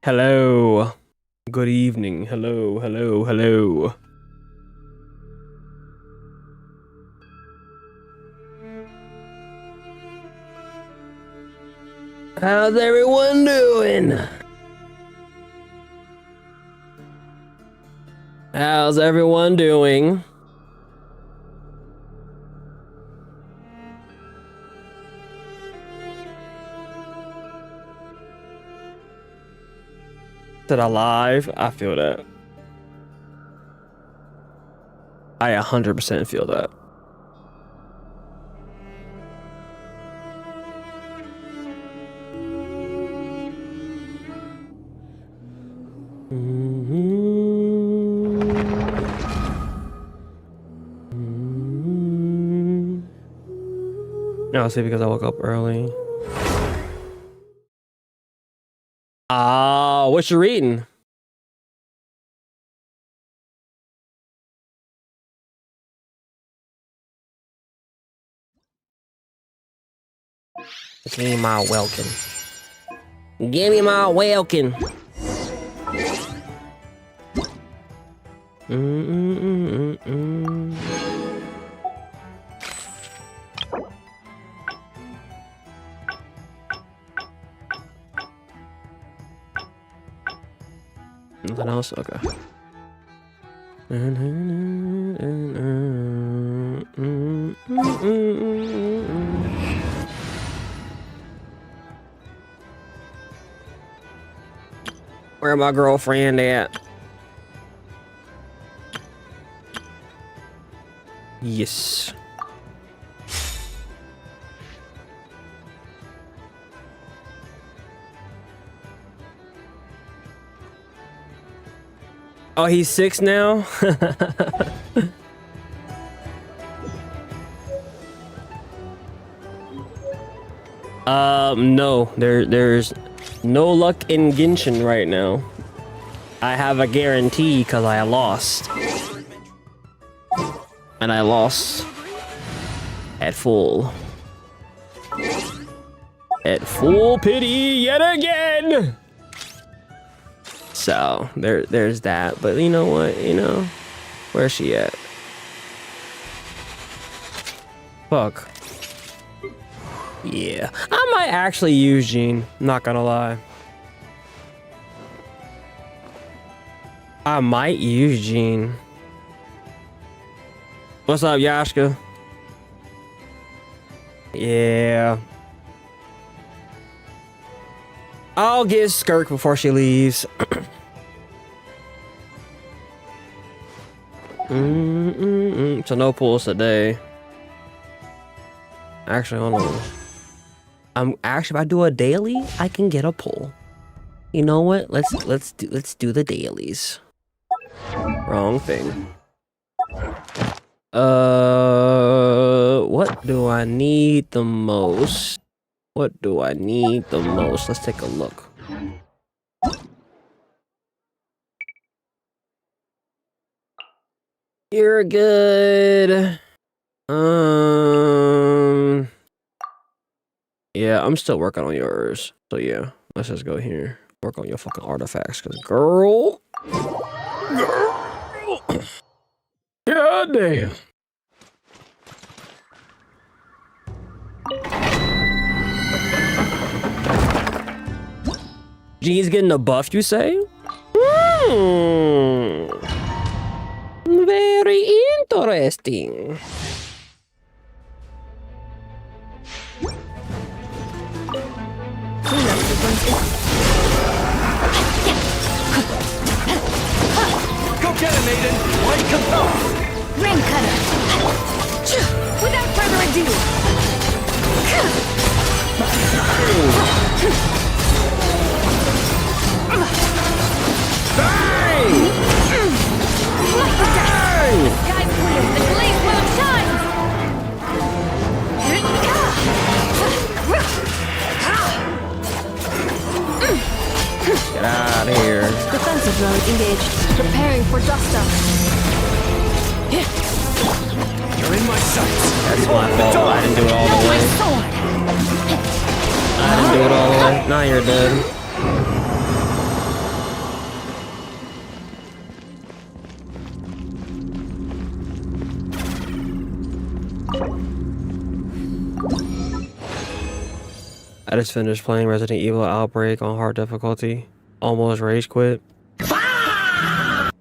Hello. Good evening. Hello, hello, hello. How's everyone doing? How's everyone doing? Is it alive? I feel that. I 100% feel that. No, see, because I woke up early. Ah, what you reading? Give me my welcome. Give me my welcome. Nothing else? Okay. Where my girlfriend at? Yes. Oh, he's 6 now? No. There's no luck in Genshin right now. I have a guarantee because I lost. And I lost at full. At full pity yet again! So, there's that. But you know what? You know, where's she at? Fuck. Yeah. I might actually use Jean. Not gonna lie. I might use Jean. What's up, Yashka? Yeah. I'll get Skirk before she leaves. So no pulls today. Actually, hold on. Actually, if I do a daily, I can get a pull. You know what? Let's do the dailies. Wrong thing. What do I need the most? What do I need the most? Let's take a look. You're good. Yeah, I'm still working on yours. So yeah, let's just go here. Work on your fucking artifacts, cause girl. God damn. G's getting a buff, you say? Very interesting. Go get it, maiden! Light compels! Ring cutter! Without further ado! Bang! Bang! The sky's clear, the glazed moon shines! Get out of here. Defensive mode engaged. Preparing for dust up. You're in my sights! That's my fault. I didn't do it all the My way. sword! I didn't do it all the way. Now you're dead. I just finished playing Resident Evil Outbreak on hard difficulty. Almost rage quit. I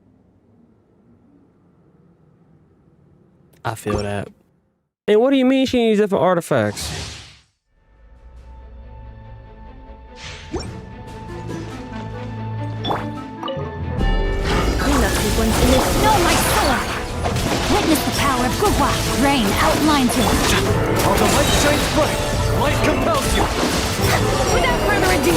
feel that. And what do you mean she needs different artifacts? Cleanup sequence in this. No, my sword! Witness the power of Gugwa. Rain outlines you. While the light shines bright, light compels you. Without further ado.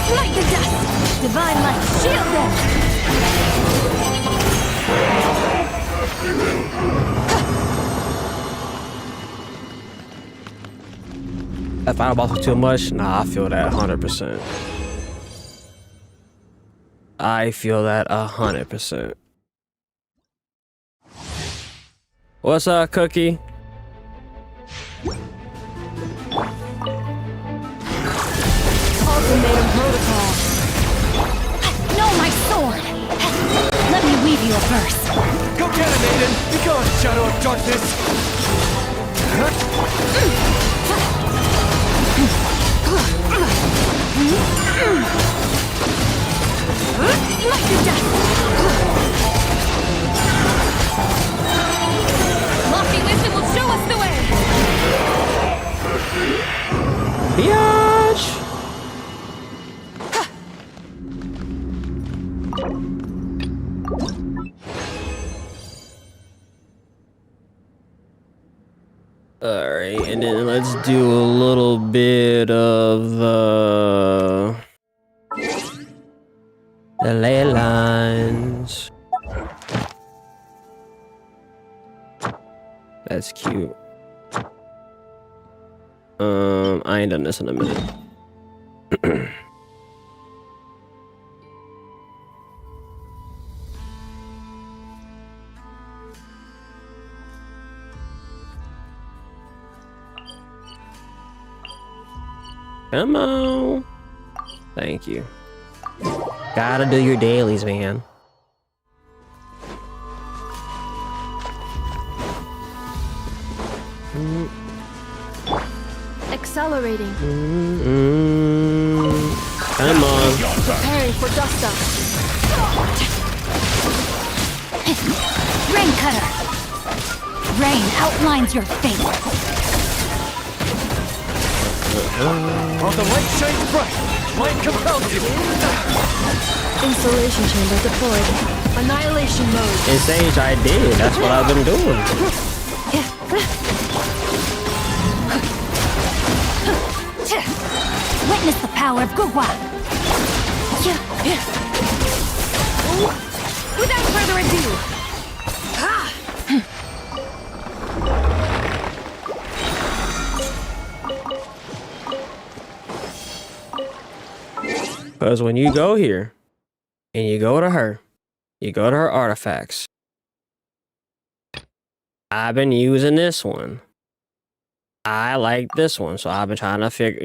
Smite the dust! Divine light, shield them! If I boss too much, nah, I feel that 100%. I feel that 100%. What's up, Cookie? Ultimatum protocol. No, my sword! Let me weave you a verse. Go get it, Aiden! Be gone, shadow of darkness! Like the dust! Lofty wisdom will show us the way! Biatch! Alright, and then let's do a little bit of the ley lines. That's cute. I ain't done this in a minute. Come on. Thank you. Gotta do your dailies, man. Accelerating. Come on. Preparing for dust up. Rain cutter. Rain outlines your fate. While the light shines bright, light compels you. Installation chamber deployed. Annihilation mode. In Sage, I did. That's what I've been doing. Witness the power of Gugwa. Without further ado. Because when you go here, and you go to her artifacts. I've been using this one. I like this one, so I've been trying to figure,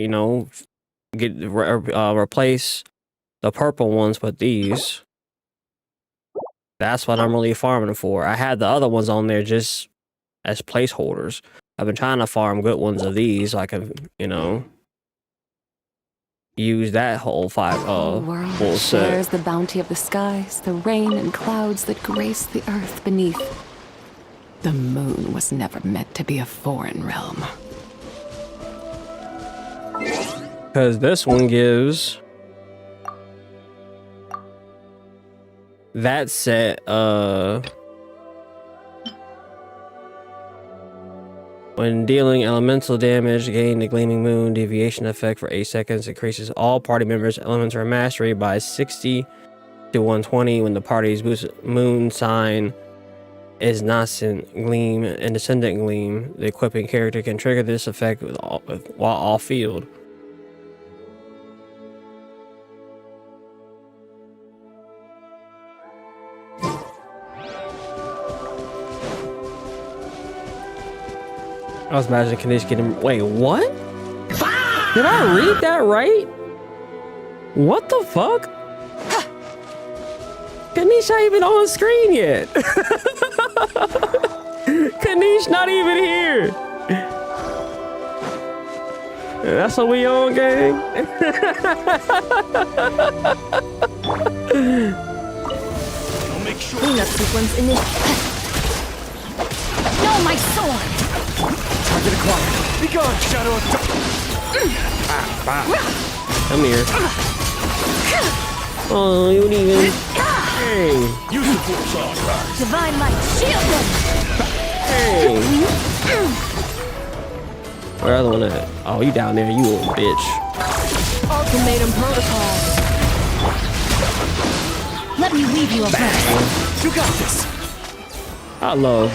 replace the purple ones with these. That's what I'm really farming for. I had the other ones on there just as placeholders. I've been trying to farm good ones of these so I can, use that whole The world full set. shares the bounty of the skies, the rain and clouds that grace the earth beneath. The moon was never meant to be a foreign realm. Because this one gives that set when dealing elemental damage, gain the gleaming moon deviation effect for 8 seconds, increases all party members' elemental mastery by 60 to 120 when the party's moon sign is nascent gleam and descendant gleam. The equipping character can trigger this effect while off field. I was imagining Kanesh getting. Wait, what? Did I read that right? What the fuck? Kanish not even on screen yet. Kanish not even here. That's what we on, gang. Make sure. Cleanup sequence in this. No, my sword! Target acquired. Be gone, Shadow of Come here. Oh, you didn't even. Hey. Use the force on her. Divine light, shield them! Hey. Where other one at? Oh, you down there, you little bitch. Ultimatum protocol. Let me weave you a verse. You got this. I love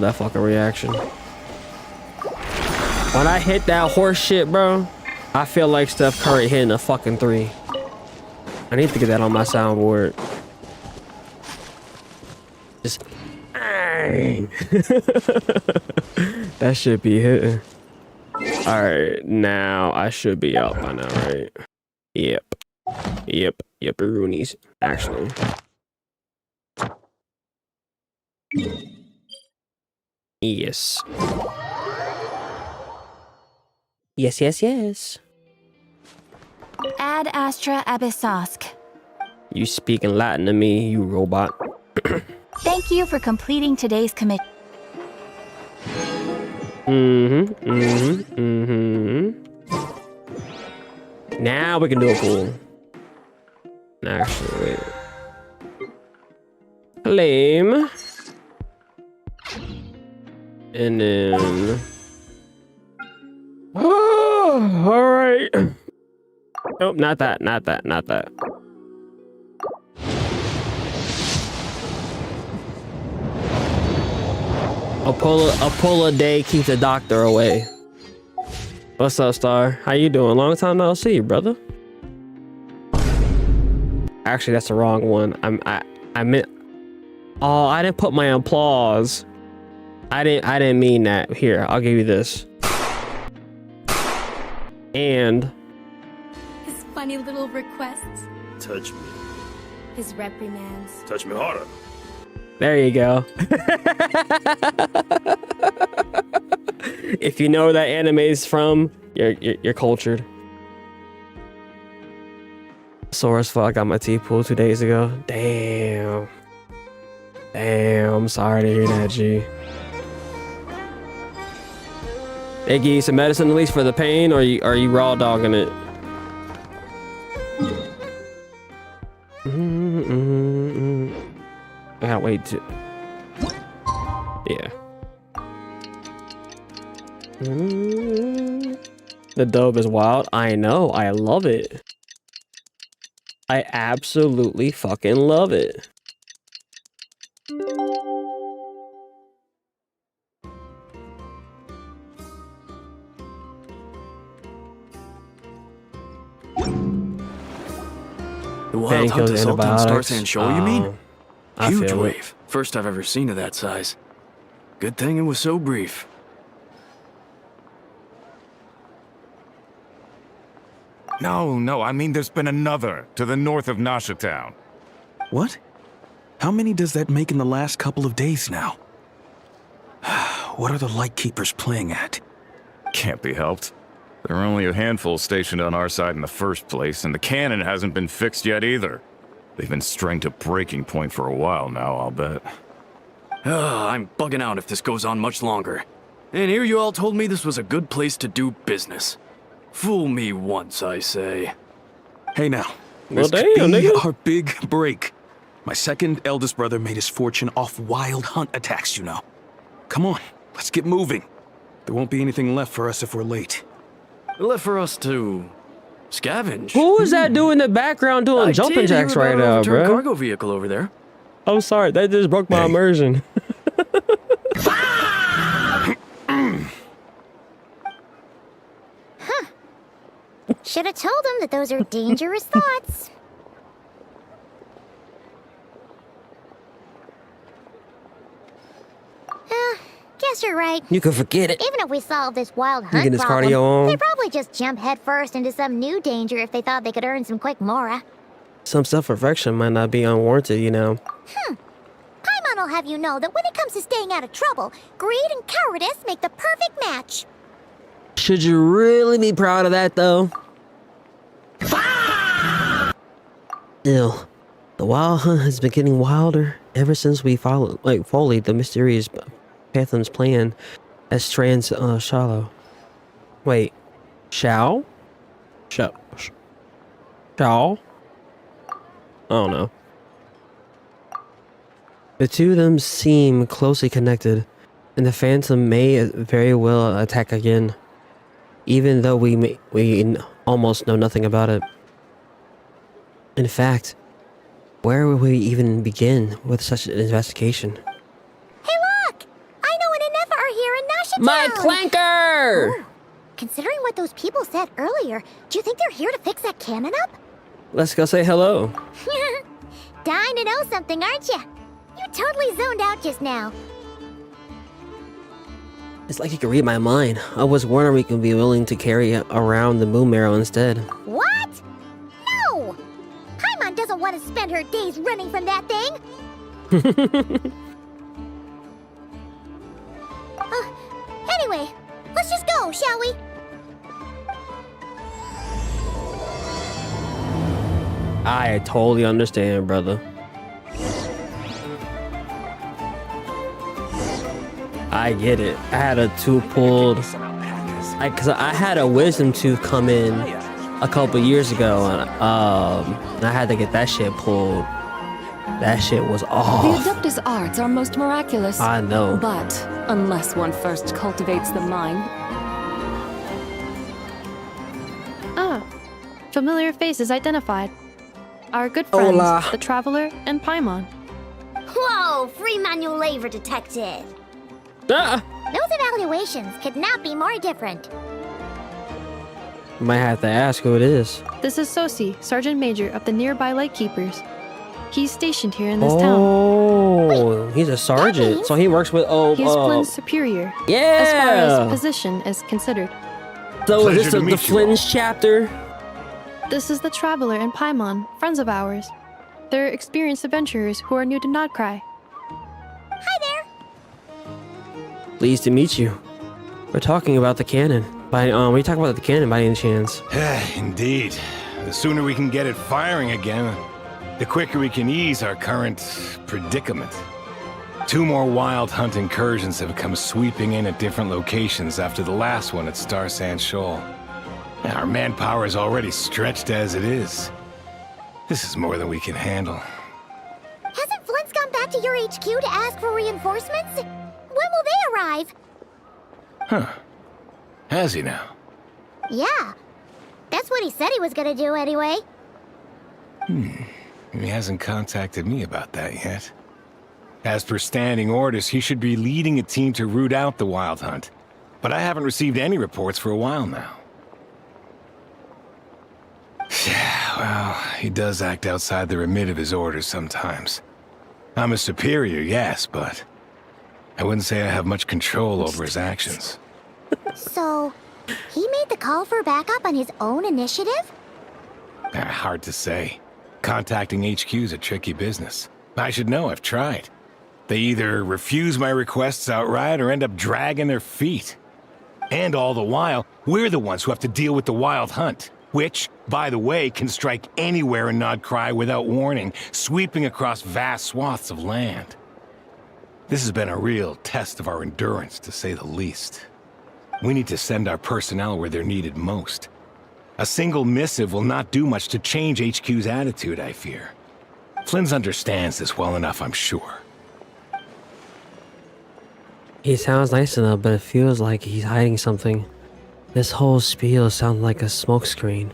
that fucking reaction. When I hit that horse shit, bro, I feel like Steph Curry hitting a fucking 3. I need to get that on my soundboard. Just that should be hitting. All right, now I should be out by now, right? Yep, Roonies, actually. Yes. Yes. Ad Astra Abyssosk. You speaking Latin to me, you robot. Thank you for completing today's commit. Now we can do a pool. Actually, wait. Claim. And then... Oh, all right. Nope, not that. A pull a day keeps the doctor away. What's up, Star? How you doing? Long time no see, brother. Actually, that's the wrong one. I meant. Oh, I didn't put my applause. I didn't mean that. Here, I'll give you this. And His funny little requests, Touch me. his reprimands. Touch me harder. there you go. If you know where that anime is from, you're cultured. Sore as fuck. I got my teeth pulled 2 days ago. Damn. I'm sorry to hear that, G. They give you some medicine at least for the pain, or are you raw dogging it? I gotta wait to. Yeah. The dub is wild. I know. I love it. I absolutely fucking love it. The wild hunt assault on Star Sand Shoal, you mean? I Huge feel it. wave. First I've ever seen of that size. Good thing it was so brief. No, I mean there's been another to the north of Nasha Town. What? How many does that make in the last couple of days now? What are the lightkeepers playing at? Can't be helped. There are only a handful stationed on our side in the first place, and the cannon hasn't been fixed yet either. They've been strained to breaking point for a while now, I'll bet. I'm bugging out if this goes on much longer. And here you all told me this was a good place to do business. Fool me once, I say. Hey now, Well, this could damn, be nigga. our big break. My second eldest brother made his fortune off wild hunt attacks, you know. Come on, let's get moving. There won't be anything left for us if we're late. Left for us to scavenge. Who is that doing in the background doing I jumping did hear jacks about right an now, overturned bro? cargo vehicle over there. I'm sorry, that just broke my immersion. Should have told him that those are dangerous thoughts. Guess you're right. You can forget it. Even if we solve this wild You hunt get this problem, cardio on. they'd probably just jump headfirst into some new danger if they thought they could earn some quick mora. Some self-reflection might not be unwarranted, you know. Paimon will have you know that when it comes to staying out of trouble, greed and cowardice make the perfect match. Should you really be proud of that, though? Ew. The wild hunt has been getting wilder ever since we followed the mysterious Pathlon's plan as strands shallow. Wait, Shao? Shao? I don't know. The two of them seem closely connected, and the Phantom may very well attack again, even though we almost know nothing about it. In fact, where would we even begin with such an investigation? Hey, look! I know when Nefer are here in Nasha My Town! clanker! Ooh, considering what those people said earlier, do you think they're here to fix that cannon up? Let's go say hello. Dying to know something, aren't you? You totally zoned out just now. It's like you can read my mind. I was wondering we could be willing to carry around the moon marrow instead. What? No! Paimon doesn't want to spend her days running from that thing. Anyway, let's just go, shall we? I totally understand, brother. I get it. I had a tooth pulled. Cause I had a wisdom tooth come in a couple years ago, and I had to get that shit pulled. That shit was off. The Adeptus arts are most miraculous. I know. But unless one first cultivates the mind. Ah, familiar faces identified. Our good friends, Hola. the Traveler and Paimon. Whoa, free manual labor detected. Ah! Those evaluations could not be more different. Might have to ask who it is. This is Sosi, Sergeant Major of the nearby lightkeepers. He's stationed here in this town. Oh, he's a sergeant, so he works with He's Flynn's superior, yeah. as far as position is considered. So is this Pleasure to the meet you Flynn's chapter? This is the Traveler and Paimon, friends of ours. They're experienced adventurers who are new to Nod Krai. Hi there. Pleased to meet you. We're talking about the cannon. What are you talking about the cannon by any chance? Indeed. The sooner we can get it firing again, the quicker we can ease our current predicament. 2 more wild hunt incursions have come sweeping in at different locations after the last one at Star Sand Shoal. Our manpower is already stretched as it is. This is more than we can handle. Hasn't Flint's gone back to your HQ to ask for reinforcements? When will they arrive? Huh. Has he now? Yeah. That's what he said he was gonna do anyway. He hasn't contacted me about that yet. As per standing orders, he should be leading a team to root out the wild hunt. But I haven't received any reports for a while now. Well, he does act outside the remit of his orders sometimes. I'm a superior, yes, but I wouldn't say I have much control over his actions. So, he made the call for backup on his own initiative? Hard to say. Contacting HQ's a tricky business. I should know, I've tried. They either refuse my requests outright or end up dragging their feet. And all the while, we're the ones who have to deal with the wild hunt, which, by the way, can strike anywhere in Nod Krai without warning, sweeping across vast swaths of land. This has been a real test of our endurance, to say the least. We need to send our personnel where they're needed most. A single missive will not do much to change HQ's attitude, I fear. Flynn's understands this well enough, I'm sure. He sounds nice enough, but it feels like he's hiding something. This whole spiel sounds like a smokescreen.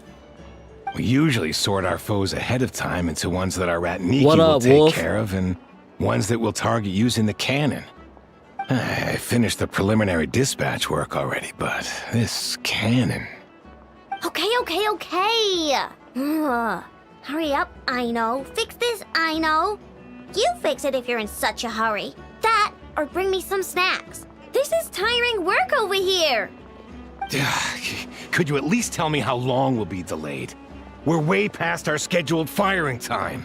We usually sort our foes ahead of time into ones that our Ratniki What will up, take Wolf? care of and ones that we'll target using the cannon. I finished the preliminary dispatch work already, but this cannon... Okay. Hurry up, I know. Fix this, I know. You fix it if you're in such a hurry. That, or bring me some snacks. This is tiring work over here. Could you at least tell me how long we'll be delayed? We're way past our scheduled firing time.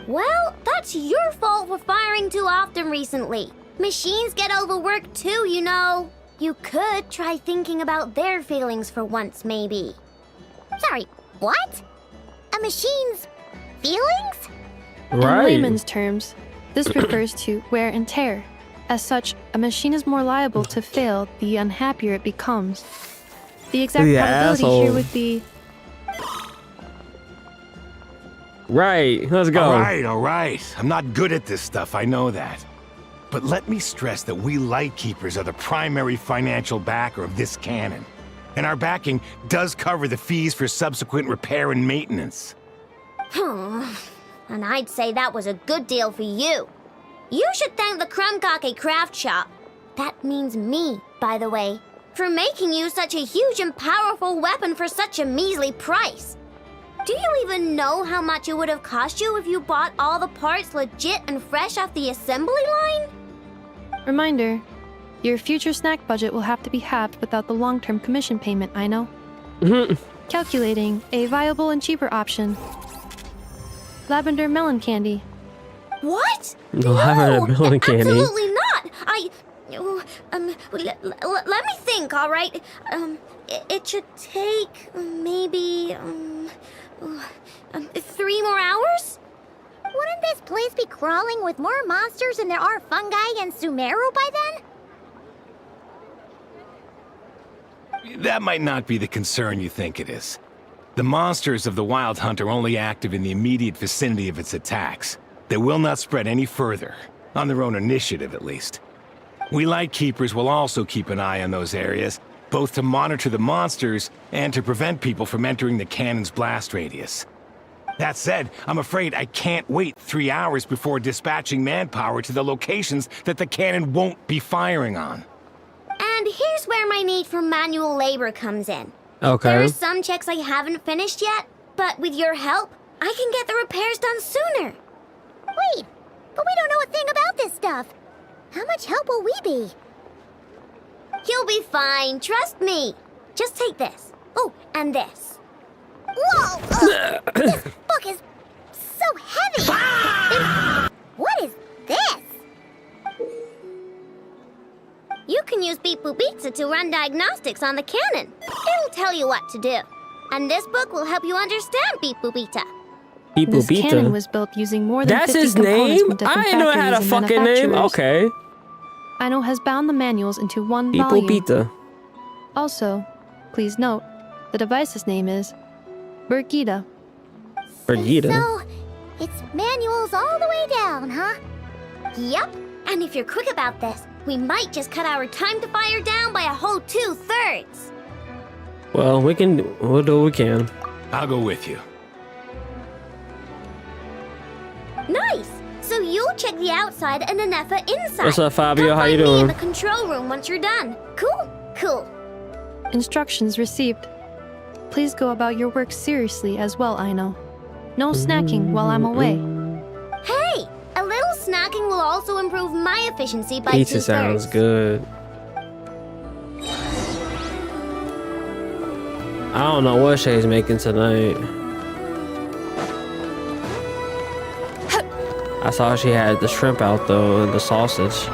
Well, that's your fault for firing too often recently. Machines get overworked too, you know. You could try thinking about their feelings for once, maybe. Sorry, what? A machine's feelings? In Right. layman's terms, this refers to wear and tear. As such, a machine is more liable to fail the unhappier it becomes. The exact You probability asshole. here would be Right. Let's go. All right. I'm not good at this stuff, I know that. But let me stress that we lightkeepers are the primary financial backer of this cannon. And our backing does cover the fees for subsequent repair and maintenance. And I'd say that was a good deal for you. You should thank the Krumkake craft shop. That means me, by the way, for making you such a huge and powerful weapon for such a measly price. Do you even know how much it would have cost you if you bought all the parts legit and fresh off the assembly line? reminder. Your future snack budget will have to be halved without the long-term commission payment, I know. Calculating a viable and cheaper option. Lavender melon candy. What? Lavender melon candy. Absolutely not. Let me think, all right? It should take maybe 3 more hours? Wouldn't this place be crawling with more monsters than there are fungi and Sumeru by then? That might not be the concern you think it is. The monsters of the Wild Hunt are only active in the immediate vicinity of its attacks. They will not spread any further, on their own initiative at least. We Lightkeepers will also keep an eye on those areas, both to monitor the monsters and to prevent people from entering the cannon's blast radius. That said, I'm afraid I can't wait 3 hours before dispatching manpower to the locations that the cannon won't be firing on. And here's where my need for manual labor comes in. Okay. There are some checks I haven't finished yet, but with your help, I can get the repairs done sooner. Wait, but we don't know a thing about this stuff. How much help will we be? You'll be fine, trust me. Just take this. Oh, and this. Whoa! This book is so heavy! What is this? You can use Beep Boop Pizza to run diagnostics on the cannon. It'll tell you what to do. And this book will help you understand Beep Boop Pizza. Beep This Boop cannon Pizza. was built using more than That's 50 his components name? from different I didn't know it had a factories and fucking name. manufacturers. Okay. Ano has bound the manuals into one Beep Boop volume. Pizza. Also, please note, the device's name is Birgitta. Birgitta. So, it's manuals all the way down, huh? Yep. And if you're quick about this, we might just cut our time to fire down by a whole 2/3. Well, we'll do what we can. I'll go with you. Nice. So you'll check the outside and the Nefer inside. What's up, Fabio? Come How you find me doing? in the control room once you're done. Cool? Cool. Instructions received. Please go about your work seriously as well, Ino. No snacking while I'm away. Hey, a little snacking will also improve my efficiency by Pizza 2/3. sounds good. I don't know what Shay's making tonight. I saw she had the shrimp out though and the sausage.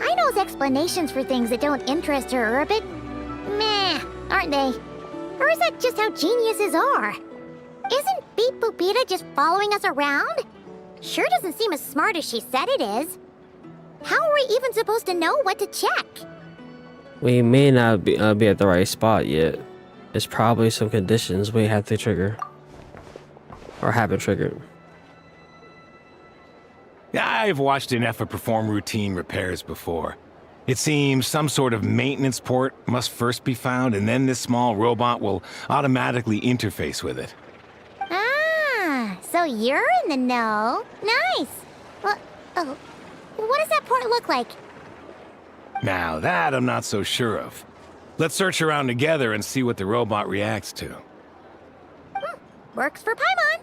Ino's explanations for things that don't interest her are a bit meh, aren't they? Or is that just how geniuses are? Isn't Beep Boopita just following us around? Sure doesn't seem as smart as she said it is. How are we even supposed to know what to check? We may not be at the right spot yet. There's probably some conditions we have to trigger. Or haven't triggered. I've watched an Nefer perform routine repairs before. It seems some sort of maintenance port must first be found, and then this small robot will automatically interface with it. Ah, so you're in the know. Nice. Well, oh, what does that port look like? Now that I'm not so sure of. Let's search around together and see what the robot reacts to. Works for Paimon.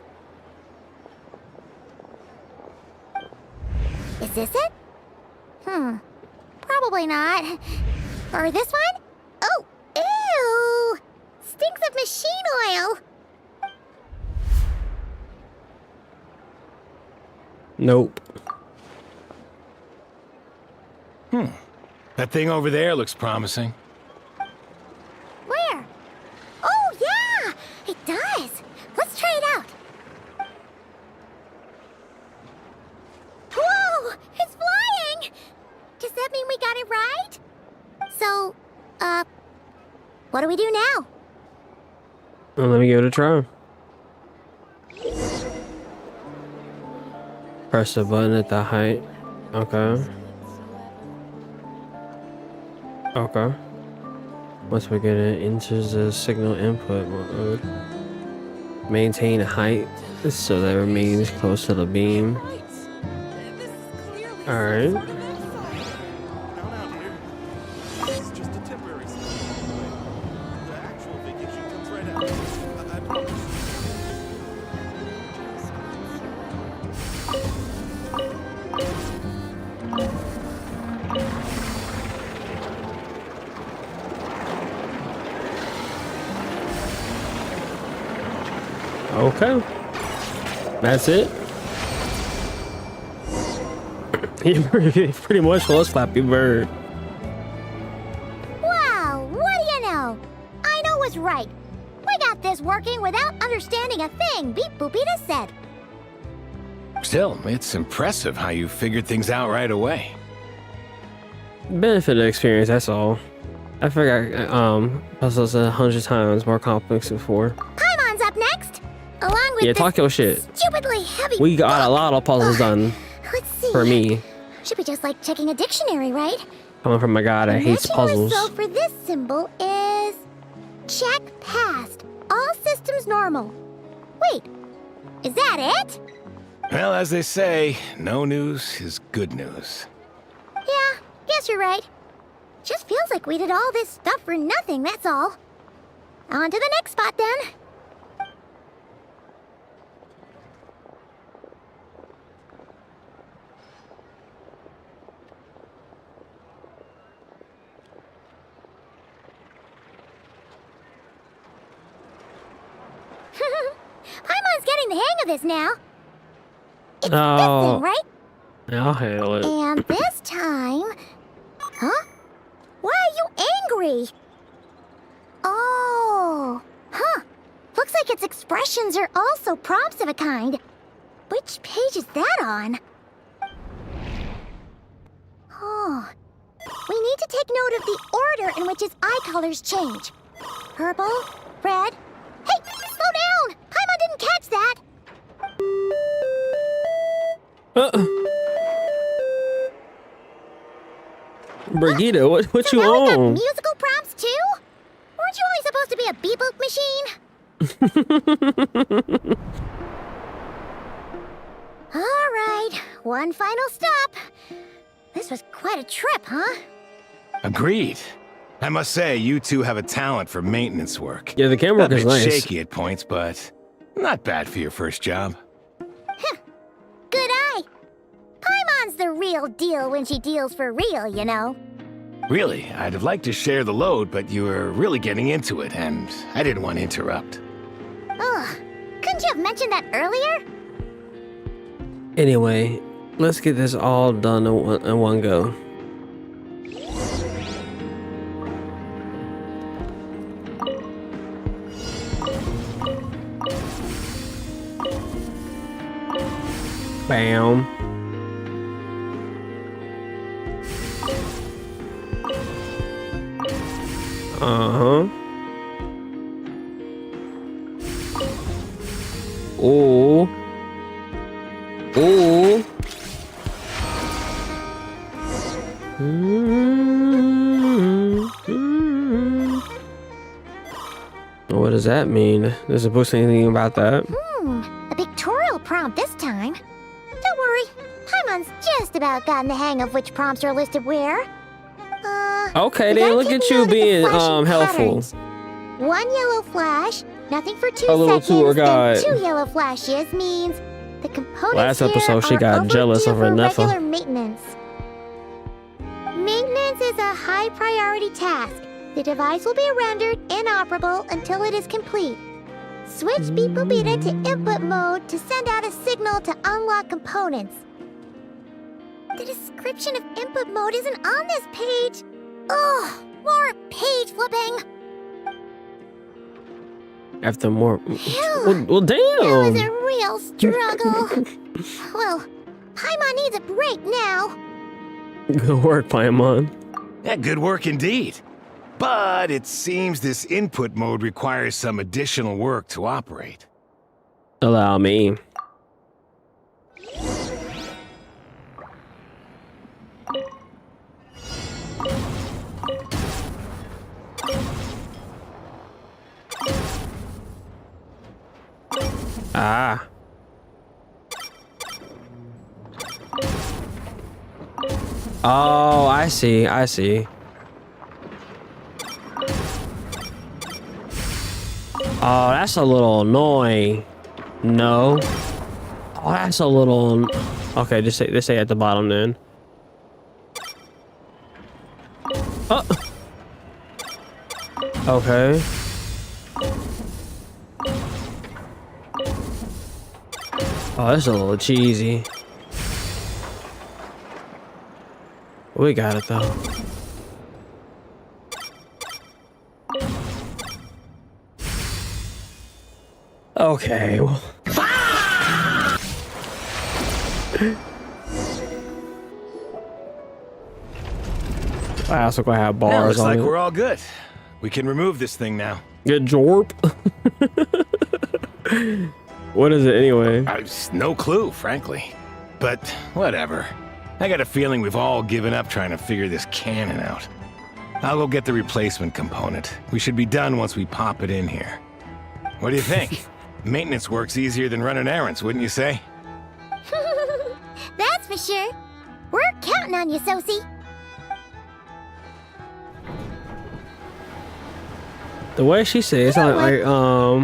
Is this it? Probably not. Or this one? Oh, ew! Stinks of machine oil! Nope. That thing over there looks promising. Where? Oh, yeah! It does! Let's try it out. Whoa! It's flying! Does that mean we got it right? So, what do we do now? Well, let me give it a try. Press the button at the height. Okay. Okay. Once we get it, enters the signal input mode. Maintain height so that it remains close to the beam. Alright. Okay. That's it. He pretty much was Flappy Bird. Wow, what do you know? I know was right. We got this working without understanding a thing Beep Boopita said. Still, it's impressive how you figured things out right away. Benefit of experience, that's all. I figured puzzles 100 times more complex before. Paimon's up next. Along with Yeah, talk your shit. stupidly heavy We got a book. lot of puzzles done Let's see. for me. Should be just like checking a dictionary, right? Coming from a guy that hates The puzzles. result for this symbol is check passed. All systems normal. Wait, is that it? Well, as they say, no news is good news. Yeah, guess you're right. Just feels like we did all this stuff for nothing, that's all. On to the next spot then. Paimon's getting the hang of this now. It's this thing, right? I'll handle it. And this time... Huh? Why are you angry? Oh... Huh. Looks like its expressions are also prompts of a kind. Which page is that on? Oh... We need to take note of the order in which its eye colors change. Purple, red... Hey! Slow down! Paimon didn't catch that! Brigitte, what you Now we got on? musical prompts too? Weren't you only supposed to be a beep-boop machine? Alright, one final stop. This was quite a trip, huh? Agreed. I must say, you two have a talent for maintenance work. Yeah, the camera A work is bit nice. shaky at points, but not bad for your first job. Good eye. Paimon's the real deal when she deals for real, you know. Really, I'd have liked to share the load, but you were really getting into it, and I didn't want to interrupt. Ugh, couldn't you have mentioned that earlier? Anyway, let's get this all done in one go. Bam. Uh-huh. Oh. Oh. What does that mean? Does the book say anything about that? A pictorial prompt this time. Don't worry, Paimon's just about gotten the hang of which prompts are listed where. Okay, we then gotta look take at you note of the being flashing helpful. patterns. One yellow flash, nothing for 2 A little seconds, tour guide. then 2 yellow flashes means the components Last here episode, she are got jealous overdue over for Nefer. regular maintenance. Maintenance is a high priority task. The device will be rendered inoperable until it is complete. Switch Beep Boopita to input mode to send out a signal to unlock components. The description of input mode isn't on this page. Ugh, more page flipping. After more. Phew. Well, That was damn. a real struggle. Well, Paimon needs a break now. Good work, Paimon. Yeah, good work indeed. But it seems this input mode requires some additional work to operate. Allow me. Ah. Oh, I see. I see. Oh, that's a little annoying. No. Oh, that's a little. Okay, just say at the bottom then. Oh. Okay. Oh, that's a little cheesy. We got it though. Okay. Well. I also gonna have Now, bars looks on like it. we're all good. We can remove this thing now. Good jorp. What is it anyway? No clue, frankly. But whatever. I got a feeling we've all given up trying to figure this cannon out. I'll go get the replacement component. We should be done once we pop it in here. What do you think? Maintenance work's easier than running errands, wouldn't you say? That's for sure. We're counting on you, Sosie. The way she says, You know like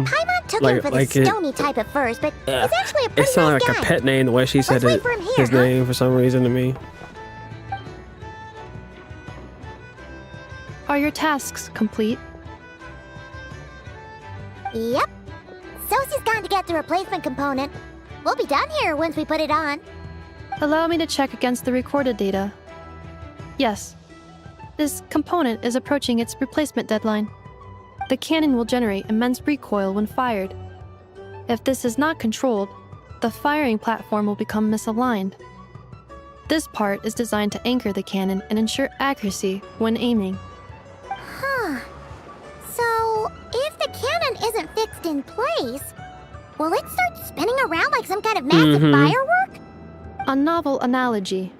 Paimon took him for the like it- stony type at first, but he's actually a it pretty sounded nice like guy. a pet name. The way she said Let's wait it, for him here, his huh? name for some reason to me. Are your tasks complete? Yep. Sosie's gone to get the replacement component. We'll be done here once we put it on. Allow me to check against the recorded data. Yes. This component is approaching its replacement deadline. The cannon will generate immense recoil when fired. If this is not controlled, the firing platform will become misaligned. This part is designed to anchor the cannon and ensure accuracy when aiming. Huh. So, if the cannon isn't fixed in place, will it start spinning around like some kind of massive firework? A novel analogy,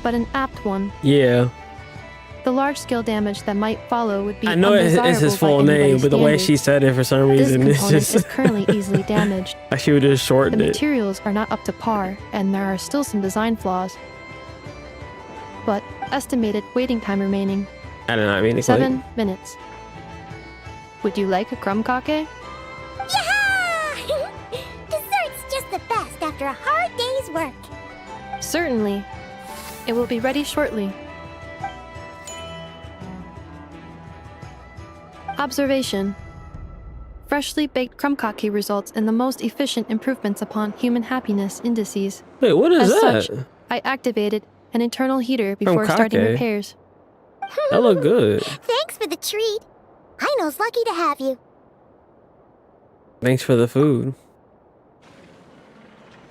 but an apt one. Yeah. The large-scale damage that might follow would be I know it's his undesirable full by name, anybody's but the way standards. she said it for some This reason, it's component just is currently easily damaged. like she would just The shorten it. materials are not up to par, and there are still some design flaws. But estimated waiting time remaining, I don't know. I mean, it's 7 like, minutes. Would you like a crumb kake? Yeah! Dessert's just the best after a hard day's work. Certainly. It will be ready shortly. Observation. Freshly baked crumb kake results in the most efficient improvements upon human happiness indices. wait, what is As that? such, I activated an internal heater before starting kake? repairs. That look good. Thanks for the treat. Aino's lucky to have you. Thanks for the food.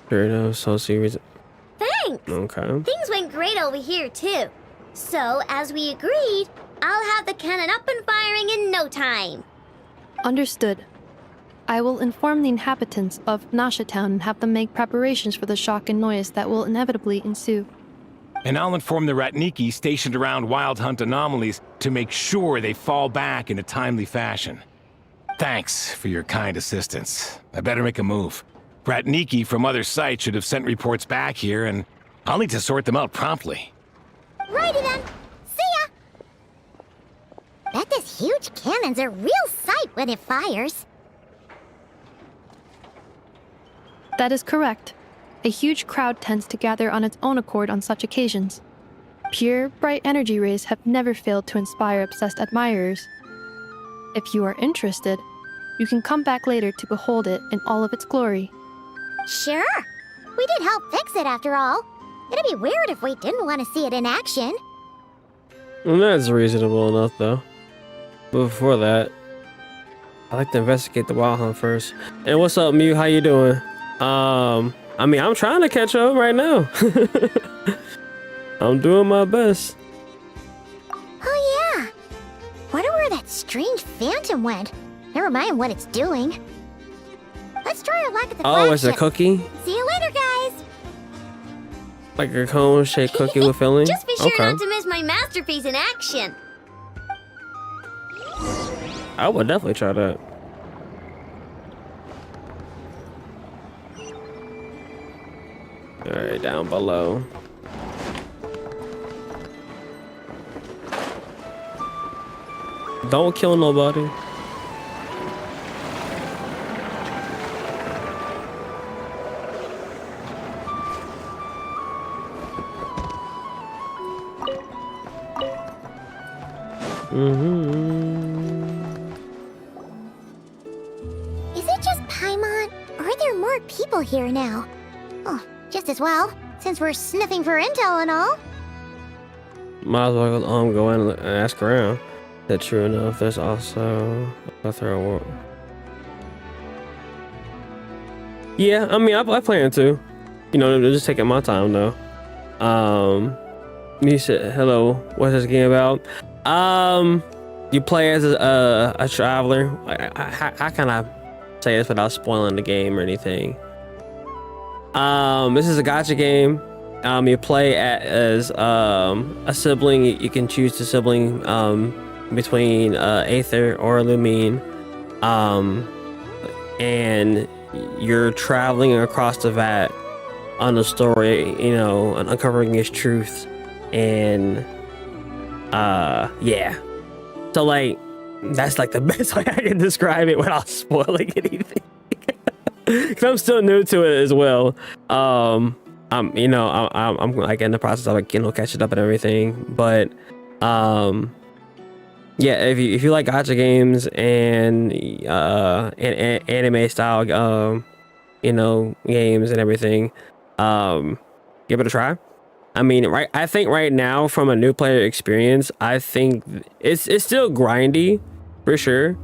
Sure enough, so serious. Thanks! Okay. Things went great over here, too. So, as we agreed, I'll have the cannon up and firing in no time. Understood. I will inform the inhabitants of Nasha Town and have them make preparations for the shock and noise that will inevitably ensue. And I'll inform the Ratniki stationed around Wild Hunt anomalies to make sure they fall back in a timely fashion. Thanks for your kind assistance. I better make a move. Ratniki from other sites should have sent reports back here, and I'll need to sort them out promptly. Righty then. See ya! Bet this huge cannon's a real sight when it fires. That is correct. A huge crowd tends to gather on its own accord on such occasions. Pure, bright energy rays have never failed to inspire obsessed admirers. If you are interested, you can come back later to behold it in all of its glory. Sure. We did help fix it after all. It'd be weird if we didn't want to see it in action. Well, that's reasonable enough, though. But before that, I like to investigate the wild hunt first. And what's up, Mew? How you doing? I mean, I'm trying to catch up right now. I'm doing my best. Oh yeah. Wonder where that strange phantom went. Never mind what it's doing. Let's try our luck at the Oh, it's a flagship. cookie? See you later, guys. Like a cone-shaped cookie with filling? Just be sure Okay. not to miss my masterpiece in action. I would definitely try that. Alright, down below. Don't kill nobody. Is it just Paimon, or are there more people here now? Oh, just as well, since we're sniffing for intel and all. Might as well go in and ask around. That's true enough. There's also a plethora of work. Yeah, I mean, I plan to. You know, just taking my time though. You said hello. What's this game about? You play as a traveler. How can I say this without spoiling the game or anything? This is a gacha game. You play as a sibling. You can choose the sibling between Aether or Lumine, and you're traveling across the vat on the story, you know, and uncovering its truth. And yeah, so like that's like the best way I can describe it without spoiling anything. Because I'm still new to it as well. I'm like in the process of, like, you know, catching up and everything. But yeah, if you like gacha games and anime style you know, games and everything, give it a try. I mean, I think right now, from a new player experience, I think it's still grindy for sure,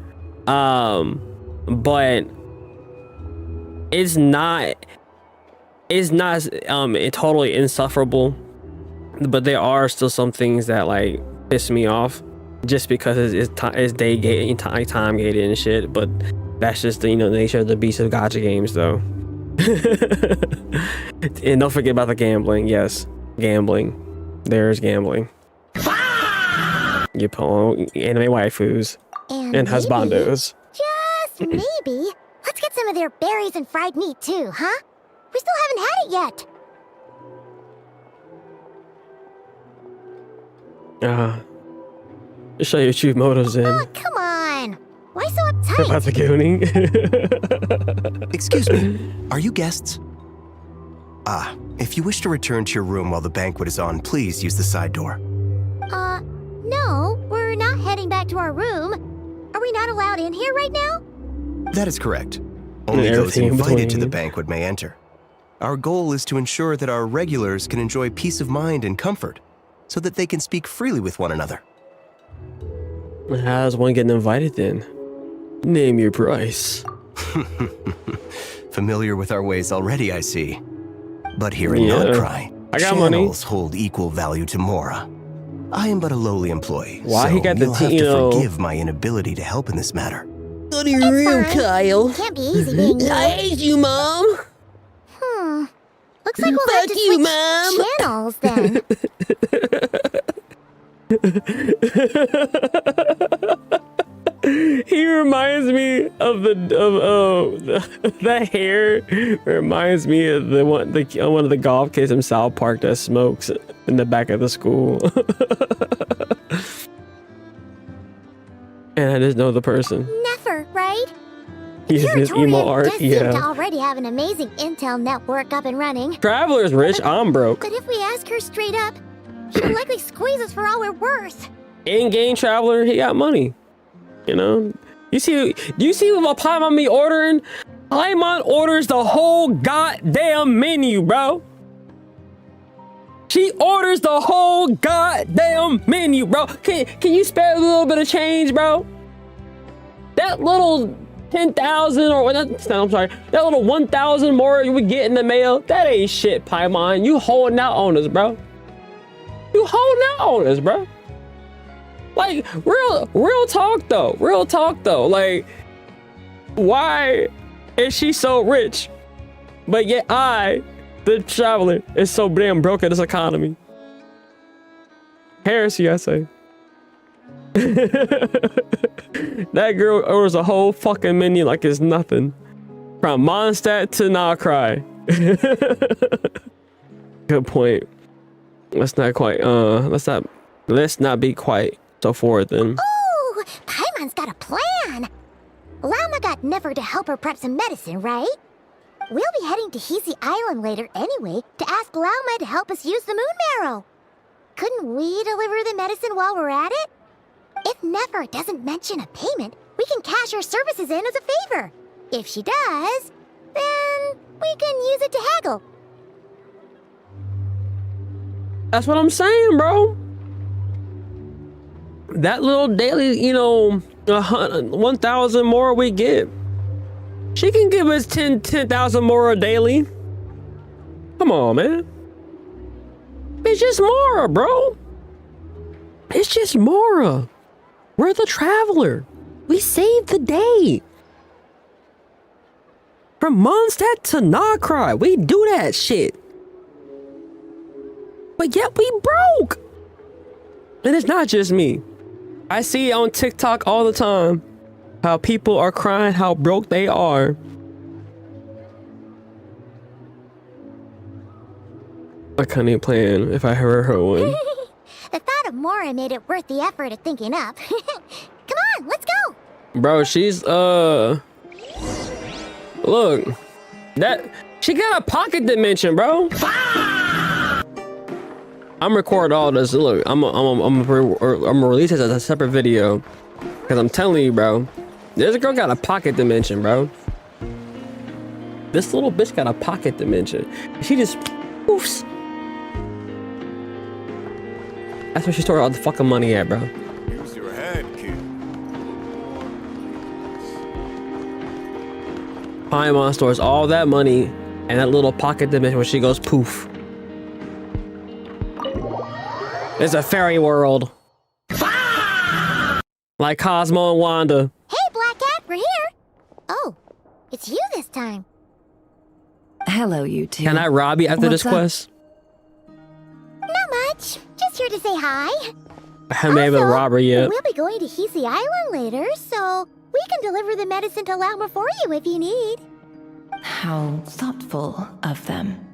but it's not totally insufferable. But there are still some things that like piss me off, just because it's day gated, time gated and shit. But that's just the, you know, the nature of the beast of gacha games, though. And don't forget about the gambling. Yes, gambling. There's gambling. You pull anime waifus and husbandos. Just maybe. Let's get some of their berries and fried meat too, huh? We still haven't had it yet. Show your true motives in. Oh, come on. Why so uptight? About the gooning. Excuse me, are you guests? If you wish to return to your room while the banquet is on, please use the side door. No, we're not heading back to our room. Are we not allowed in here right now? That is correct. Only those invited to the banquet may enter. Our goal is to ensure that our regulars can enjoy peace of mind and comfort, so that they can speak freely with one another. How's one getting invited then? Name your price. Familiar with our ways already, I see. But here in Nod Krai, channels hold equal value to Mora. I am but a lowly employee, Why so he got you'll the have to forgive my inability to help in this matter. What are you real, Kyle? Can't be easy being you. I hate you, Mom. Looks like we'll have to switch channels then. He reminds me of the hair. Reminds me of one of the golf kids in South Park that smokes in the back of the school. And I just know the person. Nefer, right? He's his emo art. Does seem to already have an amazing intel network up and running. Traveler's rich, I'm broke. But if we ask her straight up, she'll likely squeeze us for all we're worth. In-game Traveler, he got money. You know? Do you see what Paimon be ordering? Paimon orders the whole goddamn menu, bro. She orders the whole goddamn menu, bro. Can you spare a little bit of change, bro? That little 10,000 or I'm sorry, that little 1,000 more you would get in the mail, that ain't shit, Paimon. You holding out on us, bro. You holding out on us, bro. Like, real talk though. Like, why is she so rich? But yet I, the traveler, is so damn broke in this economy. Heresy, I say. That girl orders a whole fucking menu like it's nothing. From Mondstadt to Nod Krai. Good point. Let's not be quite so forward then. Ooh, Paimon's got a plan. Llama got Nefer to help her prep some medicine, right? We'll be heading to Hisi Island later anyway to ask Llama to help us use the moon marrow. Couldn't we deliver the medicine while we're at it? If Nefer doesn't mention a payment, we can cash our services in as a favor. If she does, then we can use it to haggle. That's what I'm saying, bro. That little daily, 1,000 more we get. She can give us 10,000 more a daily. Come on, man. It's just Mora, bro. It's just Mora. We're the traveler. We saved the day. From Mondstadt to Nod Krai, we do that shit. But yet we broke. And it's not just me. I see it on TikTok all the time. How people are crying how broke they are. I couldn't even plan if I heard her one. The thought of Mora made it worth the effort of thinking up. Come on, let's go. Bro, she's look. That she got a pocket dimension, bro. I'm recording all this. Look, I'm gonna release it as a separate video. Cause I'm telling you, bro. This girl got a pocket dimension, bro. This little bitch got a pocket dimension. She just poofs. That's where she stored all the fucking money at, bro. Use your head, kid. Paimon stores all that money and that little pocket dimension where she goes poof. It's a fairy world. Like Cosmo and Wanda. Hey, Black Cat, we're here. Oh, it's you this time. Hello, you two. Can I rob you after this quest? Not much. Just here to say hi. I haven't been able to rob her yet. We'll be going to Hisi Island later, so we can deliver the medicine to Llama for you if you need. How thoughtful of them.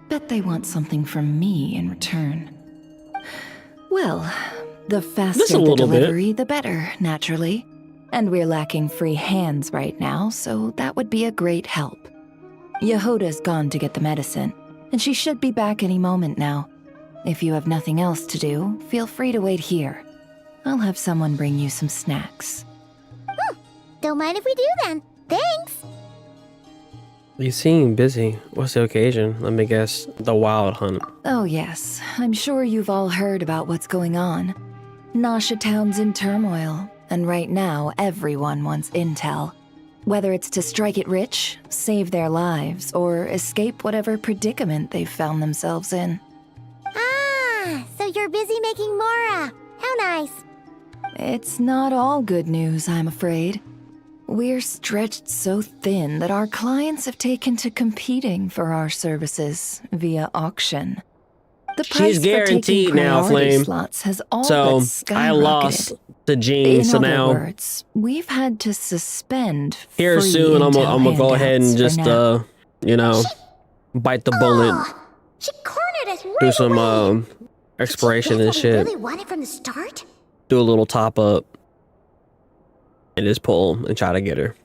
Bet they want something from me in return. Well, the faster the delivery, the better, naturally. And we're lacking free hands right now, so that would be a great help. Yehoda's gone to get the medicine, and she should be back any moment now. If you have nothing else to do, feel free to wait here. I'll have someone bring you some snacks. Don't mind if we do then. Thanks. You seem busy. What's the occasion? Let me guess. The wild hunt. Oh yes, I'm sure you've all heard about what's going on. Nasha Town's in turmoil, and right now everyone wants intel. Whether it's to strike it rich, save their lives, or escape whatever predicament they've found themselves in. Ah, so you're busy making Mora. How nice. It's not all good news, I'm afraid. We're stretched so thin that our clients have taken to competing for our services via auction. The price She's guaranteed now, Flame. Slots has all so but skyrocketed. I lost the gene. So now, words, we've had to suspend. Here soon, I'm gonna go ahead and just bite the bullet. She cornered us right do some expiration and shit. Really want it from the start? Do a little top up. And just pull and try to get her.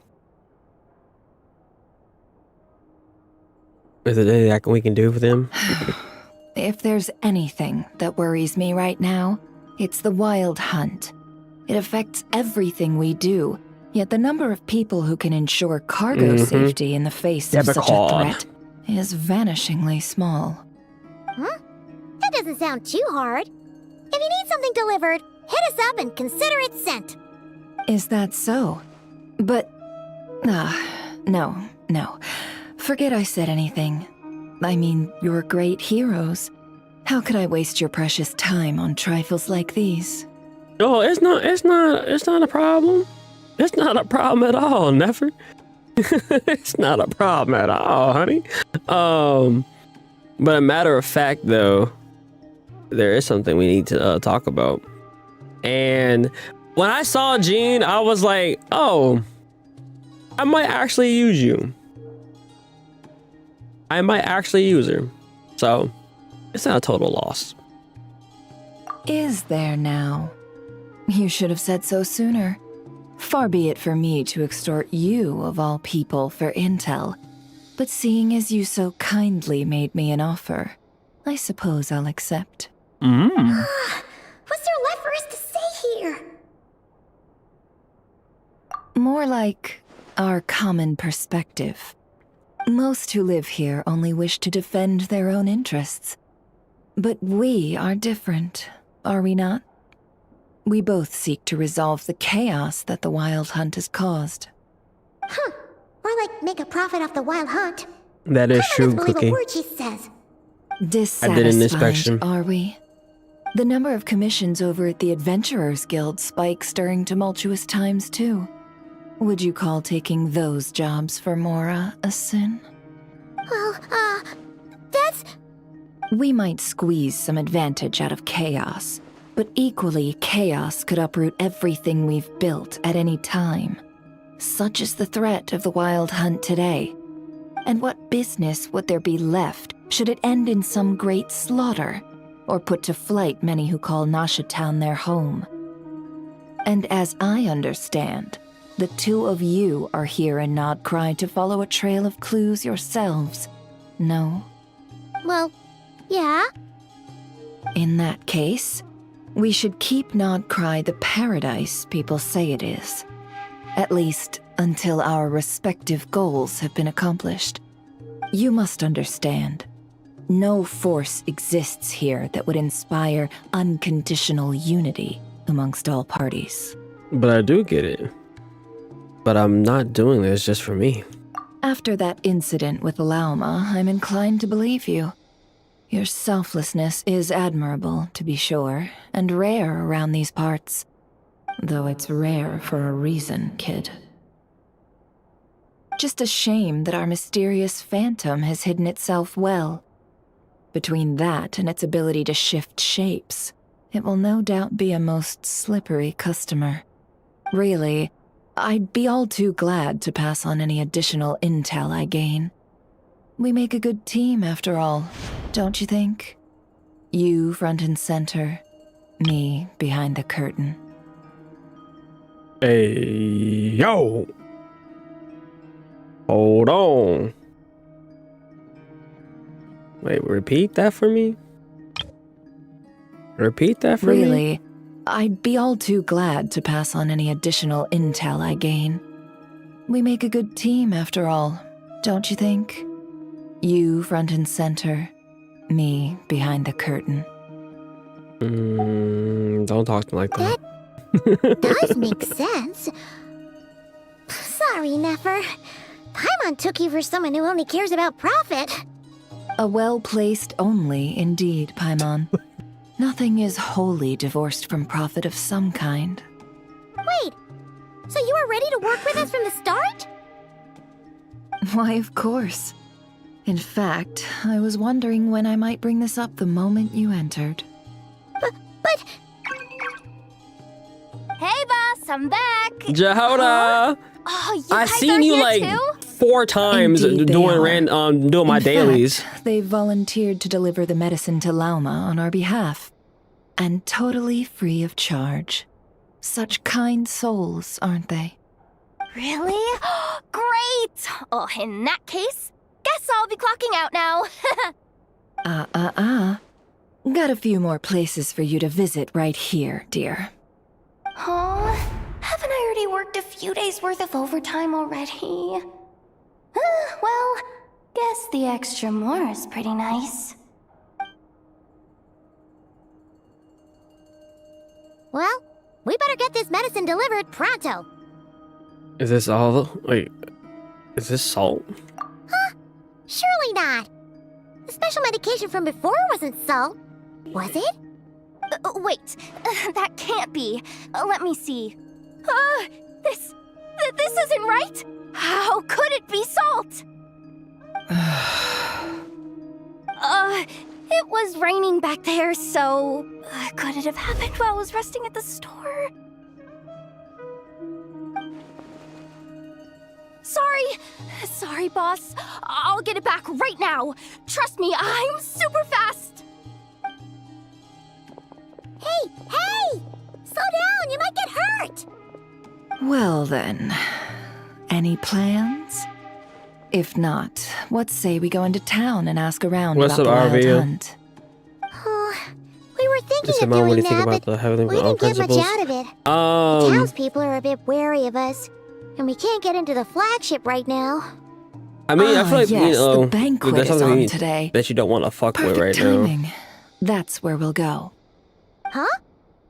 Is there anything we can do for them? If there's anything that worries me right now, it's the wild hunt. It affects everything we do, yet the number of people who can ensure cargo safety in the face of such a threat is vanishingly small. Huh? That doesn't sound too hard. If you need something delivered, hit us up and consider it sent. Is that so? But... no. Forget I said anything. I mean, you're great heroes. How could I waste your precious time on trifles like these? Oh, it's not a problem. It's not a problem at all, Nefer. It's not a problem at all, honey. But a matter of fact, though, there is something we need to talk about. And when I saw Jean, I was like, oh, I might actually use you. I might actually use her. So it's not a total loss. Is there now? You should have said so sooner. Far be it for me to extort you, of all people, for intel. But seeing as you so kindly made me an offer, I suppose I'll accept. What's there left for us to say here? More like our common perspective. Most who live here only wish to defend their own interests. But we are different, are we not? We both seek to resolve the chaos that the Wild Hunt has caused. Huh. Or like make a profit off the Wild Hunt. That is true, I don't believe Cookie. a word she says. I did an inspection. Dissatisfied, are we? The number of commissions over at the Adventurers Guild spikes during tumultuous times, too. Would you call taking those jobs for Mora a sin? Well, that's... We might squeeze some advantage out of chaos, but equally, chaos could uproot everything we've built at any time. Such is the threat of the Wild Hunt today. And what business would there be left should it end in some great slaughter, or put to flight many who call Nasha Town their home? And as I understand, the two of you are here in Nod Krai to follow a trail of clues yourselves, no? Well, yeah. In that case, we should keep Nod Krai the paradise people say it is. At least until our respective goals have been accomplished. You must understand, no force exists here that would inspire unconditional unity amongst all parties. But I do get it. But I'm not doing this just for me. After that incident with Lauma, I'm inclined to believe you. Your selflessness is admirable, to be sure, and rare around these parts. Though it's rare for a reason, kid. Just a shame that our mysterious phantom has hidden itself well. Between that and its ability to shift shapes, it will no doubt be a most slippery customer. Really, I'd be all too glad to pass on any additional intel I gain. We make a good team, after all, don't you think? You front and center, me behind the curtain. Hey, yo! Hold on. Wait, repeat that for me? Repeat that for me? Really, I'd be all too glad to pass on any additional intel I gain. We make a good team, after all, don't you think? You front and center, me behind the curtain. Don't talk to me like that. That does make sense. Sorry, Nefer. Paimon took you for someone who only cares about profit. A well-placed only, indeed, Paimon. Nothing is wholly divorced from profit of some kind. Wait, so you were ready to work with us from the start? Why, of course. In fact, I was wondering when I might bring this up the moment you entered. But... Hey, boss, I'm back. Jahoda! Oh, you I guys seen are you here like too? 4 times Indeed they doing are. doing my In dailies. fact, they volunteered to deliver the medicine to Lauma on our behalf. And totally free of charge. Such kind souls, aren't they? Really? Great! Oh, in that case, guess I'll be clocking out now. Got a few more places for you to visit right here, dear. Oh, haven't I already worked a few days worth of overtime already? Well, guess the extra more is pretty nice. Well, we better get this medicine delivered pronto. Is this all? Wait, is this salt? Huh? Surely not. The special medication from before wasn't salt, was it? Wait, that can't be. Let me see. This isn't right. How could it be salt? It was raining back there, so could it have happened while I was resting at the store? Sorry, boss. I'll get it back right now. Trust me, I'm super fast. Hey! Slow down, you might get hurt! Well then, any plans? If not, what say we go into town and ask around What's about the up, wild RV? hunt? We were thinking Just a of moment, what do doing you think that, about but the heavenly we didn't get much principles? out of it. The townspeople are a bit wary of us, and we can't get into the flagship right now. I mean, I feel like, yes, you know, the banquet there's is something on today. that you don't want to fuck with right timing. now. That's where we'll go. Huh?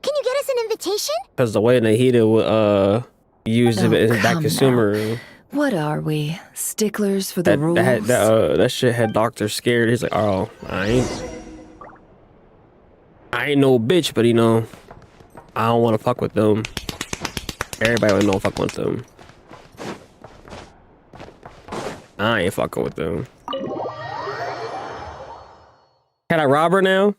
Can you get us an invitation? Because the way Nahida would use it in back come consumer. What are we? Sticklers for the rules? That shit had Doctor scared. He's like, oh, I ain't no bitch, but you know, I don't want to fuck with them. Everybody would know fuck with them. I ain't fucking with them. Can I rob her now?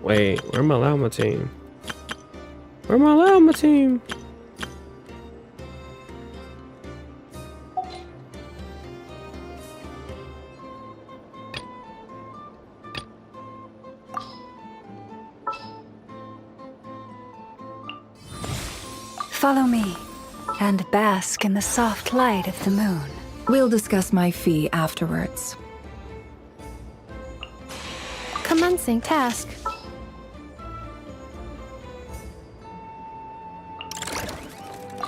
Wait, where my llama team? Where my llama team? Follow me, and bask in the soft light of the moon. We'll discuss my fee afterwards. Commencing task.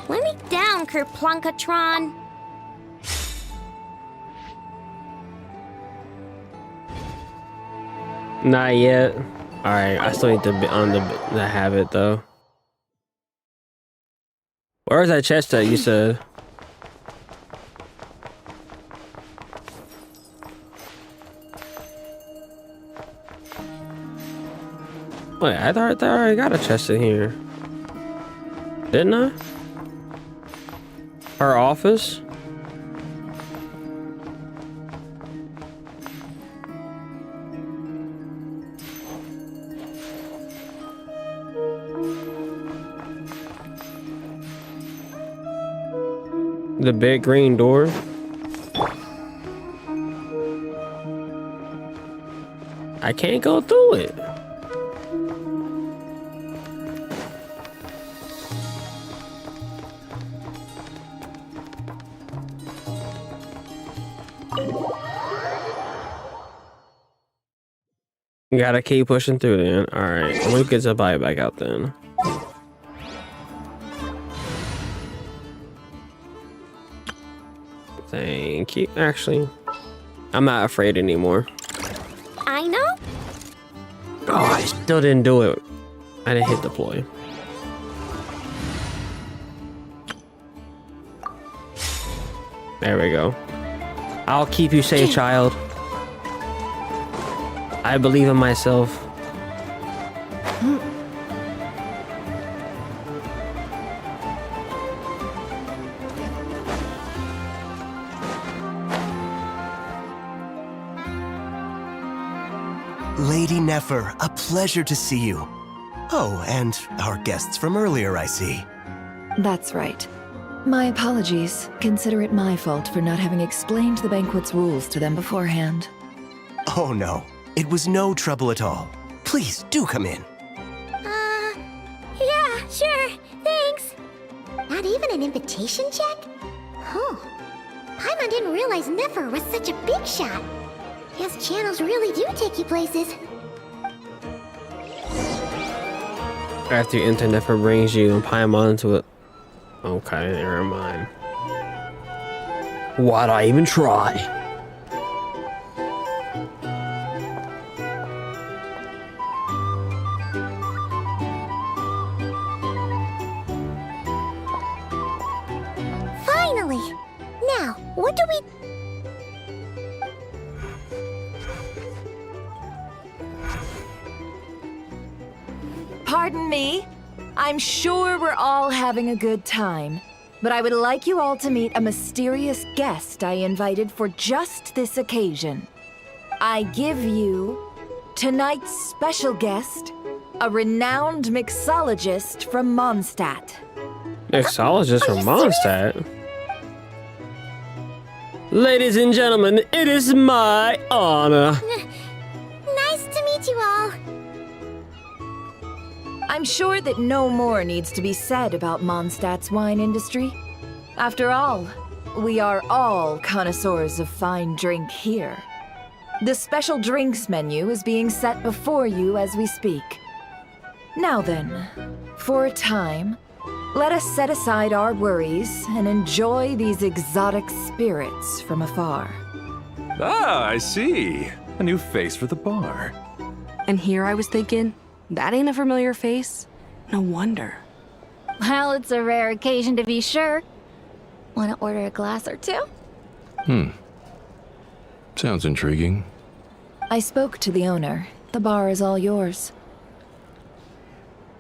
Let me down, Kerplunkatron. Not yet. Alright, I still need to be on the habit though. Where's that chest at you said? Wait, I thought I already got a chest in here. Didn't I? Her office? The big green door. I can't go through it. Gotta keep pushing through then. Alright, I'm gonna get the buy back out then. Thank you. Actually, I'm not afraid anymore. I know. Oh, I still didn't do it. I didn't hit deploy. There we go. I'll keep you safe, child. I believe in myself. Lady Nefer, a pleasure to see you. Oh, and our guests from earlier, I see. That's right. My apologies. Consider it my fault for not having explained the banquet's rules to them beforehand. Oh no, it was no trouble at all. Please, do come in. Yeah, sure, thanks. Not even an invitation check? Huh. Paimon didn't realize Nefer was such a big shot. His channels really do take you places. After you enter, Nefer brings you and Paimon to it. Okay, never mind. Why'd I even try? Finally! Now, what do we... Pardon me? I'm sure we're all having a good time, but I would like you all to meet a mysterious guest I invited for just this occasion. I give you tonight's special guest, a renowned mixologist from Mondstadt. Mixologist from Mondstadt? Ladies and gentlemen, it is my honor. Nice to meet you all. I'm sure that no more needs to be said about Mondstadt's wine industry. After all, we are all connoisseurs of fine drink here. The special drinks menu is being set before you as we speak. Now then, for a time, let us set aside our worries and enjoy these exotic spirits from afar. Ah, I see. A new face for the bar. And here I was thinking, that ain't a familiar face. No wonder. Well, it's a rare occasion to be sure. Want to order a glass or two? Sounds intriguing. I spoke to the owner. The bar is all yours.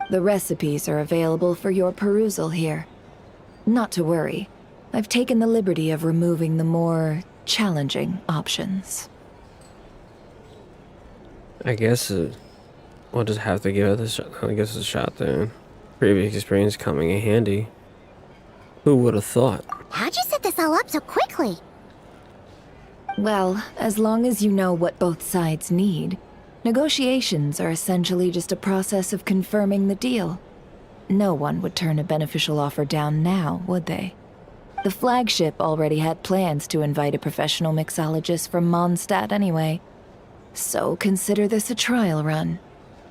The recipes are available for your perusal here. Not to worry. I've taken the liberty of removing the more challenging options. I guess we'll just have to give it a shot then. Previous experience coming in handy. Who would have thought? How'd you set this all up so quickly? Well, as long as you know what both sides need, negotiations are essentially just a process of confirming the deal. No one would turn a beneficial offer down now, would they? The flagship already had plans to invite a professional mixologist from Mondstadt anyway. So consider this a trial run,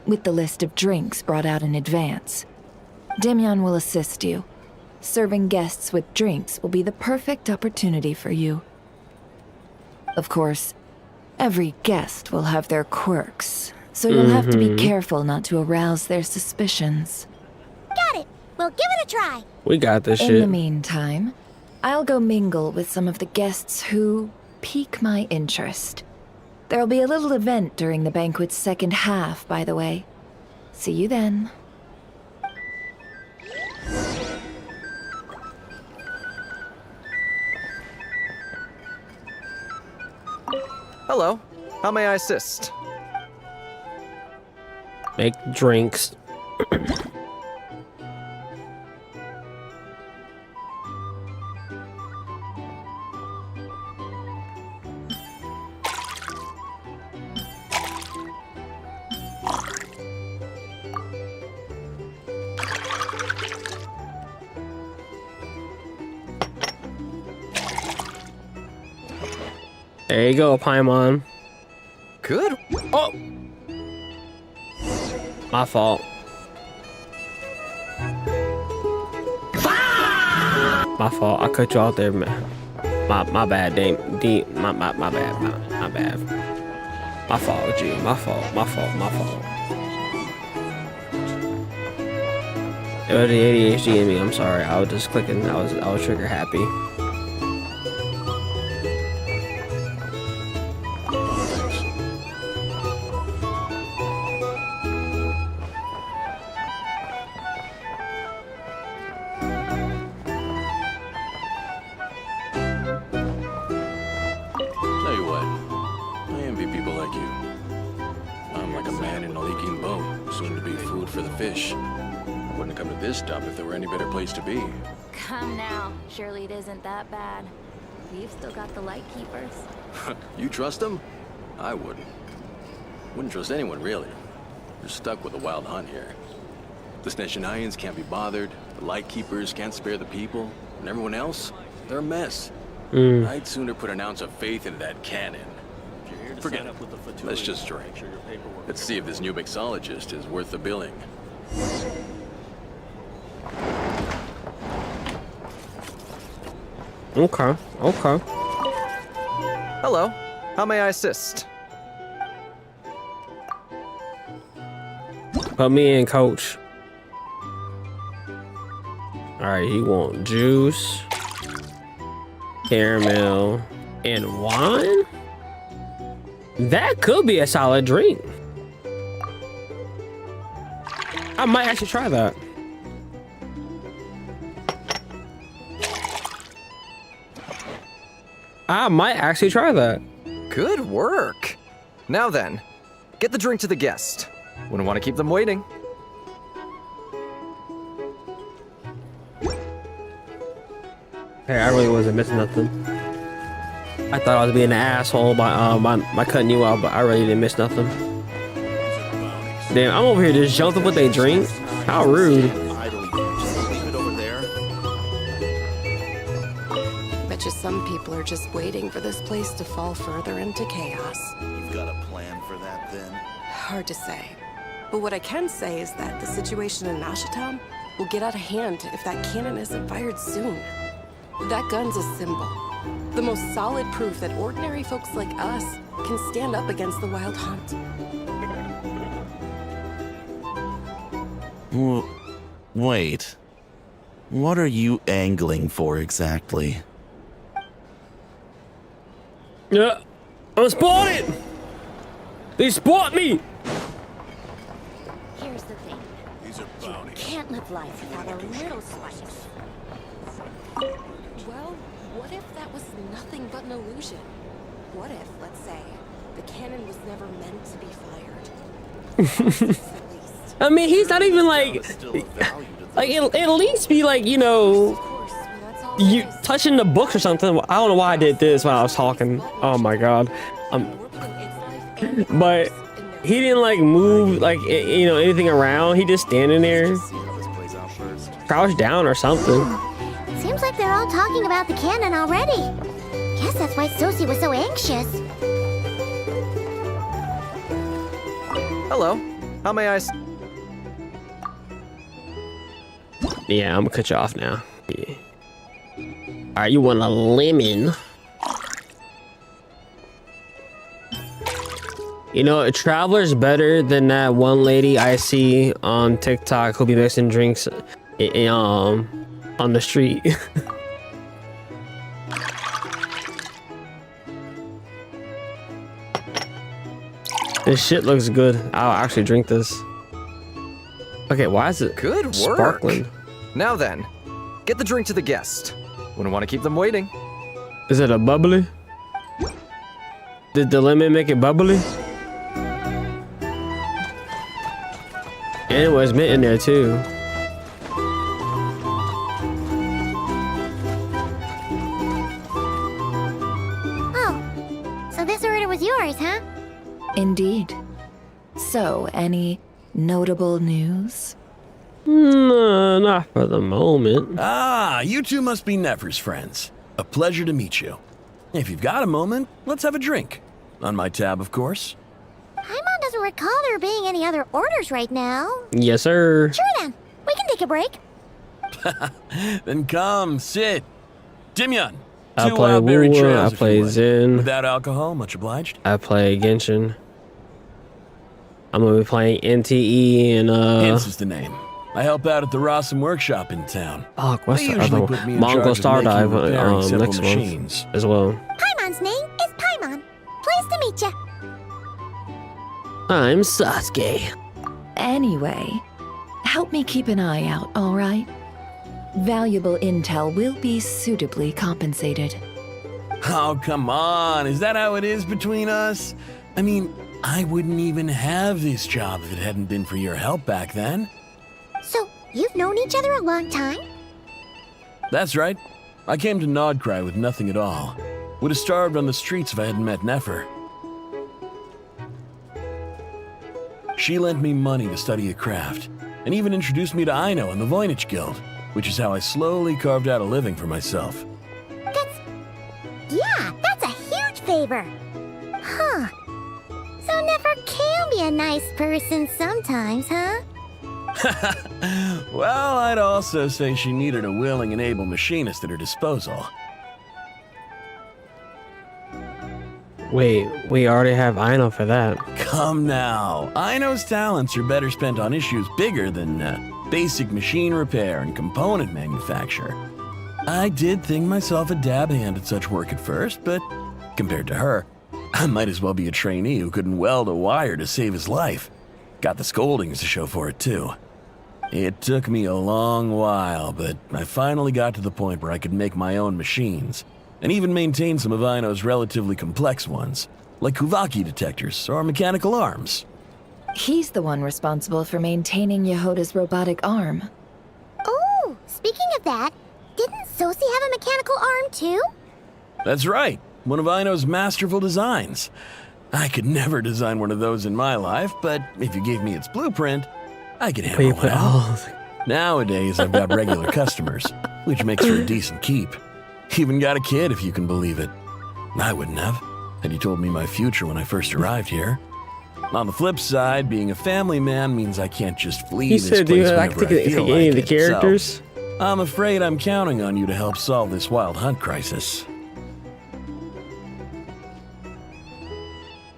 with the list of drinks brought out in advance. Demyon will assist you. Serving guests with drinks will be the perfect opportunity for you. Of course, every guest will have their quirks, so you'll have to be careful not to arouse their suspicions. Got it! We'll give it a try! We got this shit. In the meantime, I'll go mingle with some of the guests who pique my interest. There'll be a little event during the banquet's second half, by the way. See you then. Hello. How may I assist? Make drinks. There you go, Paimon. Good. Oh! My fault. My fault. I cut you out there, man. My bad, Dame. My bad. My fault, G. My fault. It was the ADHD in me. I'm sorry. I was just clicking. I was trigger happy. Come now. Surely it isn't that bad. We've still got the lightkeepers. You trust them? I wouldn't. Wouldn't trust anyone, really. You're stuck with a wild hunt here. The Sneshanians can't be bothered, the lightkeepers can't spare the people, and everyone else, they're a mess. I'd sooner put an ounce of faith into that cannon. Forget it. Let's just drink. Let's see if this new mixologist is worth the billing. Okay. Okay. Hello. How may I assist? Put me in, coach. All right, he want juice, caramel, and wine. That could be a solid drink. I might actually try that. I might actually try that. Good work. Now then, get the drink to the guest. Wouldn't want to keep them waiting. Hey, I really wasn't missing nothing. I thought I was being an asshole by cutting you out, but I really didn't miss nothing. Damn, I'm over here just jumping with they drink. How rude. Bet you some people are just waiting for this place to fall further into chaos. You've got a plan for that, then? Hard to say. But what I can say is that the situation in Ashitown will get out of hand if that cannon isn't fired soon. That gun's a symbol. The most solid proof that ordinary folks like us can stand up against the Wild Hunt. Wait. What are you angling for exactly? Yeah, I'm spotted! They spot me! Here's the thing. You can't live life without a little spice. Well, what if that was nothing but an illusion? What if, let's say, the cannon was never meant to be fired? I mean, he's not even like at least be like, you know, you touching the books or something. I don't know why I did this while I was talking. Oh my god. But he didn't like move like, you know, anything around. He just standing there, crouched down or something. Seems like they're all talking about the cannon already. Guess that's why Sosie was so anxious. Hello. How may I... Yeah, I'm gonna cut you off now. Yeah. All right, you want a lemon? You know, a traveler's better than that one lady I see on TikTok who'll be mixing drinks on the street. This shit looks good. I'll actually drink this. Okay, why is it good work? Sparkling? Now then, get the drink to the guest. Wouldn't want to keep them waiting. Is it a bubbly? Did the lemon make it bubbly? And it was mint in there too. Oh, so this order was yours, huh? Indeed. So, any notable news? No, not for the moment. Ah, you two must be Nefer's friends. A pleasure to meet you. If you've got a moment, let's have a drink. On my tab, of course. Paimon doesn't recall there being any other orders right now. Yes, sir. Sure then, we can take a break. Then come, sit. Dimyon, I two play berry Wu, trails I if you play would. Zen. Without alcohol, much obliged. I play Genshin. I'm gonna be playing NTE and Hence is the name. I help out at the Rossum workshop in town. Oh, what's They the usually other put me in Mongol charge of making Stardive and repairing several next machines. month as well. Paimon's name is Paimon. Pleased to meet ya. I'm Sasuke. Anyway, help me keep an eye out, all right? Valuable intel will be suitably compensated. Oh, come on. Is that how it is between us? I mean, I wouldn't even have this job if it hadn't been for your help back then. So, you've known each other a long time? That's right. I came to Nod Krai with nothing at all. Would have starved on the streets if I hadn't met Nefer. She lent me money to study a craft, and even introduced me to Aino and the Voynich Guild, which is how I slowly carved out a living for myself. That's a huge favor. Huh. So Nefer can be a nice person sometimes, huh? Well, I'd also say she needed a willing and able machinist at her disposal. Wait, we already have Ino for that. Come now. Ino's talents are better spent on issues bigger than basic machine repair and component manufacture. I did think myself a dab hand at such work at first, but compared to her, I might as well be a trainee who couldn't weld a wire to save his life. Got the scoldings to show for it, too. It took me a long while, but I finally got to the point where I could make my own machines, and even maintain some of Ino's relatively complex ones, like Kuvaki detectors or mechanical arms. He's the one responsible for maintaining Yehoda's robotic arm. Oh, speaking of that, didn't Sosi have a mechanical arm too? That's right, one of Ino's masterful designs. I could never design one of those in my life, but if you gave me its blueprint, I could hammer one out. Nowadays, I've got regular customers, which makes for a decent keep. Even got a kid, if you can believe it. I wouldn't have, had you told me my future when I first arrived here. On the flip side, being a family man means I can't just flee this place whenever I feel like any of the it. characters? So, I'm afraid I'm counting on you to help solve this wild hunt crisis.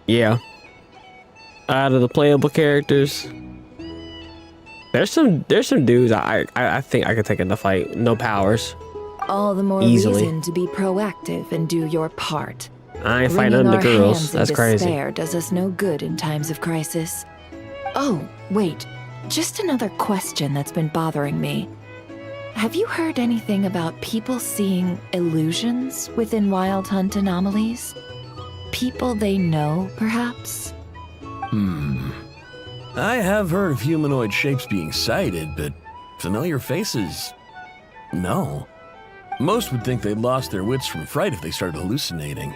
Yeah. Out of the playable characters, there's some dudes I think I could take in the fight. No powers. All the more Easily. reason to be proactive and do your part. I ain't fighting the girls. That's crazy. Despair does us no good in times of crisis. Oh, wait. Just another question that's been bothering me. Have you heard anything about people seeing illusions within Wild Hunt anomalies? People they know, perhaps? I have heard of humanoid shapes being sighted, but familiar faces? No. Most would think they'd lost their wits from fright if they started hallucinating.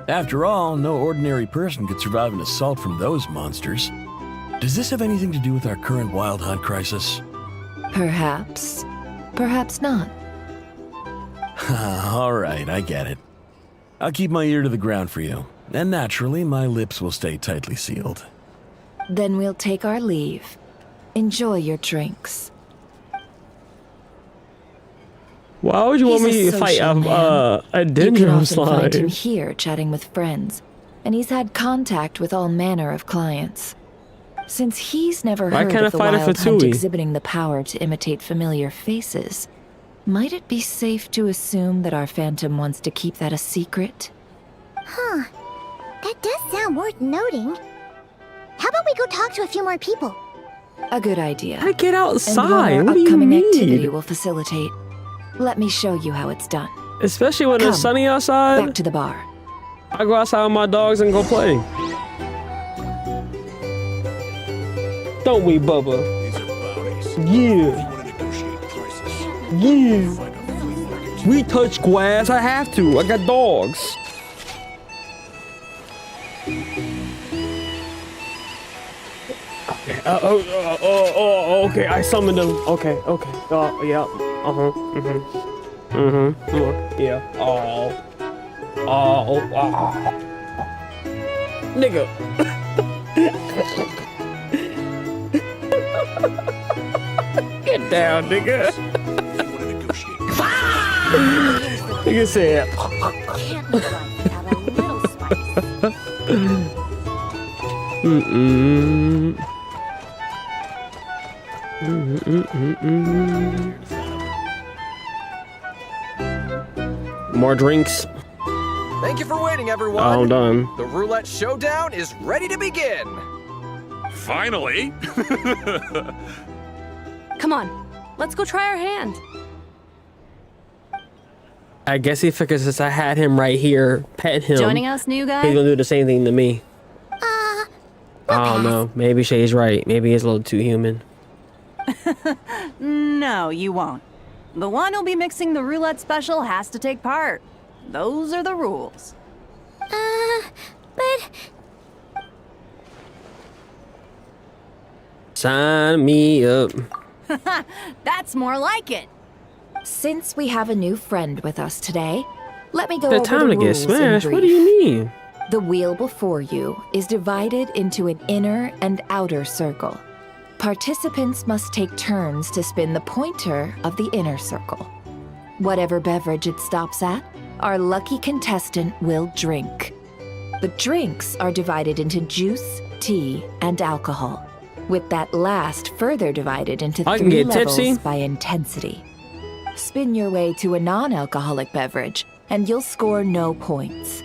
After all, no ordinary person could survive an assault from those monsters. Does this have anything to do with our current wild hunt crisis? Perhaps. Perhaps not. All right, I get it. I'll keep my ear to the ground for you, and naturally, my lips will stay tightly sealed. Then we'll take our leave. Enjoy your drinks. Why would you want me to fight a dendron You can often slide? find him here chatting with friends, and he's had contact with all manner of clients. Since he's never Why heard can't I of the fight a Wild Hunt Fatui? exhibiting the power to imitate familiar faces, might it be safe to assume that our Phantom wants to keep that a secret? Huh. That does sound worth noting. How about we go talk to a few more people? A good idea. I get outside. And one What our do you upcoming need? activity will facilitate. Let me show you how it's done. Especially when Come, it's sunny outside. Back to the bar. I go outside with my dogs and go play. Don't we, Bubba? Yeah. Yeah. We touch grass. I have to. I got dogs. Okay. I summoned them. Okay. Yeah. Yeah. Nigga. Get down, nigga. Nigga said. More drinks. Thank you for waiting, everyone. I'm done. The roulette showdown is ready to begin. Finally! Come on, let's go try our hand. I guess he figures since I had him right here, pet him. Joining us, new guy? He's gonna do the same thing to me. I don't know. Maybe Shay's right. Maybe he's a little too human. No, you won't. The one who'll be mixing the roulette special has to take part. Those are the rules. But... Sign me up. That's more like it. Since we have a new friend with us today, let me go The over time the to get rules in smashed. What do brief. you mean? The wheel before you is divided into an inner and outer circle. Participants must take turns to spin the pointer of the inner circle. Whatever beverage it stops at, our lucky contestant will drink. The drinks are divided into juice, tea, and alcohol, with that last further divided into 3 levels by intensity. Spin your way to a non-alcoholic beverage, and you'll score no points.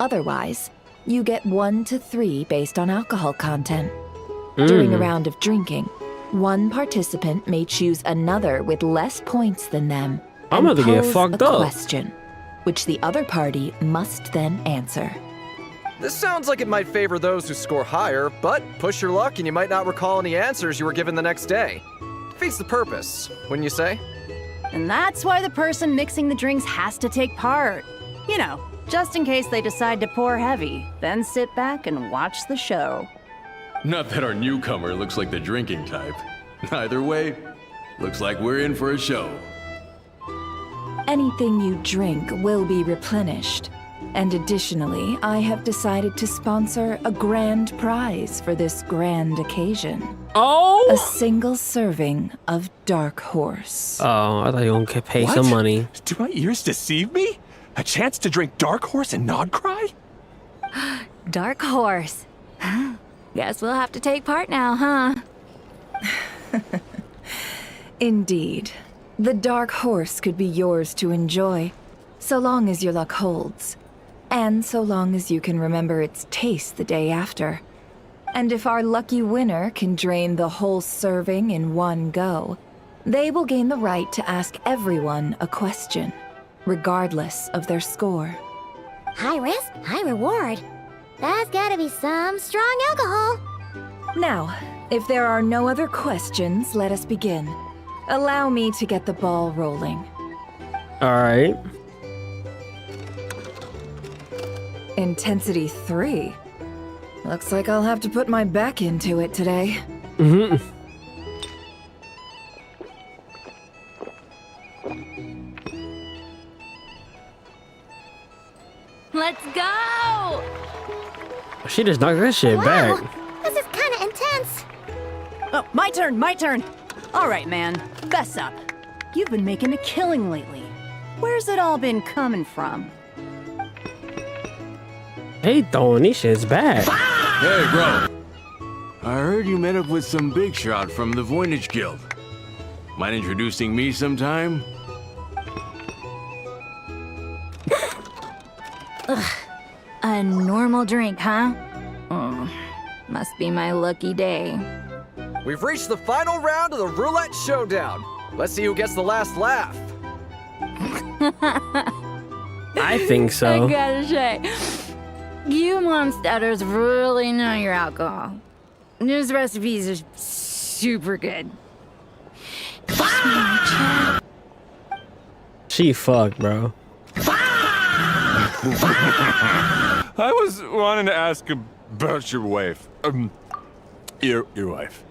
Otherwise, you get 1 to 3 based on alcohol content. During a round of drinking, one participant may choose another with less points than them and I'm about to get pose fucked a up. question, which the other party must then answer. This sounds like it might favor those who score higher, but push your luck and you might not recall any answers you were given the next day. Defeats the purpose, wouldn't you say? And that's why the person mixing the drinks has to take part. You know, just in case they decide to pour heavy, then sit back and watch the show. Not that our newcomer looks like the drinking type. Either way, looks like we're in for a show. Anything you drink will be replenished. And additionally, I have decided to sponsor a grand prize for this grand occasion. Oh! A single serving of Dark Horse. Oh, I thought you were gonna pay some money. Do my ears deceive me? A chance to drink Dark Horse and Nod Krai? Dark Horse. Guess we'll have to take part now, huh? Indeed. The Dark Horse could be yours to enjoy, so long as your luck holds. And so long as you can remember its taste the day after. And if our lucky winner can drain the whole serving in one go, they will gain the right to ask everyone a question, regardless of their score. High risk, high reward. That's gotta be some strong alcohol. Now, if there are no other questions, let us begin. Allow me to get the ball rolling. All right. Intensity 3. Looks like I'll have to put my back into it today. Let's go! She just knocked that shit back. This is kinda intense. Oh, my turn. All right, man, fess up. You've been making a killing lately. Where's it all been coming from? They throwing these shits back. Hey, bro. I heard you met up with some big shot from the Voynich Guild. Mind introducing me sometime? Ugh. A normal drink, huh? Must be my lucky day. We've reached the final round of the roulette showdown. Let's see who gets the last laugh. I think so. I gotta say, you Momstatters really know your alcohol. These recipes are super good. She fucked, bro. I was wanting to ask about your wife. Your wife.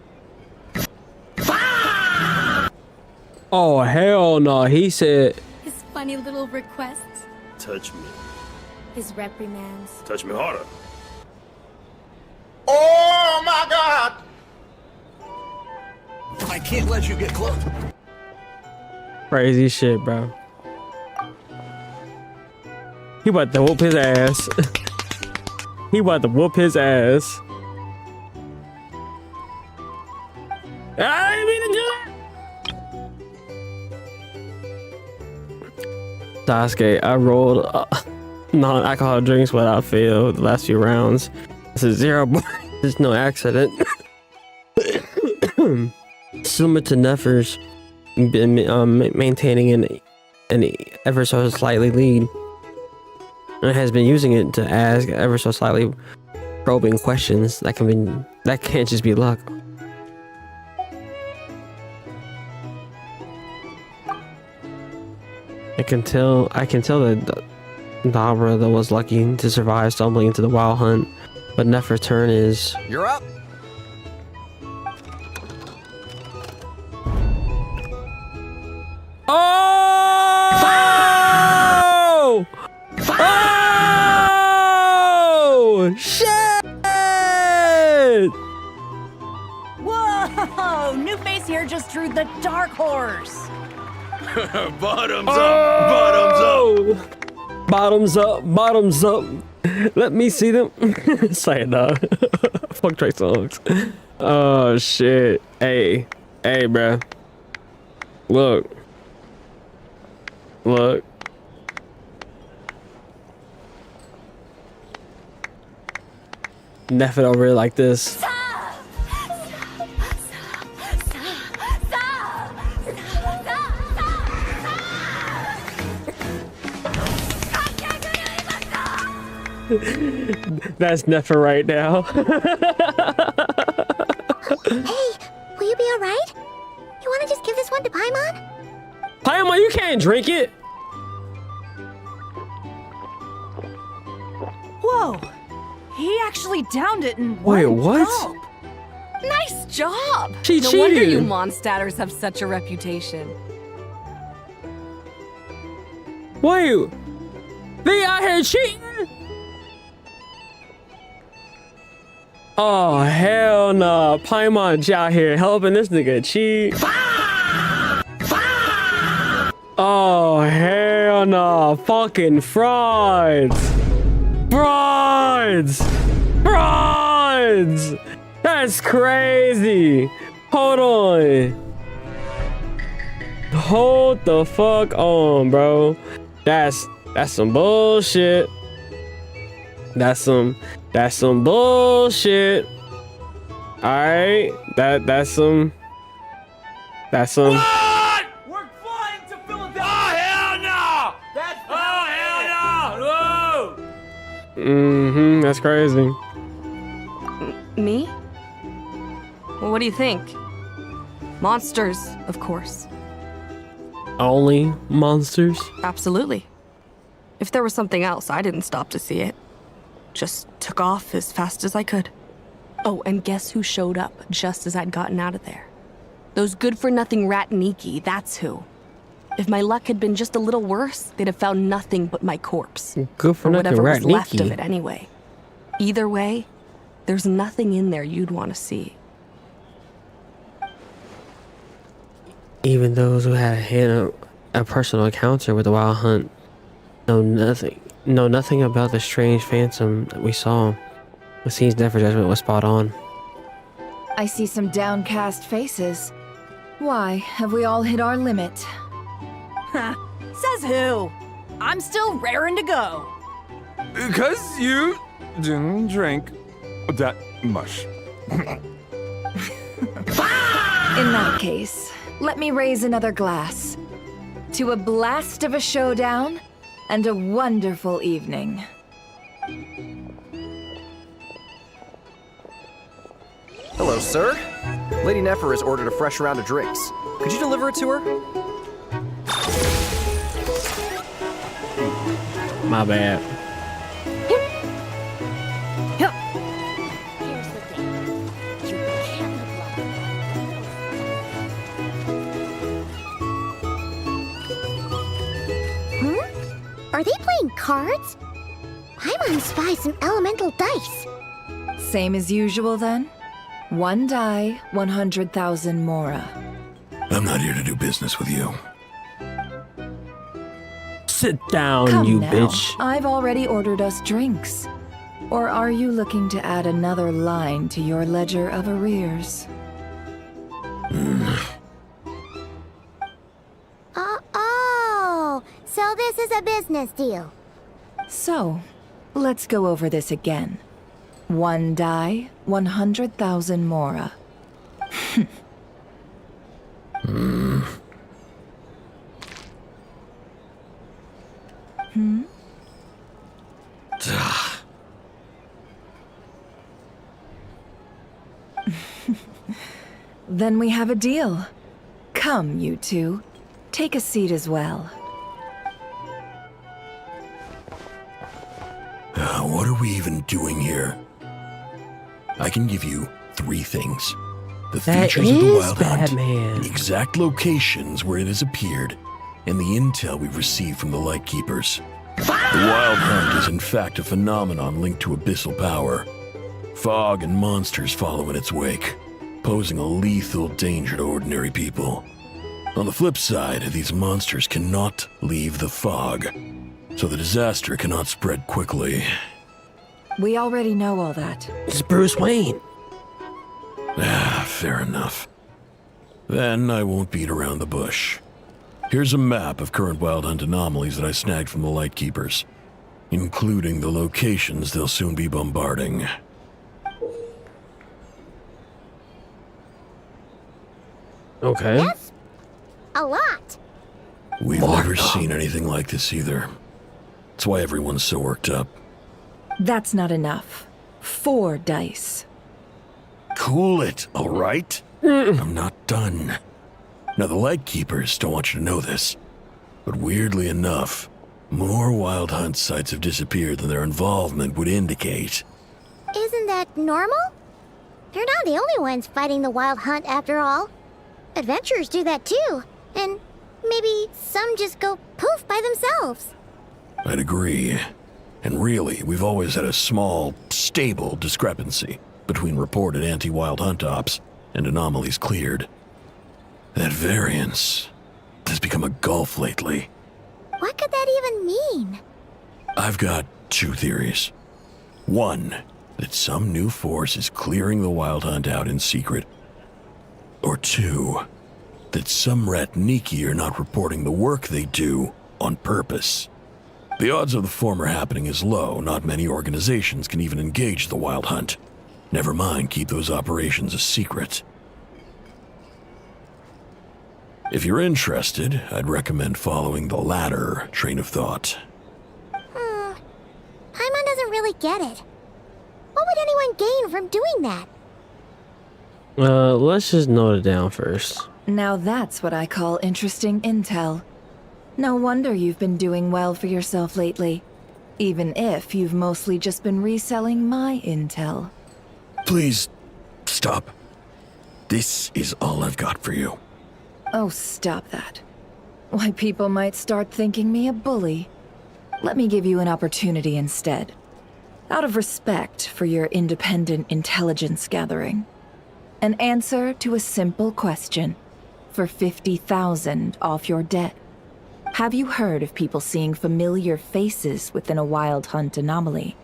Oh, hell no. He said... His funny little requests. Touch me. His reprimands. Touch me harder. Oh my God! I can't let you get close. Crazy shit, bro. He about to whoop his ass. He about to whoop his ass. I didn't mean to do that. Sasuke, I rolled non-alcoholic drinks without fail the last few rounds. This is 0. There's no accident. Similar to Nefer's maintaining an ever so slightly lead, and has been using it to ask ever so slightly probing questions that can't just be luck. I can tell that Dabra was lucky to survive stumbling into the wild hunt, but Nefer's turn is... You're up. Oh! Oh! Shit! Whoa! New face here just drew the Dark Horse. Bottoms up! Bottoms up! Bottoms up, bottoms up. Let me see them. Say it, dog. Fuck Trey songs. Oh shit. Hey, bruh. Look. Nefer don't really like this. That's Nefer right now. Hey, will you be alright? You wanna just give this one to Paimon? Paimon, you can't drink it. Whoa! He actually downed it in Wait, one what? gulp. Nice job! She no cheated. wonder you Mondstatters have such a reputation. Wait, they out here cheating? Oh hell no! Paimon out here helping this nigga cheat. Oh hell no! Fucking frauds! Frauds! That's crazy! Hold on! Hold the fuck on, bro! That's some bullshit. That's some bullshit. All right, that's some. We're flying to Philadelphia! Oh, hell no! Oh, hell no! That's crazy. Me? Well, what do you think? Monsters, of course. Only monsters? Absolutely. If there was something else, I didn't stop to see it. Just took off as fast as I could. Oh, and guess who showed up just as I'd gotten out of there? Those good-for-nothing Ratniki, that's who. If my luck had been just a little worse, they'd have found nothing but my corpse. Good for nothing, whatever was left of Ratniki. it anyway. Either way, there's nothing in there you'd want to see. Even those who had a personal encounter with the Wild Hunt know nothing about the strange phantom that we saw. It seems Nefer's judgment was spot on. I see some downcast faces. Why, have we all hit our limit? Says who? I'm still raring to go. Because you didn't drink that much. In that case, let me raise another glass. To a blast of a showdown and a wonderful evening. Hello, sir. Lady Nefer has ordered a fresh round of drinks. Could you deliver it to her? My bad. Here's the thing. You can't Huh? Are they playing cards? Paimon spies some elemental dice. Same as usual then? One die, 100,000 mora. I'm not here to do business with you. Sit down, Come you now. bitch. I've already ordered us drinks. Or are you looking to add another line to your ledger of arrears? Oh, so this is a business deal. So, let's go over this again. One die, 100,000 mora. Then we have a deal. Come, you two. Take a seat as well. What are we even doing here? I can give you 3 things. The That features of the is Wild Hunt, Batman. the exact locations where it has appeared, and the intel we've received from the lightkeepers. The Wild Hunt is in fact a phenomenon linked to abyssal power. Fog and monsters follow in its wake, posing a lethal danger to ordinary people. On the flip side, these monsters cannot leave the fog. so the disaster cannot spread quickly. We already know all that. It's Bruce Wayne. Ah, fair enough. Then I won't beat around the bush. Here's a map of current wild hunt anomalies that I snagged from the lightkeepers, including the locations they'll soon be bombarding. Okay. That's a lot. We've never seen anything like this either. That's why everyone's so worked up. That's not enough. 4 dice. Cool it, all right? I'm not done. Now, the lightkeepers don't want you to know this, but weirdly enough, more wild hunt sites have disappeared than their involvement would indicate. Isn't that normal? They're not the only ones fighting the wild hunt after all. Adventurers do that too, and maybe some just go poof by themselves. I'd agree. And really, we've always had a small, stable discrepancy between reported anti-wild hunt ops and anomalies cleared. That variance has become a gulf lately. What could that even mean? I've got 2 theories. One, that some new force is clearing the wild hunt out in secret. Or 2, that some Ratniki are not reporting the work they do on purpose. The odds of the former happening is low. Not many organizations can even engage the wild hunt. Never mind keep those operations a secret. If you're interested, I'd recommend following the latter train of thought. Paimon doesn't really get it. What would anyone gain from doing that? Let's just note it down first. Now that's what I call interesting intel. No wonder you've been doing well for yourself lately. Even if you've mostly just been reselling my intel. Please, stop. This is all I've got for you. Oh, stop that. Why, people might start thinking me a bully. Let me give you an opportunity instead. Out of respect for your independent intelligence gathering. An answer to a simple question for 50,000 off your debt. Have you heard of people seeing familiar faces within a wild hunt anomaly?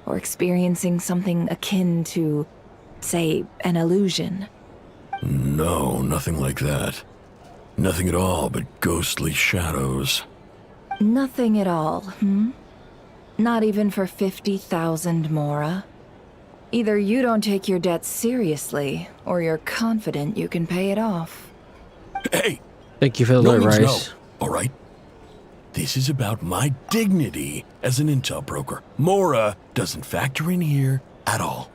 Or experiencing something akin to, say, an illusion? No, nothing like that. Nothing at all but ghostly shadows. Nothing at all, hmm? Not even for 50,000 Mora? Either you don't take your debt seriously, or you're confident you can pay it off. Hey! Thank you for the no light, means Rice. No, all right? This is about my dignity as an intel broker. Mora doesn't factor in here at all.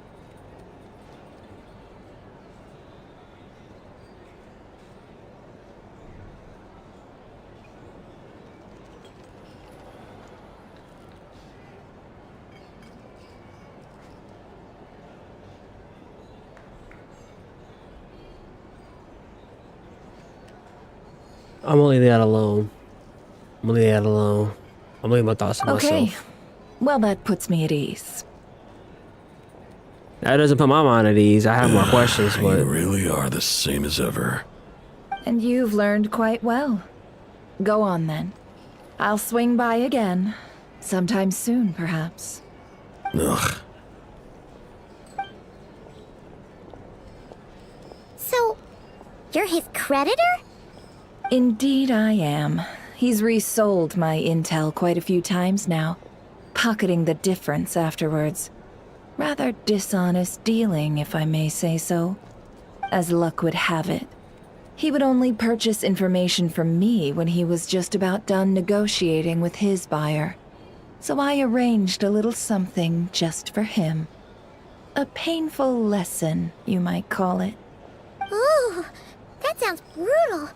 I'm gonna leave that alone. I'm gonna leave that alone. I'm leaving my thoughts to Okay. myself. Well, that puts me at ease. That doesn't put my mind at ease. I have more questions, but You really are the same as ever. And you've learned quite well. Go on then. I'll swing by again. Sometime soon, perhaps. Ugh. So, you're his creditor? Indeed I am. He's resold my intel quite a few times now, pocketing the difference afterwards. Rather dishonest dealing, if I may say so. As luck would have it, he would only purchase information from me when he was just about done negotiating with his buyer. So I arranged a little something just for him. A painful lesson, you might call it. Ooh, that sounds brutal.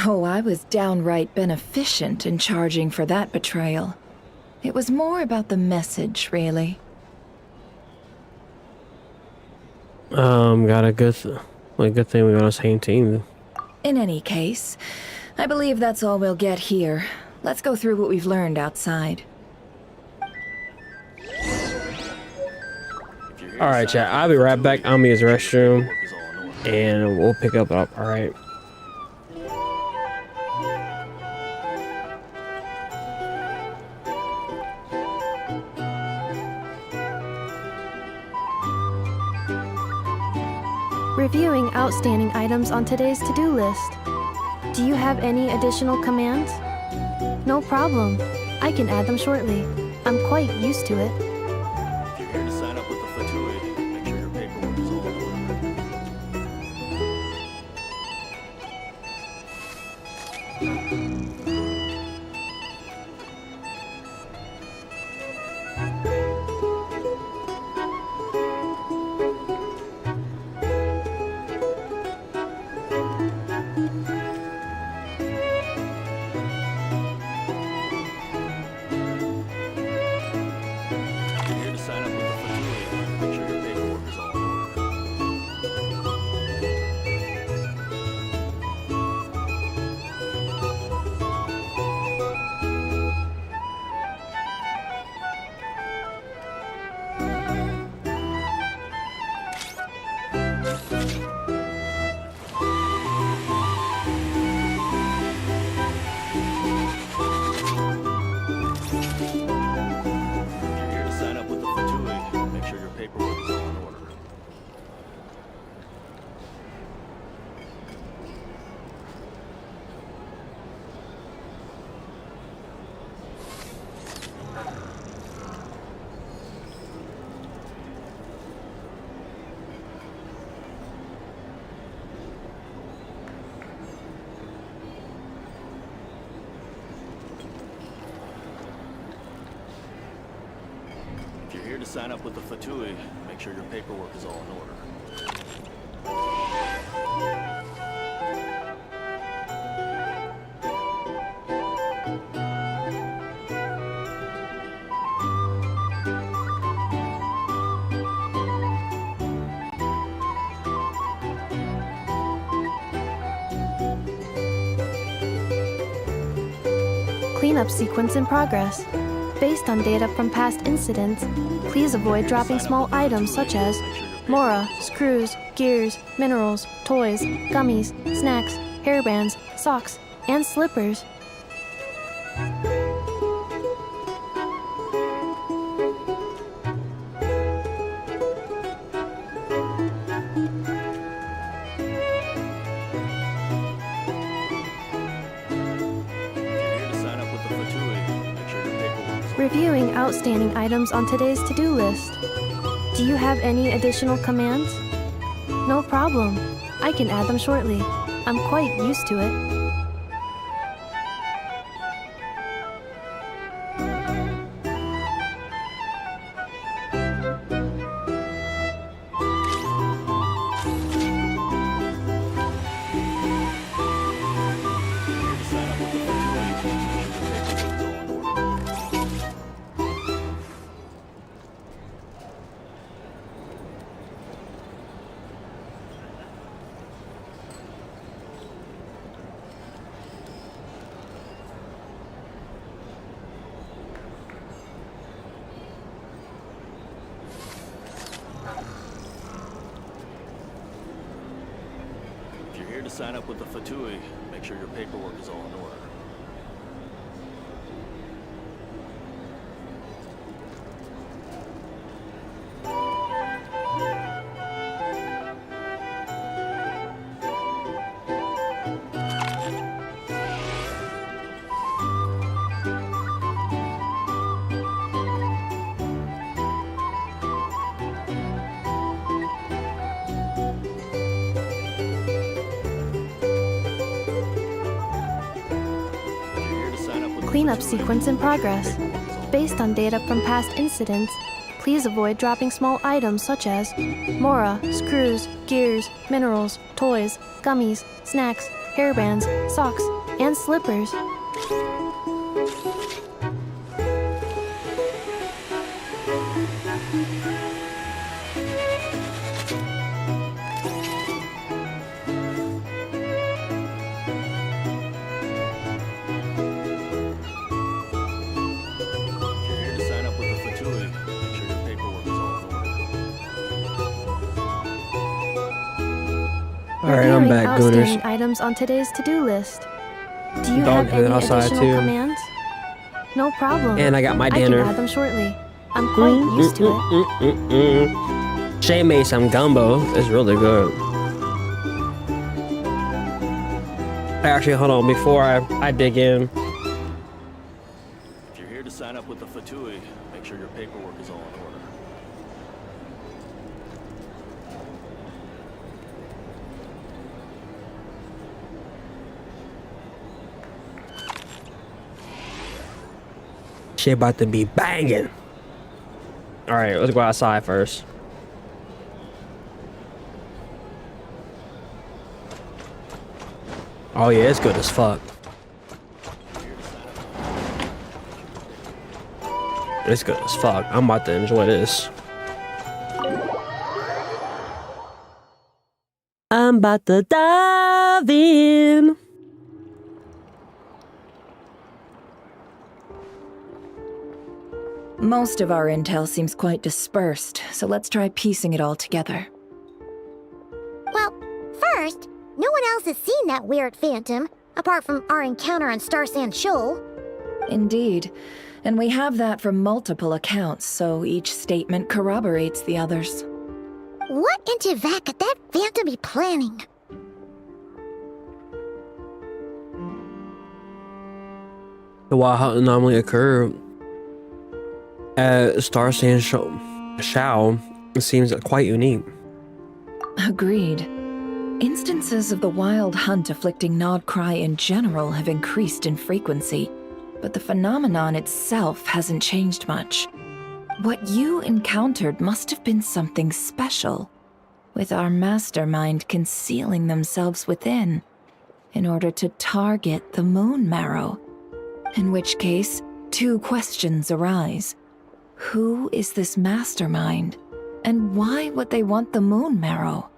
Oh, I was downright beneficent in charging for that betrayal. It was more about the message, really. got a good thing we're on the same team. In any case, I believe that's all we'll get here. Let's go through what we've learned outside. All right, chat. I'll be right back. I'm gonna use the restroom, and we'll pick up. All right. Reviewing outstanding items on today's to-do list. Do you have any additional commands? No problem. I can add them shortly. I'm quite used to it. If you're here to sign up with the Fatui, make sure your paperwork is all in If you're here to sign up with the Fatui, make sure your paperwork is all in order. Cleanup sequence in progress. Based on data from past incidents, please avoid dropping small items such as mora, screws, gears, minerals, toys, gummies, snacks, hairbands, socks, and slippers. Reviewing outstanding items on today's to-do list. Do you have any additional commands? No problem. I can add them shortly. I'm quite used to it. To sign up with the Fatui, make sure your paperwork is all in order. Cleanup sequence in progress. Based on data from past incidents, please avoid dropping small items such as mora, screws, gears, minerals, toys, gummies, snacks, hairbands, socks, and slippers. Alright, I'm back, Gooners. Items on today's to-do list. Do you Dog have any outside additional too. commands? No problem. And I got my dinner. I can add them shortly. I'm quite used to it. Shay made some gumbo. It's really good. Actually, hold on. Before I dig in, If you're here to sign up with the Fatui, make sure your paperwork is all in order. shit about to be banging. All right, let's go outside first. Oh yeah, it's good as fuck. It's good as fuck. I'm about to enjoy this. I'm about to dive in. Most of our intel seems quite dispersed, so let's try piecing it all together. Well, first, no one else has seen that weird phantom, apart from our encounter on Star Sand Shoal. Indeed. And we have that from multiple accounts, so each statement corroborates the others. What in Teyvat could that phantom be planning? The wild anomaly occurred at Star Sand Shoal. It seems quite unique. Agreed. Instances of the wild hunt afflicting Nod Krai in general have increased in frequency, but the phenomenon itself hasn't changed much. What you encountered must have been something special, with our mastermind concealing themselves within, in order to target the moon marrow. In which case, two questions arise. Who is this mastermind, and why would they want the moon marrow?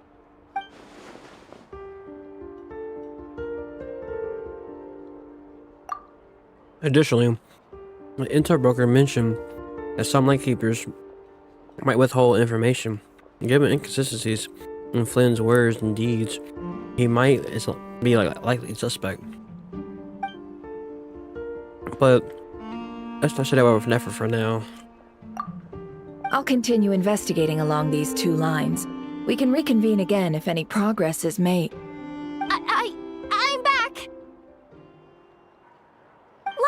Additionally, the intel broker mentioned that some lightkeepers might withhold information. Given inconsistencies in Flynn's words and deeds, he might be like likely suspect. But let's not say that with Nefer for now. I'll continue investigating along these two lines. We can reconvene again if any progress is made. I'm back!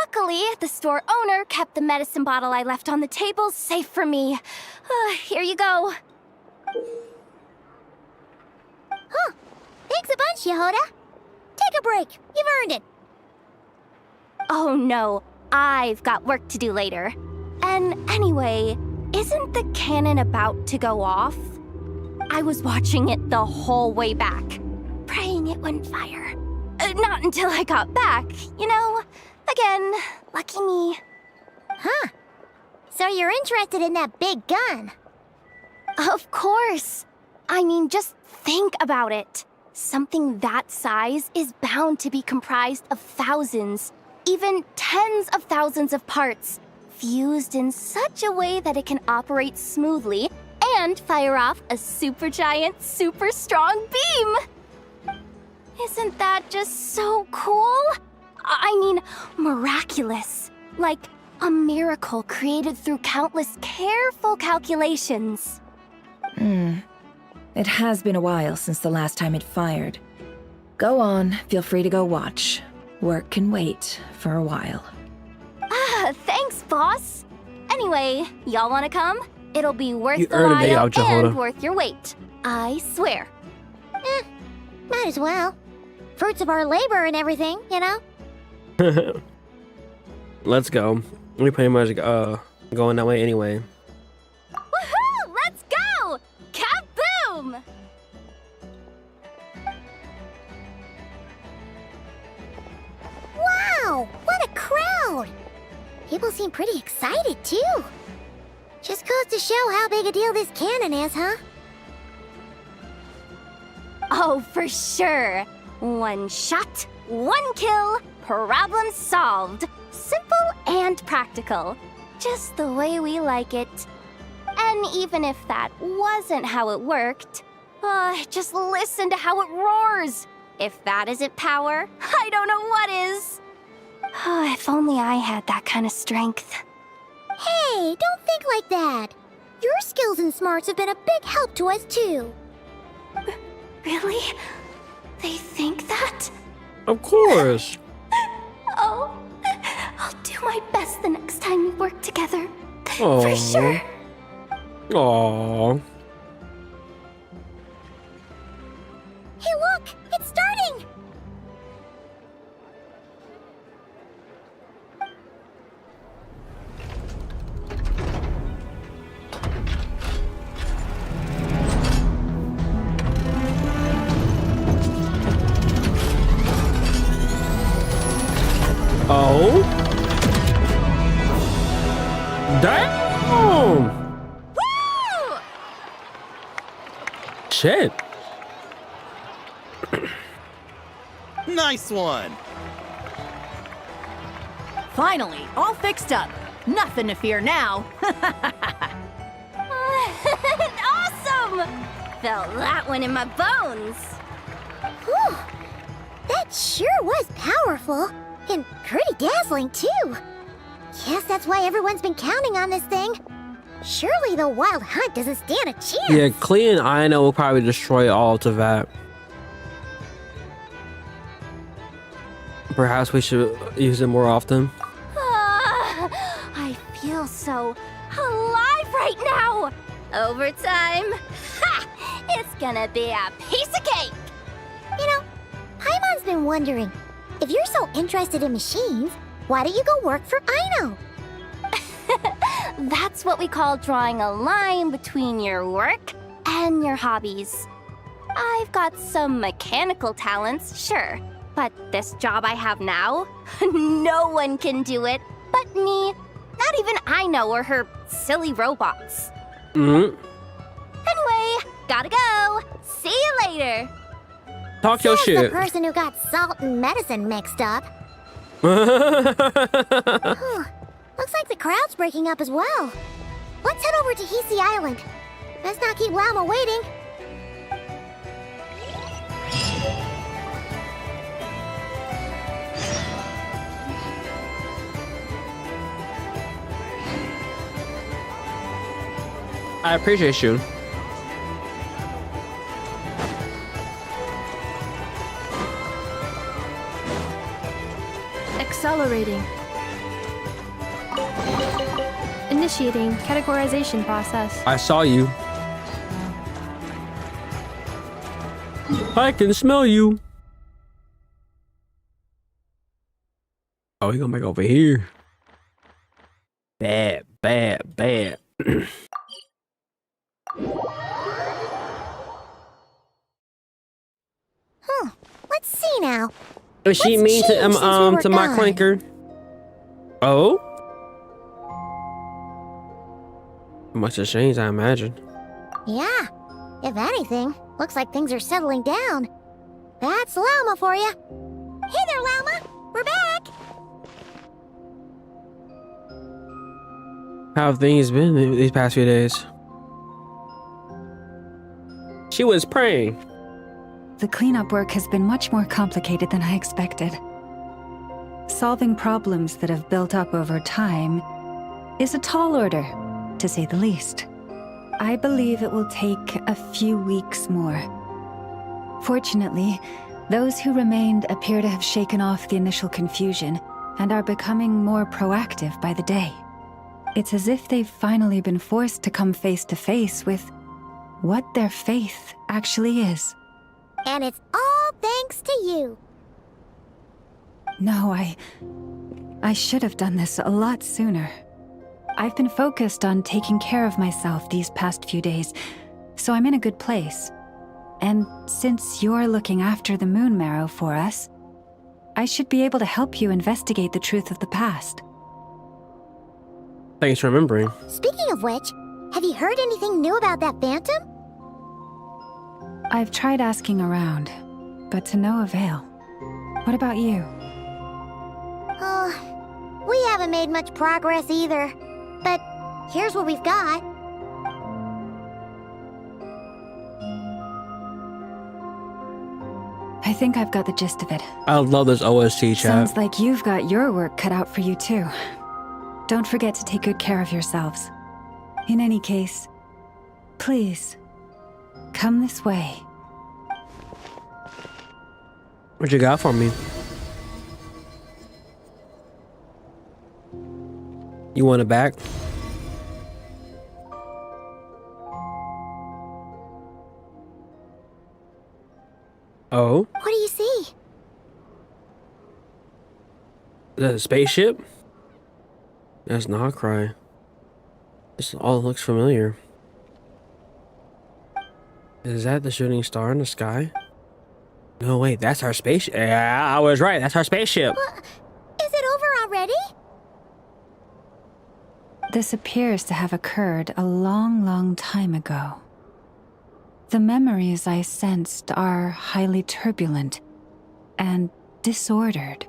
Luckily, the store owner kept the medicine bottle I left on the table safe for me. Here you go. Huh. Thanks a bunch, Yehoda. Take a break. You've earned it. Oh no, I've got work to do later. And anyway, isn't the cannon about to go off? I was watching it the whole way back, praying it wouldn't fire. Not until I got back, you know? Again, lucky me. Huh. So you're interested in that big gun? Of course. I mean, just think about it. Something that size is bound to be comprised of thousands, even tens of thousands of parts, fused in such a way that it can operate smoothly and fire off a supergiant, super strong beam! Isn't that just so cool? I mean, miraculous. Like a miracle created through countless careful calculations. It has been a while since the last time it fired. Go on, feel free to go watch. Work can wait for a while. Thanks, boss. Anyway, y'all wanna come? It'll be worth You the earned a day while out, Jehoda. and worth your wait. I swear. Might as well. Fruits of our labor and everything, you know? Let's go. We pretty much going that way anyway. Woohoo! Let's go! Kaboom! Wow! What a crowd! People seem pretty excited, too. Just goes to show how big a deal this cannon is, huh? Oh, for sure. One shot, one kill, problem solved. Simple and practical. Just the way we like it. And even if that wasn't how it worked, just listen to how it roars. If that isn't power, I don't know what is. If only I had that kind of strength. Hey, don't think like that. Your skills and smarts have been a big help to us, too. Really? They think that? Of course. Oh, I'll do my best the next time we work together. Aww. For sure. Aww. Hey, look! It's starting! Oh. Damn. Woo! Shit. Nice one. Finally, all fixed up. Nothing to fear now. Awesome! Felt that one in my bones. Whew. That sure was powerful. And pretty dazzling, too. Guess that's why everyone's been counting on this thing. Surely the Wild Hunt doesn't stand a chance. Yeah, Klee and Aina will probably destroy all of that. Perhaps we should use it more often. I feel so alive right now. Overtime. Ha! It's gonna be a piece of cake. You know, Paimon's been wondering, if you're so interested in machines, why don't you go work for Aino? That's what we call drawing a line between your work and your hobbies. I've got some mechanical talents, sure, but this job I have now, no one can do it but me. Not even Aino or her silly robots. Mm-hmm. Anyway, gotta go. See you later. Talk your Says shit. the person who got salt and medicine mixed up. Looks like the crowd's breaking up as well. Let's head over to Hisi Island. Let's not keep Llama waiting. I appreciate you. Accelerating. Initiating categorization process. I saw you. I can smell you. Oh, he gonna make over here. Bad, bad, bad. Let's see now. Is she What's mean to changed since we were my gone? clanker? Oh? Much has changed, I imagine. Yeah. If anything, looks like things are settling down. That's Llama for you. Hey there, Llama. We're back. How have things been these past few days? She was praying. The cleanup work has been much more complicated than I expected. Solving problems that have built up over time is a tall order, to say the least. I believe it will take a few weeks more. Fortunately, those who remained appear to have shaken off the initial confusion and are becoming more proactive by the day. It's as if they've finally been forced to come face to face with what their faith actually is. And it's all thanks to you. No, I should have done this a lot sooner. I've been focused on taking care of myself these past few days, so I'm in a good place. And since you're looking after the moon marrow for us, I should be able to help you investigate the truth of the past. Thanks for remembering. Speaking of which, have you heard anything new about that phantom? I've tried asking around, but to no avail. What about you? Oh, we haven't made much progress either. But here's what we've got. I think I've got the gist of it. I love this OST chat. Sounds like you've got your work cut out for you too. Don't forget to take good care of yourselves. In any case, please, come this way. What you got for me? You want it back? Oh? What do you see? The spaceship? That's Nod Krai. This all looks familiar. Is that the shooting star in the sky? No, wait, that's our spaceship. Yeah, I was right. That's our spaceship. Is it over already? This appears to have occurred a long, long time ago. The memories I sensed are highly turbulent and disordered.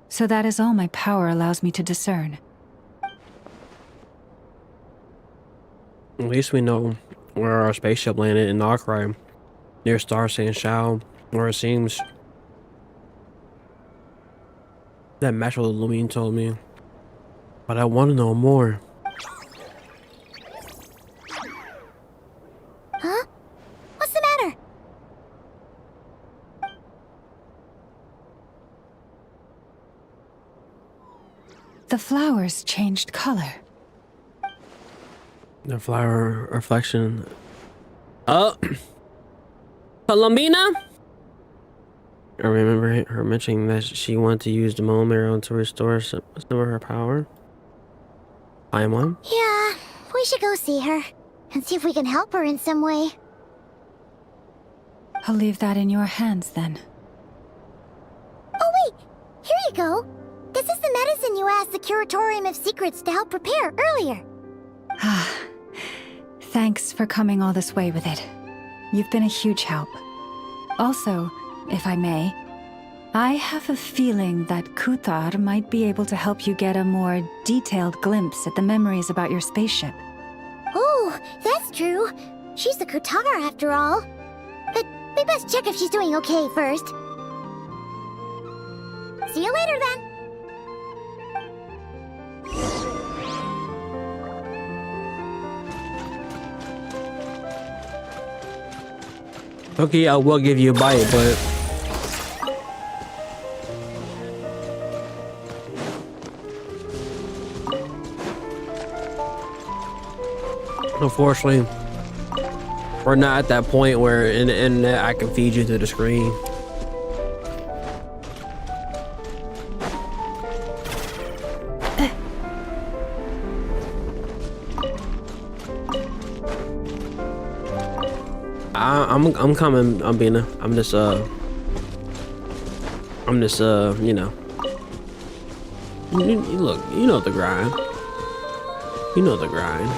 So that is all my power allows me to discern. At least we know where our spaceship landed in Nod Krai, near Star San Shao, where it seems that match what Lumine told me. But I want to know more. Huh? What's the matter? The flowers changed color. The flower reflection. Oh, Columbina? I remember her mentioning that she wanted to use the Moon Marrow to restore some of her power. Paimon? Yeah, we should go see her and see if we can help her in some way. I'll leave that in your hands then. Oh wait, here you go. This is the medicine you asked the Curatorium of Secrets to help prepare earlier. Thanks for coming all this way with it. You've been a huge help. Also, if I may, I have a feeling that Kuthar might be able to help you get a more detailed glimpse at the memories about your spaceship. Oh, that's true. She's the Kutar after all. But we best check if she's doing okay first. See you later then. Okay, I will give you a bite, but unfortunately, we're not at that point where in the internet I can feed you through the screen. I'm coming. I'm just you know. Look, you know the grind. You know the grind.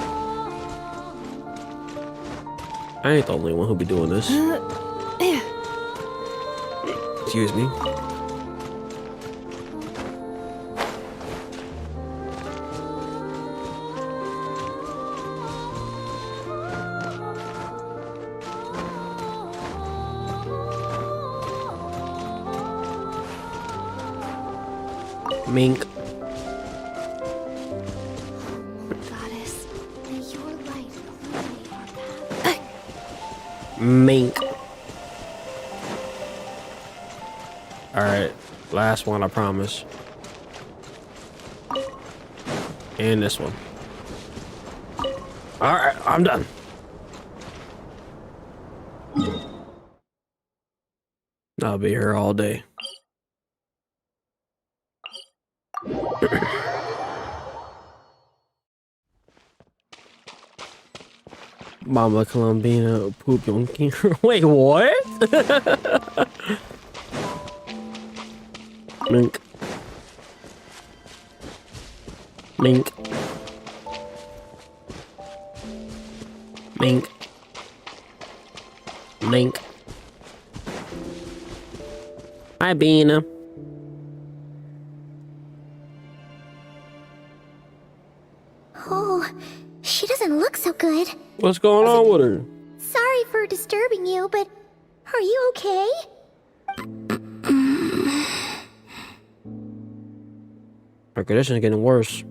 I ain't the only one who be doing this. Excuse me. Mink. Goddess, may your light illuminate our path. Mink. Alright, last one, I promise. And this one. Alright, I'm done. I'll be here all day. Mama Columbina poop on king. Wait, what? Mink. Mink. Mink. Mink. Hi, Bina. Oh, she doesn't look so good. What's going on with her? Sorry for disturbing you, but are you okay? Her condition is getting worse.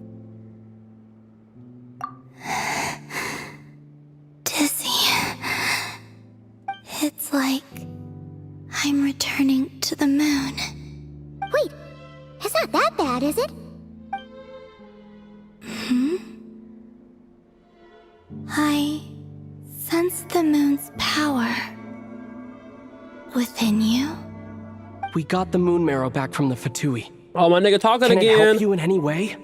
Dizzy. It's like I'm returning to the moon. Wait, it's not that bad, is it? I sense the moon's power within you. We got the moon marrow back from the Fatui. Oh, my nigga talking Can again. Can it help you in any way?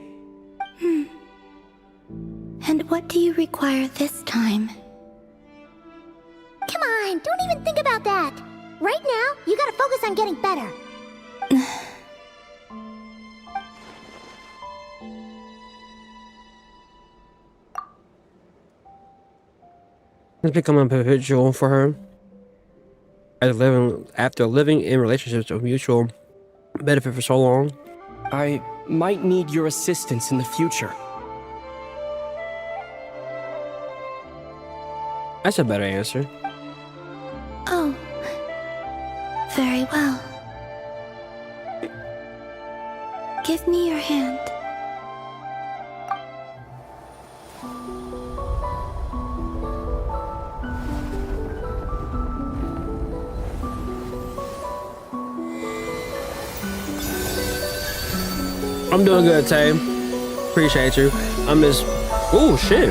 And what do you require this time? Come on, don't even think about that. Right now, you gotta focus on getting better. It's becoming habitual for her. After living in relationships of mutual benefit for so long. I might need your assistance in the future. That's a better answer. Oh, very well. Give me your hand. I'm doing good, Tay. Appreciate you. I'm just... Ooh, shit.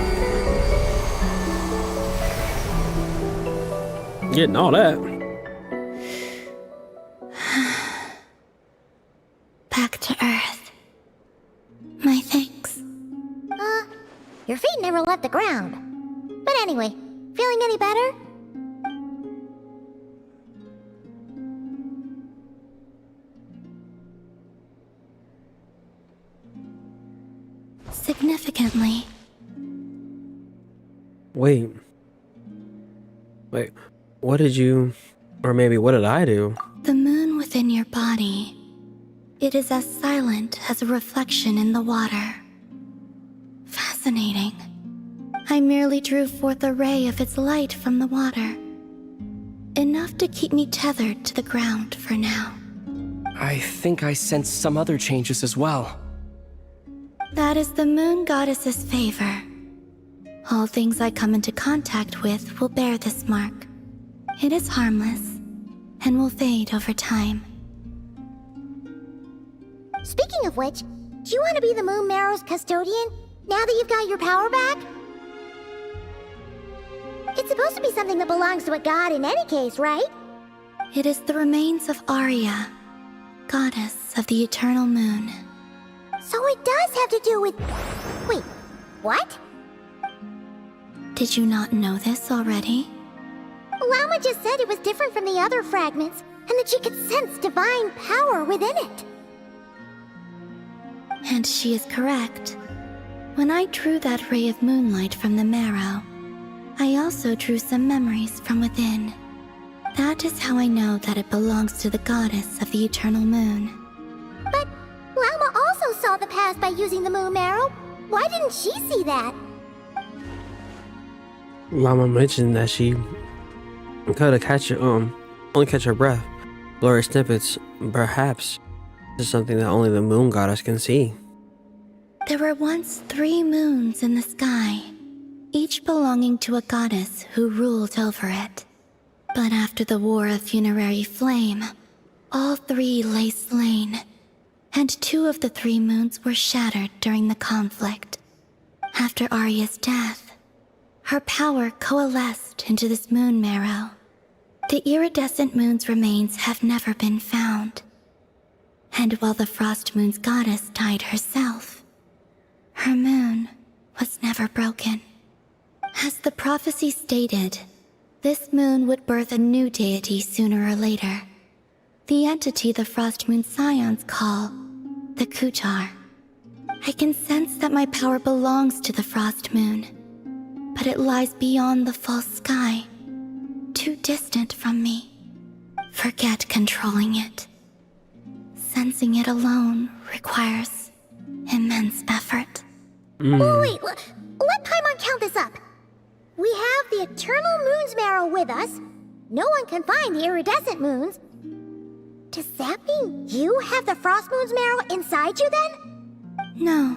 Getting all that. Back to Earth. My thanks. Your feet never left the ground. But anyway, feeling any better? Significantly. Wait, what did you... Or maybe what did I do? The moon within your body. It is as silent as a reflection in the water. Fascinating. I merely drew forth a ray of its light from the water. Enough to keep me tethered to the ground for now. I think I sense some other changes as well. That is the moon goddess's favor. All things I come into contact with will bear this mark. It is harmless, and will fade over time. Speaking of which, do you want to be the moon marrow's custodian, now that you've got your power back? It's supposed to be something that belongs to a god in any case, right? It is the remains of Arya, goddess of the eternal moon. So it does have to do with... Wait, what? Did you not know this already? Llama just said it was different from the other fragments, and that she could sense divine power within it. And she is correct. When I drew that ray of moonlight from the marrow, I also drew some memories from within. That is how I know that it belongs to the goddess of the eternal moon. But Llama also saw the past by using the moon marrow. Why didn't she see that? Mama mentioned that she could have only catch her breath. Blurry snippets, perhaps. This is something that only the moon goddess can see. There were once 3 moons in the sky, each belonging to a goddess who ruled over it. But after the War of Funerary Flame, all 3 lay slain, and 2 of the 3 moons were shattered during the conflict. After Arya's death, her power coalesced into this moon marrow. The iridescent moon's remains have never been found. And while the Frost Moon's goddess died herself, her moon was never broken. As the prophecy stated, this moon would birth a new deity sooner or later. The entity the Frost Moon Scions call the Kutar. I can sense that my power belongs to the Frost Moon, but it lies beyond the false sky, too distant from me. Forget controlling it. Sensing it alone requires immense effort. Wait, let Paimon count this up. We have the Eternal Moon's marrow with us. No one can find the iridescent moons. Does that mean you have the Frost Moon's marrow inside you then? No.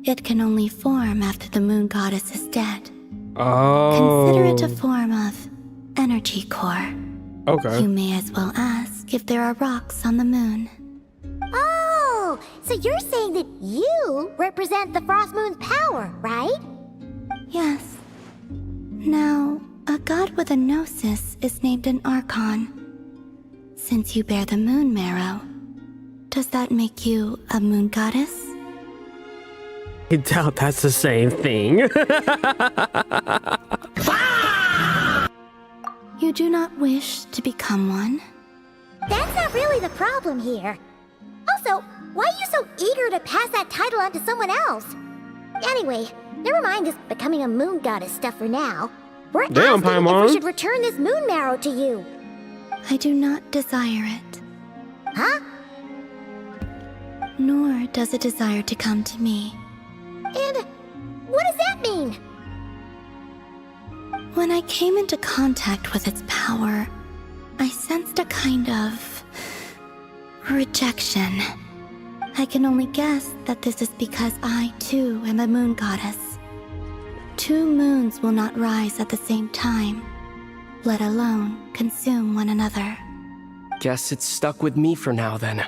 It can only form after the moon goddess is dead. Oh. Consider it a form of energy core. Okay. You may as well ask if there are rocks on the moon. Oh, so you're saying that you represent the Frost Moon's power, right? Yes. Now, a god with a gnosis is named an Archon. Since you bear the moon marrow, does that make you a moon goddess? I doubt that's the same thing. You do not wish to become one? That's not really the problem here. Also, why are you so eager to pass that title on to someone else? Anyway, never mind this becoming a moon goddess stuff for now. We're Damn, asking if Paimon. we should return this moon marrow to you. I do not desire it. Huh? Nor does it desire to come to me. And what does that mean? When I came into contact with its power, I sensed a kind of rejection. I can only guess that this is because I, too, am a moon goddess. 2 moons will not rise at the same time, let alone consume one another. Guess it's stuck with me for now then.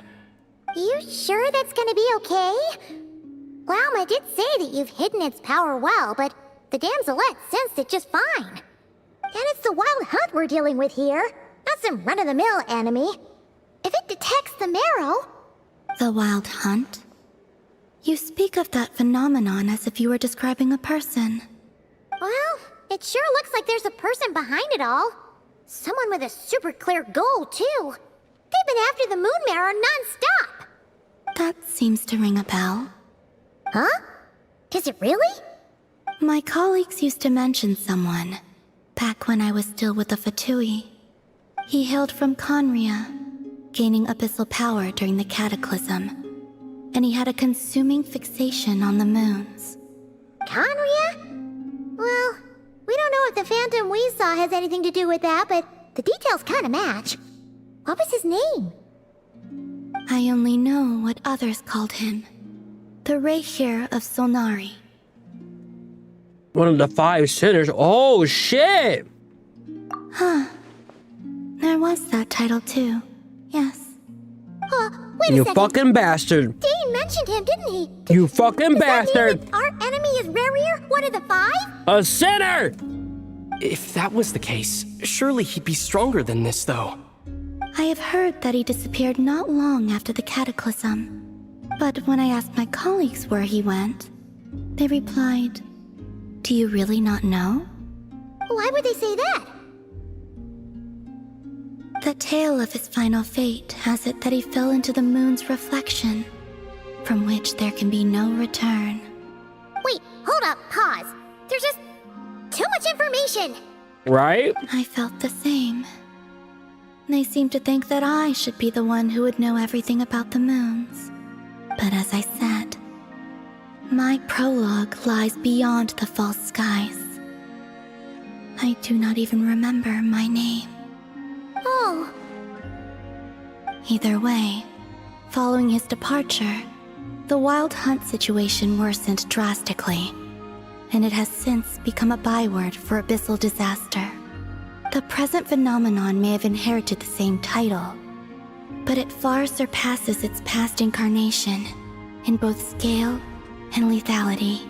You sure that's gonna be okay? Glauma did say that you've hidden its power well, but the damselette sensed it just fine. And it's the wild hunt we're dealing with here, not some run-of-the-mill enemy. If it detects the marrow... The wild hunt? You speak of that phenomenon as if you were describing a person. Well, it sure looks like there's a person behind it all. Someone with a super clear goal, too. They've been after the moon marrow non-stop. That seems to ring a bell. Huh? Does it really? My colleagues used to mention someone, back when I was still with the Fatui. He hailed from Conria, gaining abyssal power during the Cataclysm, and he had a consuming fixation on the moons. Conria? Well, we don't know if the phantom we saw has anything to do with that, but the details kinda match. What was his name? I only know what others called him. The Rehir of Solnari. One of the 5 sinners. Oh, shit! Huh. There was that title too. Yes. Wait a You second. fucking bastard. Dane mentioned him, didn't he? You fucking Does that mean bastard. that our enemy is Rarier, one of the 5? A sinner! If that was the case, surely he'd be stronger than this, though. I have heard that he disappeared not long after the Cataclysm. But when I asked my colleagues where he went, they replied, "Do you really not know?" Why would they say that? The tale of his final fate has it that he fell into the moon's reflection, from which there can be no return. Wait, hold up, pause. There's just too much information. Right? I felt the same. They seemed to think that I should be the one who would know everything about the moons. But as I said, my prologue lies beyond the false skies. I do not even remember my name. Oh. Either way, following his departure, the wild hunt situation worsened drastically, and it has since become a byword for abyssal disaster. The present phenomenon may have inherited the same title, but it far surpasses its past incarnation in both scale and lethality.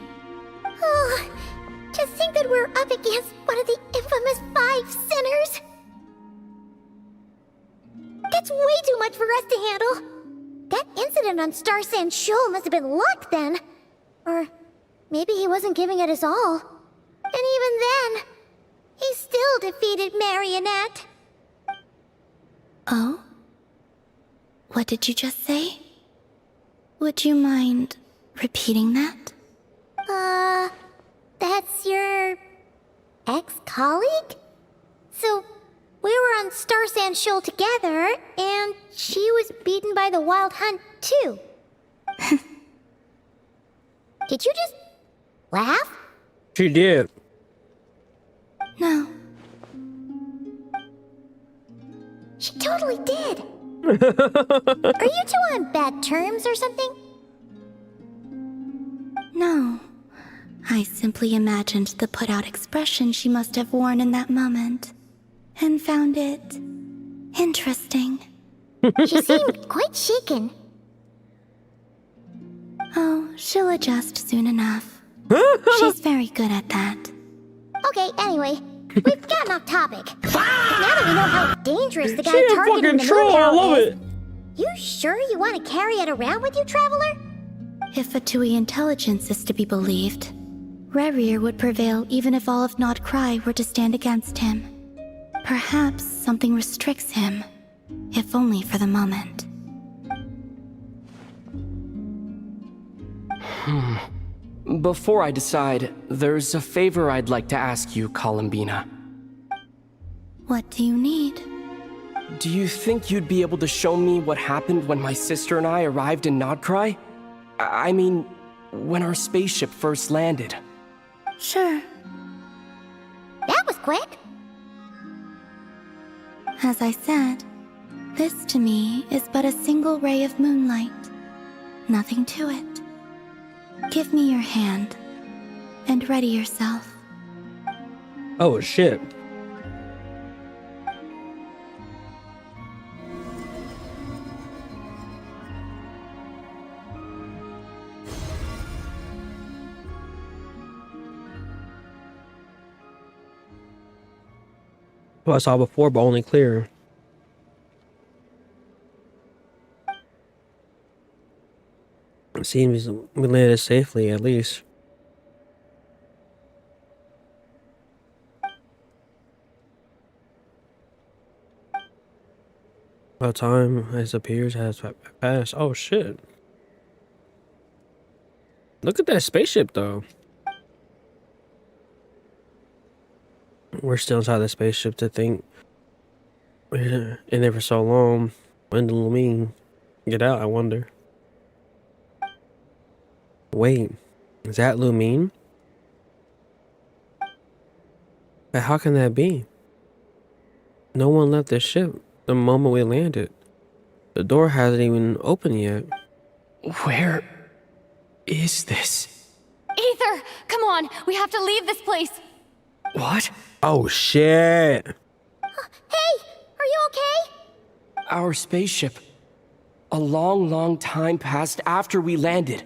Oh, to think that we're up against one of the infamous 5 sinners. That's way too much for us to handle. That incident on Star Sand Shoal must have been luck then. Or maybe he wasn't giving it his all. And even then, he still defeated Marionette. Oh? What did you just say? Would you mind repeating that? That's your ex-colleague? So, we were on Star Sand Shoal together, and she was beaten by the Wild Hunt, too. Did you just laugh? She did. No. She totally did. Are you two on bad terms or something? No. I simply imagined the put-out expression she must have worn in that moment, and found it Interesting. She seemed quite shaken. Oh, she'll adjust soon enough. She's very good at that. Okay, anyway, we've gotten off topic. Now that we know how dangerous the guy She a targeting fucking the troll, moon I arrow love is, it. you sure you want to carry it around with you, Traveler? If Fatui intelligence is to be believed, Rerir would prevail even if all of Nod Krai were to stand against him. Perhaps something restricts him, if only for the moment. Before I decide, there's a favor I'd like to ask you, Columbina. What do you need? Do you think you'd be able to show me what happened when my sister and I arrived in Nod Krai? I mean, when our spaceship first landed. Sure. That was quick. As I said, this to me is but a single ray of moonlight. Nothing to it. Give me your hand, and ready yourself. Oh shit. Well, I saw before, but only clear. It seems we landed safely, at least. About time as appears has passed. Oh shit. Look at that spaceship though. We're still inside the spaceship to think we're in there for so long. When did Lumine get out, I wonder? Wait, is that Lumine? But how can that be? No one left the ship the moment we landed. The door hasn't even opened yet. Where is this? Ether, come on, we have to leave this place. What? Oh shit. Hey, are you okay? Our spaceship. A long, long time passed after we landed.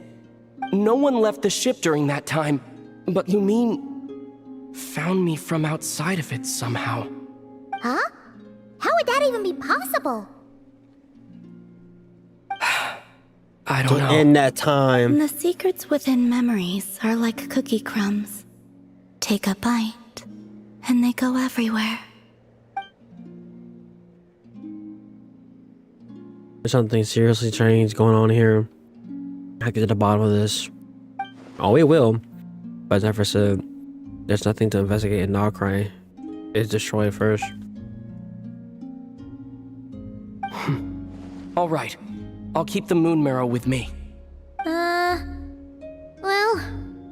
No one left the ship during that time, but Lumine found me from outside of it somehow. Huh? How would that even be possible? I don't know. In that time. The secrets within memories are like cookie crumbs. Take a bite, and they go everywhere. There's something seriously strange going on here. I get to the bottom of this. Oh, we will. But as Nefer said, there's nothing to investigate in Nod Krai. It's destroyed first. All right. I'll keep the moon marrow with me. Well,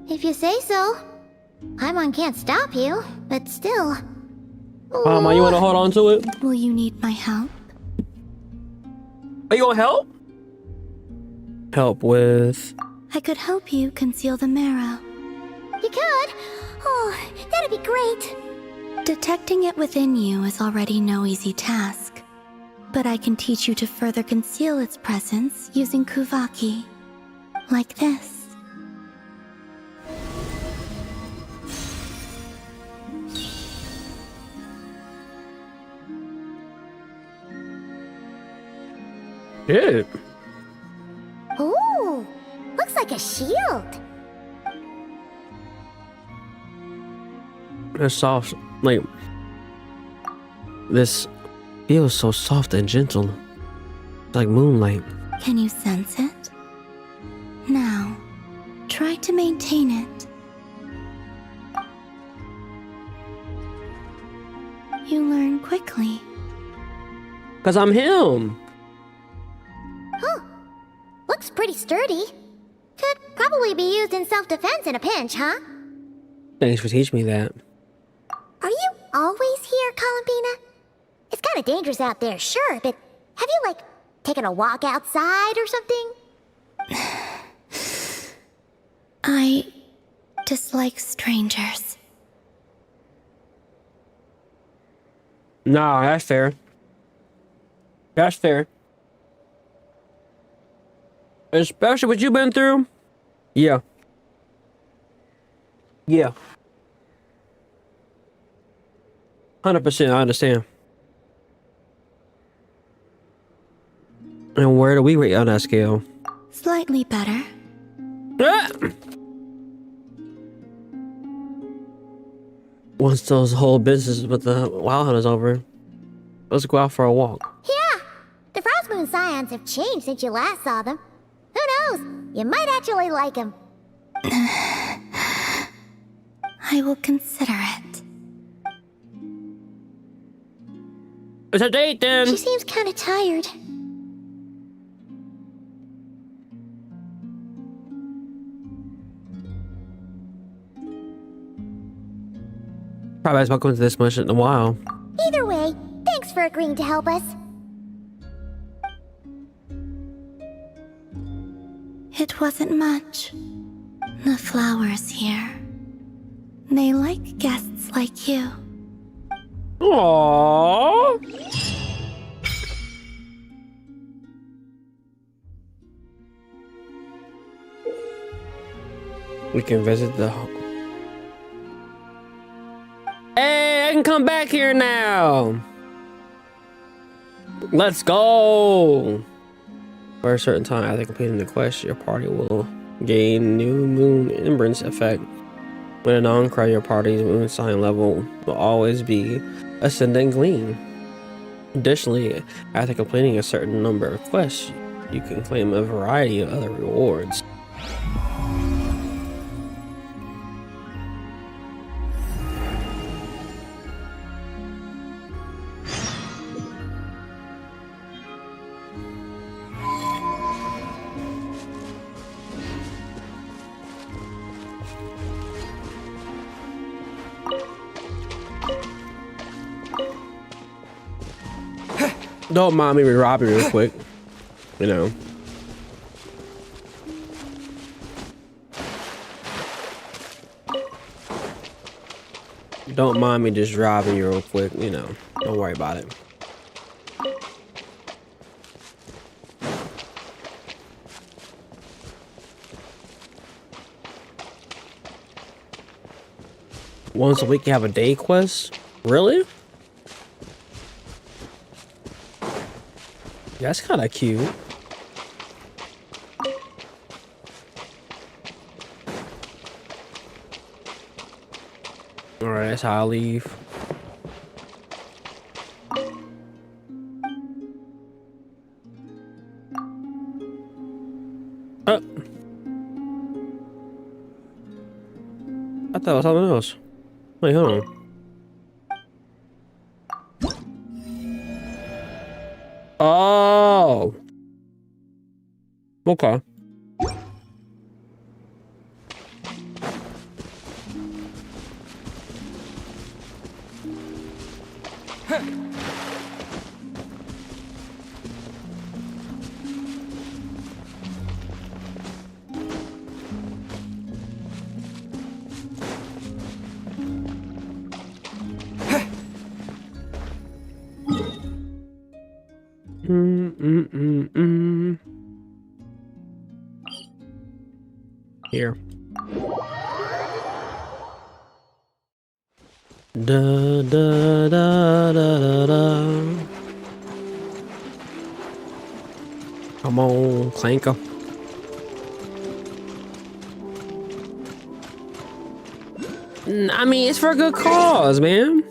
if you say so. Paimon can't stop you, but still. Mama, you wanna hold on to it? Will you need my help? Are you gonna help? Help with... I could help you conceal the marrow. You could? Oh, that'd be great. Detecting it within you is already no easy task. But I can teach you to further conceal its presence using Kuvaki. Like this. Yeah. Ooh, looks like a shield. It's soft, like... This feels so soft and gentle. Like moonlight. Can you sense it? Now, try to maintain it. You learn quickly. 'Cause I'm him. Huh. Looks pretty sturdy. Could probably be used in self-defense in a pinch, huh? Thanks for teaching me that. Are you always here, Columbina? It's kind of dangerous out there, sure, but have you, like, taken a walk outside or something? I dislike strangers. Nah, that's fair. That's fair. Especially what you've been through. Yeah. Yeah. 100%, I understand. And where do we rate on that scale? Slightly better. Ah! Once those whole business with the Wild Hunt is over, let's go out for a walk. Yeah, the Frost Moon Scions have changed since you last saw them. Who knows? You might actually like them. I will consider it. It's a date then. She seems kind of tired. Probably hasn't spoken to this much in a while. Either way, thanks for agreeing to help us. It wasn't much. The flowers here. They like guests like you. Aww. We can visit the... Hey, I can come back here now. Let's go. For a certain time after completing the quest, your party will gain new moon embrace effect. When a Nod Krai, your party's moon sign level will always be ascending gleam. Additionally, after completing a certain number of quests, you can claim a variety of other rewards. Don't mind me robbing real quick, you know. Don't mind me just driving you real quick, you know. Don't worry about it. Once a week you have a day quest? Really? That's kind of cute. All right, that's how I leave. Oh. I thought it was something else. Wait, hold on. Oh. Okay. Here. Da da da da da. Come on, Clanker. I mean, it's for a good cause, man.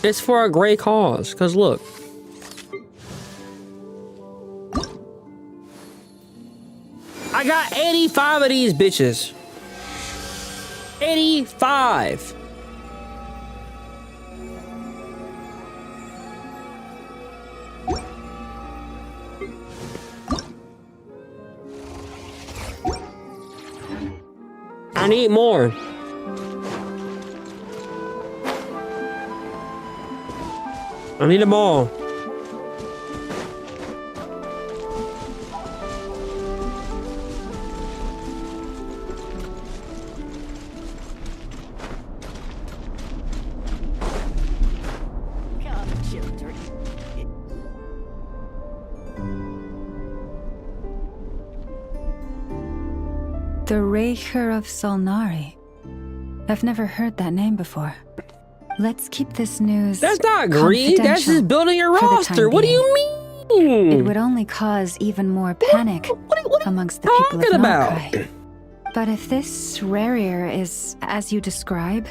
It's for a great cause. Cause look. I got 85 of these bitches. 85. I need more. I need them all. The Reicher of Solnari. I've never heard that name before. Let's keep this news. That's not greed. That's just building your roster. What do you mean? It would only cause even more panic amongst the people of Nod Krai. But if this Rarier is as you describe,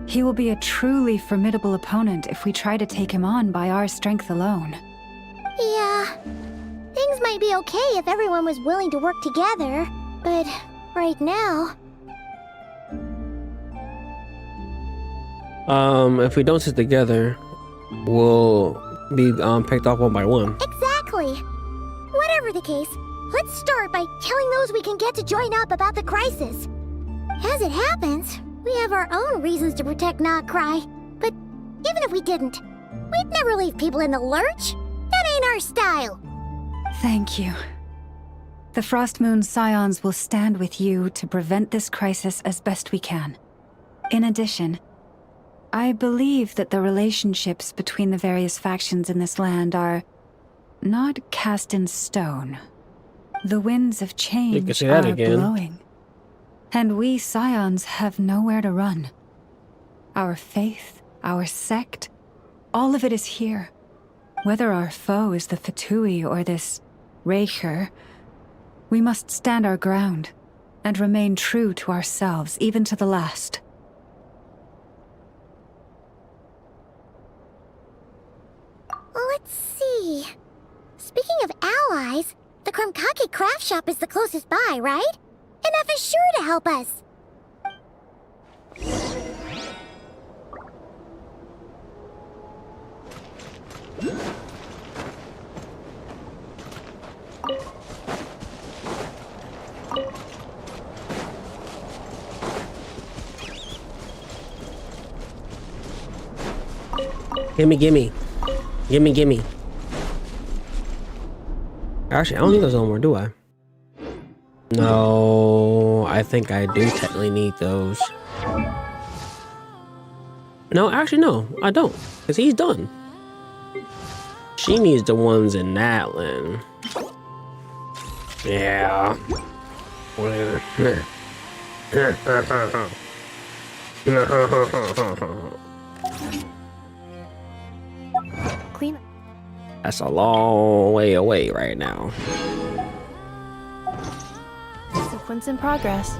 he will be a truly formidable opponent if we try to take him on by our strength alone. Yeah, things might be okay if everyone was willing to work together, but right now... If we don't sit together, we'll be picked off one by one. Exactly! Whatever the case, let's start by telling those we can get to join up about the crisis. As it happens, we have our own reasons to protect Nod Krai, but even if we didn't, we'd never leave people in the lurch. That ain't our style. Thank you. The Frostmoon Scions will stand with you to prevent this crisis as best we can. In addition, I believe that the relationships between the various factions in this land are not cast in stone. The winds of change are blowing. And we Scions have nowhere to run. Our faith, our sect, all of it is here. Whether our foe is the Fatui or this Reicher, we must stand our ground and remain true to ourselves, even to the last. Let's see. Speaking of allies, the Krumkake craft shop is the closest by, right? And Nefer is sure to help us. Gimme. Actually, I don't need those no more, do I? No, I think I do technically need those. No, actually, no, I don't, because he's done. She needs the ones in that land. Yeah. Clean. That's a long way away right now. Sequence in progress.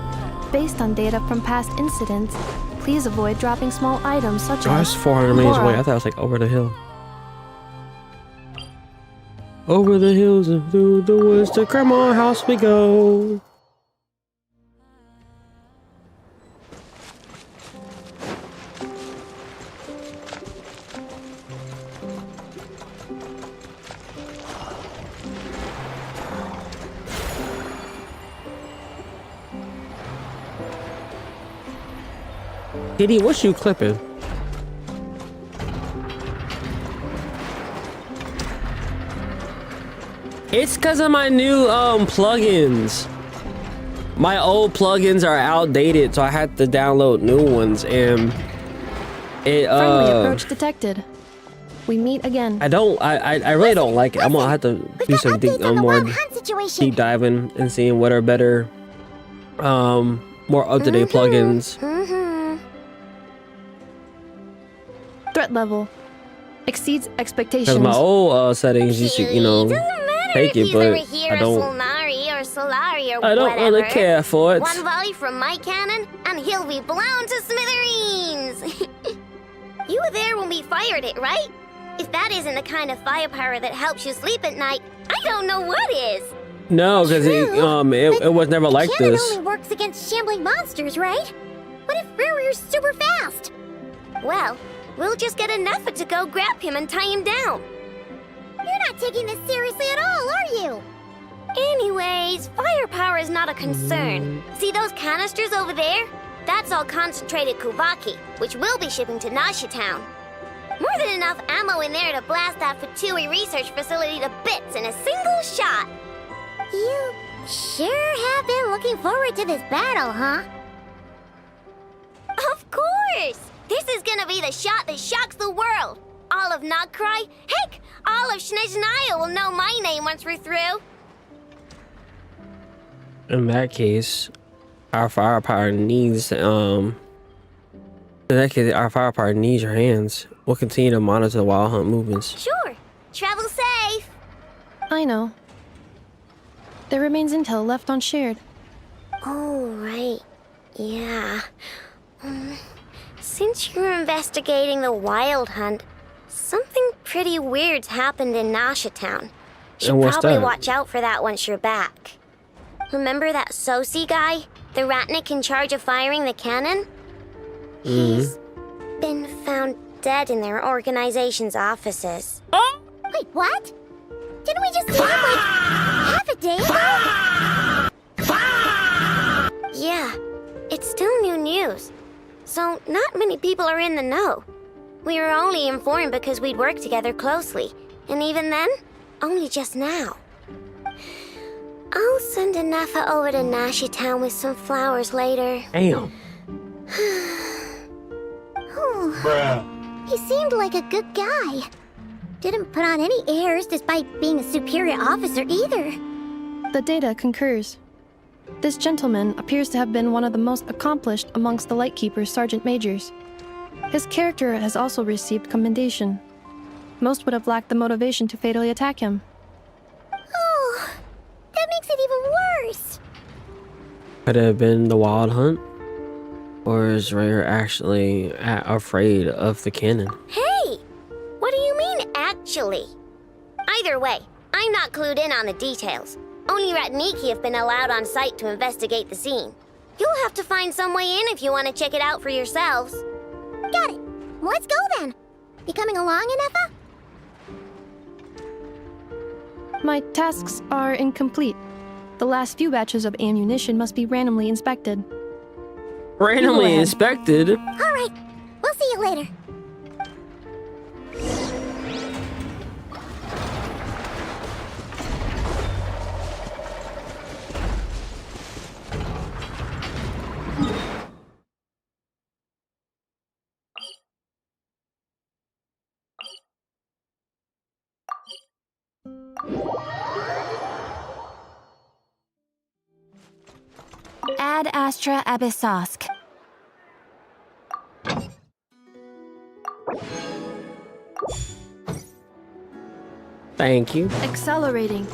Based on data from past incidents, please avoid dropping small items such Oh, as... that's 400 meters away. I thought it was like over the hill. Over the hills and through the woods to Grandma's house we go. Kitty, what's you clipping? It's because of my new plugins. My old plugins are outdated, so I had to download new ones, and it Friendly approach detected. We meet again. I really don't like it. I'm gonna have to do some more deep diving and seeing what are better, more up-to-date plugins. Threat level exceeds expectations. Because my old settings, you should, take it, but I don't. I don't really care for it. One volley from my cannon, and he'll be blown to smithereens. You were there when we fired it, right? If that isn't the kind of firepower that helps you sleep at night, I don't know what is. No, because it was never like cannon this. only works against shambling monsters, right? What if Rarier's super fast? Well, we'll just get a Nefer to go grab him and tie him down. You're not taking this seriously at all, are you? Anyways, firepower is not a concern. See those canisters over there? That's all concentrated Kuvaki, which we'll be shipping to Nasha Town. More than enough ammo in there to blast that Fatui research facility to bits in a single shot. You sure have been looking forward to this battle, huh? Of course! This is gonna be the shot that shocks the world. All of Nod Krai, heck, all of Snezhnaya will know my name once we're through. In that case, Our firepower needs in that case, our firepower needs your hands. We'll continue to monitor the wild hunt movements. Sure. Travel safe. I know. There remains intel left unshared. Oh, right. Yeah. Since you're investigating the wild hunt, something pretty weird's happened in Nasha Town. Should And what's probably that? watch out for that once you're back. Remember that Sosi guy? The ratnik in charge of firing the cannon? He's been found dead in their organization's offices. Wait, what? Didn't we just see him like half a day ago? Yeah, it's still new news. So not many people are in the know. We were only informed because we'd worked together closely. And even then, only just now. I'll send a Nefer over to Nashi Town with some flowers later. Damn. He seemed like a good guy. Didn't put on any airs despite being a superior officer either. The data concurs. This gentleman appears to have been one of the most accomplished amongst the Lightkeepers Sergeant Majors. His character has also received commendation. Most would have lacked the motivation to fatally attack him. Oh, that makes it even worse. Could it have been the wild hunt? Or is Rare actually afraid of the cannon? Hey, what do you mean, actually? Either way, I'm not clued in on the details. Only Ratniki have been allowed on site to investigate the scene. You'll have to find some way in if you want to check it out for yourselves. Got it. Let's go then. You coming along, Nefer? My tasks are incomplete. The last few batches of ammunition must be randomly inspected. Randomly inspected? Alright, we'll see you later. Ad Astra Abyssosk. Thank you. Accelerating.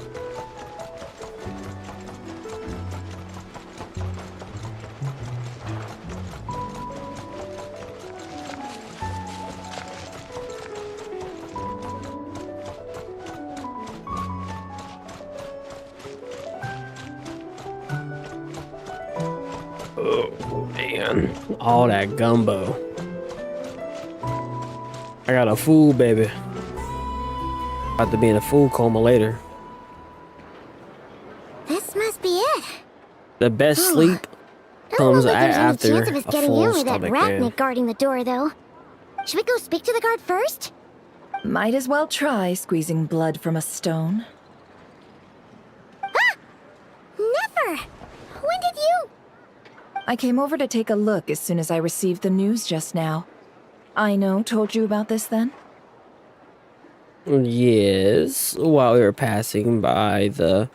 Oh, man. All that gumbo. I got a fool, baby. About to be in a food coma later. This must be it. The best sleep comes There's any after chance of a us getting full in with that stomach, ratnik man. guarding the door, though. Should we go speak to the guard first? Might as well try squeezing blood from a stone. Never! When did you... I came over to take a look as soon as I received the news just now. Aino told you about this then? Yes, while we were passing by the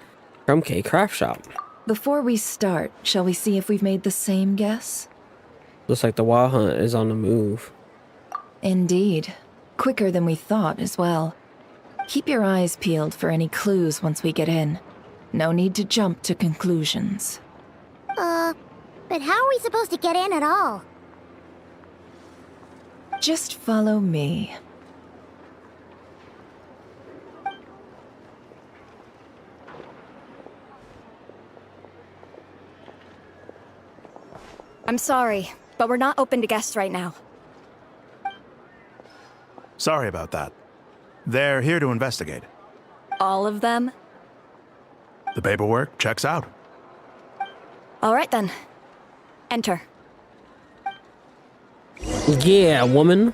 Crumb craft shop. Before we start, shall we see if we've made the same guess? Looks like the wild hunt is on the move. Indeed. Quicker than we thought as well. Keep your eyes peeled for any clues once we get in. No need to jump to conclusions. But how are we supposed to get in at all? Just follow me. I'm sorry, but we're not open to guests right now. Sorry about that. They're here to investigate. All of them? The paperwork checks out. All right then. Enter. Yeah, woman.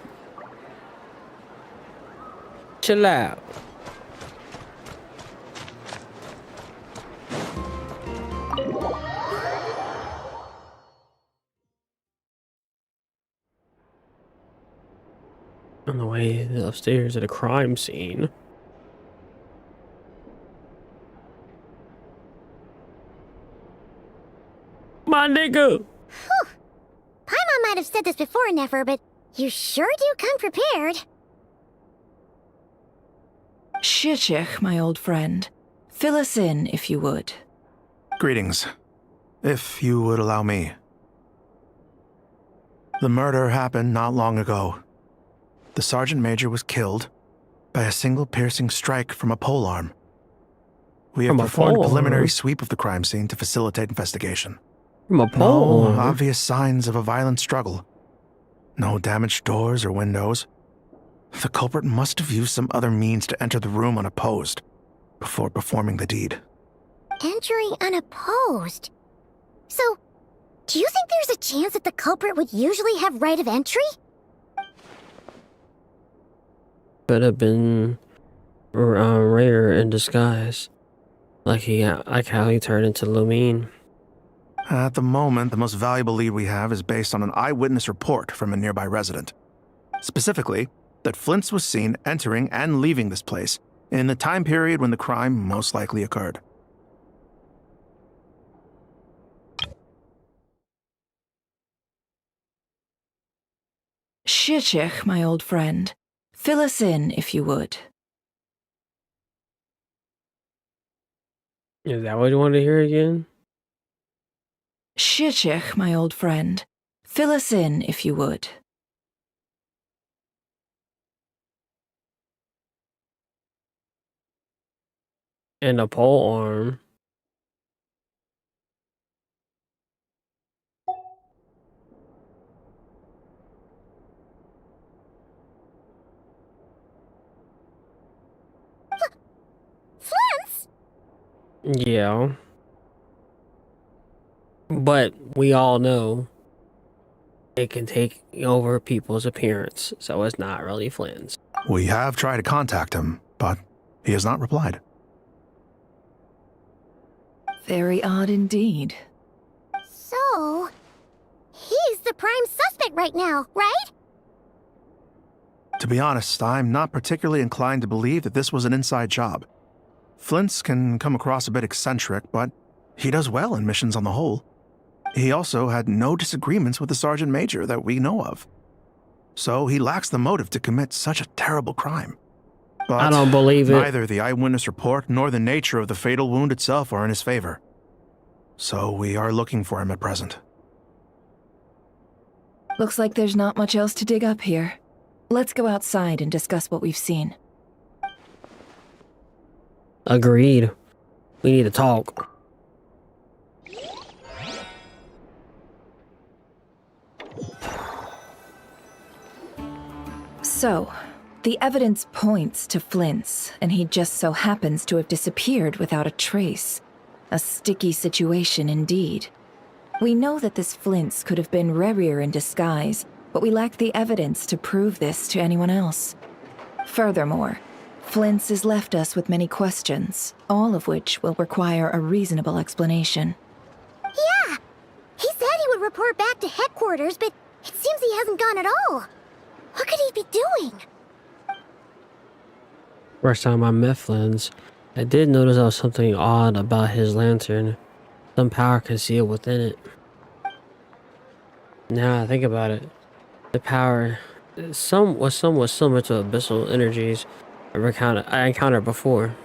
Chill out. On the way upstairs at a crime scene. My my nigga. Whew. Paimon might have said this before, Nefer, but you sure do come prepared. Shishich, my old friend. Fill us in, if you would. Greetings. If you would allow me. The murder happened not long ago. The Sergeant Major was killed by a single piercing strike from a polearm. We have performed a preliminary sweep of the crime scene to facilitate investigation. From a No polearm? obvious signs of a violent struggle. No damaged doors or windows. The culprit must have used some other means to enter the room unopposed before performing the deed. Entering unopposed. So, do you think there's a chance that the culprit would usually have right of entry? Could have been rare in disguise, like how he turned into Lumine. At the moment, the most valuable lead we have is based on an eyewitness report from a nearby resident. Specifically, that Flint's was seen entering and leaving this place in the time period when the crime most likely occurred. Shishich, my old friend. Fill us in, if you would. Is that what you want to hear again? Shishich, my old friend. Fill us in, if you would. And a pole arm. Flint's? Yeah. But we all know it can take over people's appearance, so it's not really Flynn's. We have tried to contact him, but he has not replied. Very odd indeed. So, he's the prime suspect right now, right? To be honest, I'm not particularly inclined to believe that this was an inside job. Flint's can come across a bit eccentric, but he does well in missions on the whole. He also had no disagreements with the Sergeant Major that we know of. So he lacks the motive to commit such a terrible crime. But I don't believe it. Neither the eyewitness report nor the nature of the fatal wound itself are in his favor. So we are looking for him at present. Looks like there's not much else to dig up here. Let's go outside and discuss what we've seen. Agreed. We need to talk. So, the evidence points to Flint's, and he just so happens to have disappeared without a trace. A sticky situation indeed. We know that this Flint's could have been Rerir in disguise, but we lack the evidence to prove this to anyone else. Furthermore, Flint's has left us with many questions, all of which will require a reasonable explanation. Yeah! He said he would report back to headquarters, but it seems he hasn't gone at all. What could he be doing? First time I met Flynn's, I did notice there was something odd about his lantern. Some power concealed within it. Now I think about it, the power was somewhat similar to abyssal energies I encountered before.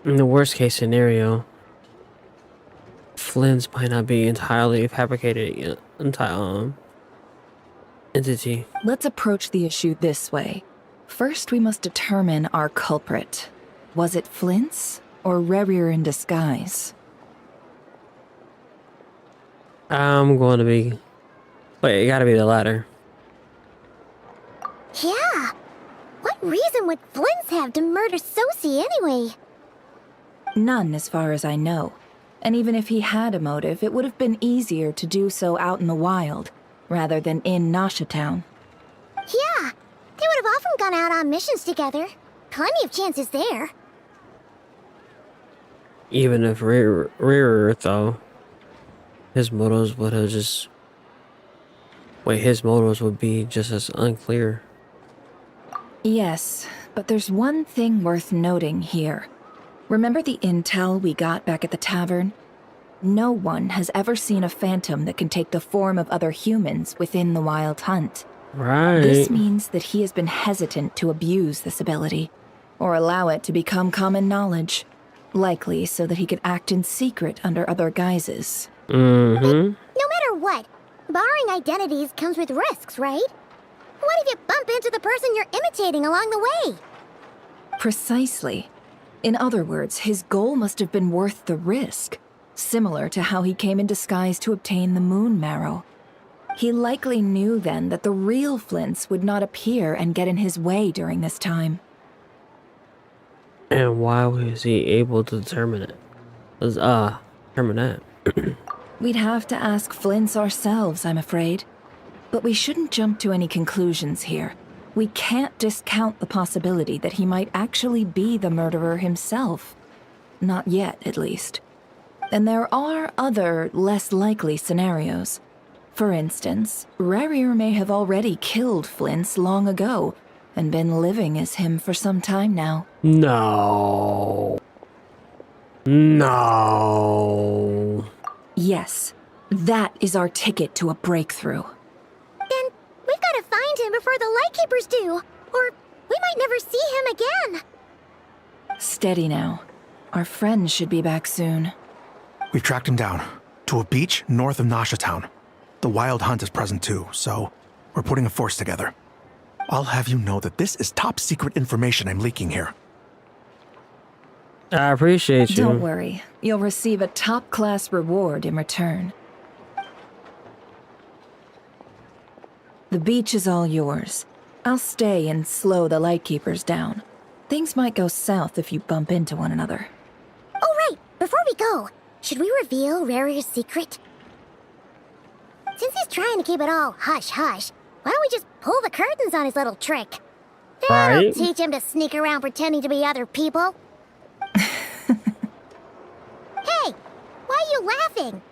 In the worst case scenario, Flynn's might not be entirely fabricated entity. Let's approach the issue this way. First, we must determine our culprit. Was it Flint's or Rerir in disguise? I'm going to be... Wait, it gotta be the latter. Yeah! What reason would Flint's have to murder Sosie anyway? None, as far as I know. And even if he had a motive, it would have been easier to do so out in the wild, rather than in Nashatown. Yeah! They would have often gone out on missions together. Plenty of chances there. Even if Rerir, though, his motives would have just... Wait, his motives would be just as unclear. Yes, but there's one thing worth noting here. Remember the intel we got back at the tavern? No one has ever seen a phantom that can take the form of other humans within the Wild Hunt. Right. This means that he has been hesitant to abuse this ability, or allow it to become common knowledge, likely so that he could act in secret under other guises. No matter what, borrowing identities comes with risks, right? What if you bump into the person you're imitating along the way? Precisely. In other words, his goal must have been worth the risk, similar to how he came in disguise to obtain the moon marrow. He likely knew then that the real Flints would not appear and get in his way during this time. And why was he able to determine it? Determine that. We'd have to ask Flints ourselves, I'm afraid. But we shouldn't jump to any conclusions here. We can't discount the possibility that he might actually be the murderer himself. Not yet, at least. And there are other, less likely scenarios. For instance, Rarier may have already killed Flints long ago, and been living as him for some time now. No. No. Yes, that is our ticket to a breakthrough. Then we've got to find him before the lightkeepers do, or we might never see him again. Steady now. Our friend should be back soon. We've tracked him down to a beach north of Nasha Town. The Wild Hunt is present too, so we're putting a force together. I'll have you know that this is top secret information I'm leaking here. I appreciate you. Don't worry. You'll receive a top-class reward in return. The beach is all yours. I'll stay and slow the lightkeepers down. Things might go south if you bump into one another. Oh, right. Before we go, should we reveal Rarier's secret? Since he's trying to keep it all hush-hush, why don't we just pull the curtains on his little trick? That'll Right. teach him to sneak around pretending to be other people. Hey, why are you laughing?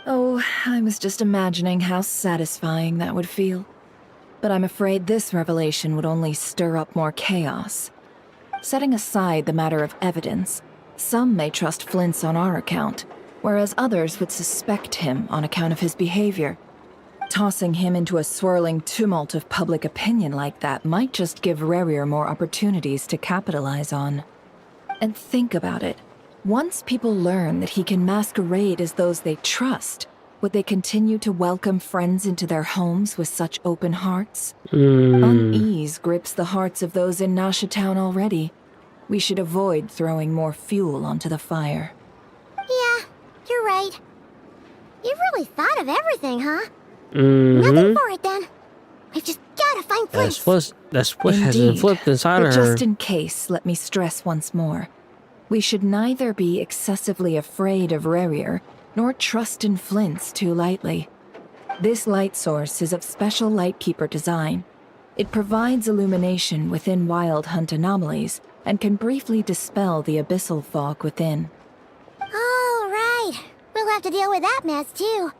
Oh, I was just imagining how satisfying that would feel. But I'm afraid this revelation would only stir up more chaos. Setting aside the matter of evidence, some may trust Flint's on our account, whereas others would suspect him on account of his behavior. Tossing him into a swirling tumult of public opinion like that might just give Rarier more opportunities to capitalize on. And think about it. Once people learn that he can masquerade as those they trust, would they continue to welcome friends into their homes with such open hearts? Unease grips the hearts of those in Nasha Town already. We should avoid throwing more fuel onto the fire. Yeah, you're right. You've really thought of everything, huh? Nothing for it, then. We've just gotta find Flint. That switch hasn't flipped inside but of her. just in case, let me stress once more. We should neither be excessively afraid of Rarier, nor trust in Flints too lightly. This light source is of special lightkeeper design. It provides illumination within Wild Hunt anomalies, and can briefly dispel the abyssal fog within. All right. We'll have to deal with that mess, too.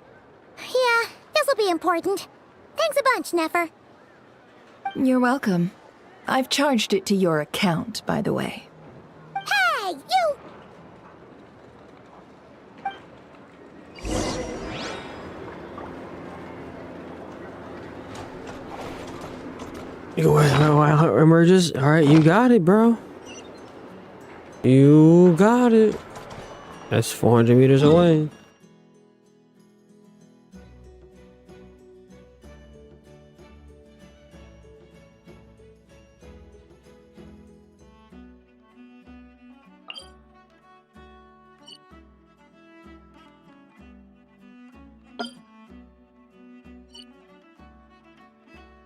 Yeah, this'll be important. Thanks a bunch, Nefer. You're welcome. I've charged it to your account, by the way. Hey, you! You go while it emerges. All right, you got it, bro. You got it. That's 400 meters away.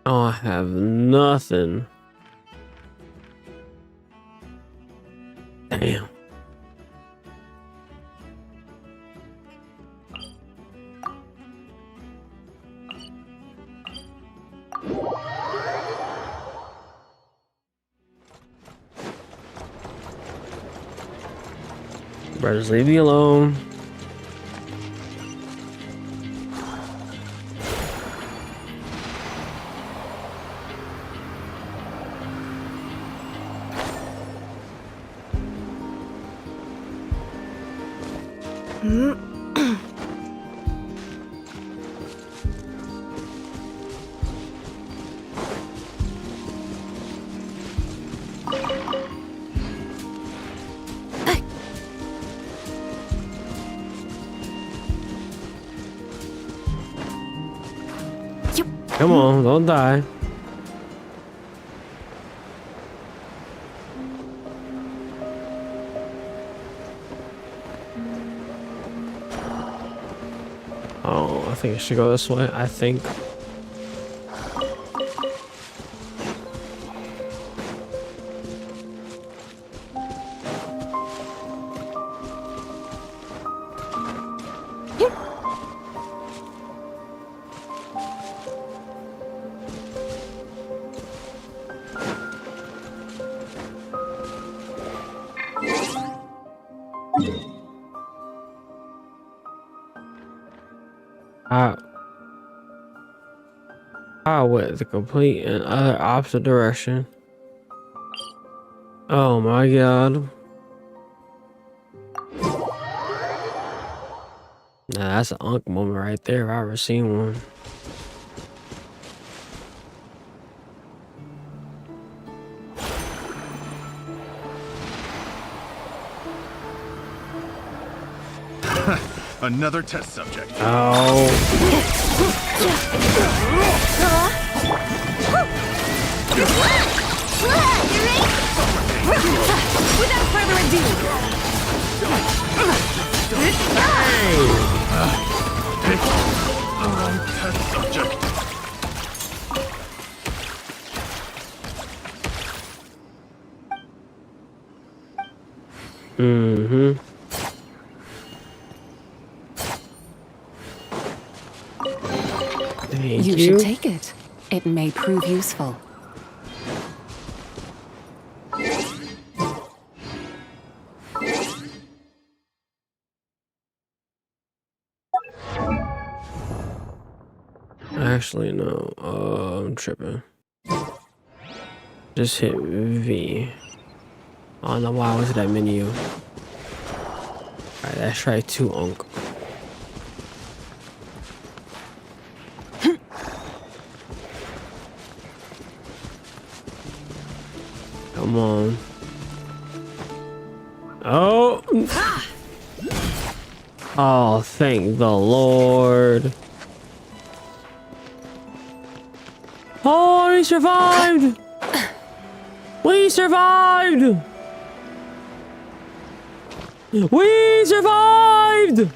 Oh, I have nothing. Damn. Bro, just leave me alone. Come on, don't die. Oh, I think I should go this way. I think. I went the complete and other opposite direction. Oh my god. Nah, that's an unk moment right there if I ever seen one. Another test subject. Oh. Without further ado. Test subject. Mm-hmm. Thank You you. should take it. It may prove useful. Actually, no. I'm tripping. Just hit V. I don't know why I went to that menu. Alright, let's try 2 unk. Come on. Oh! Oh, thank the Lord. Oh, we survived! We survived! We survived!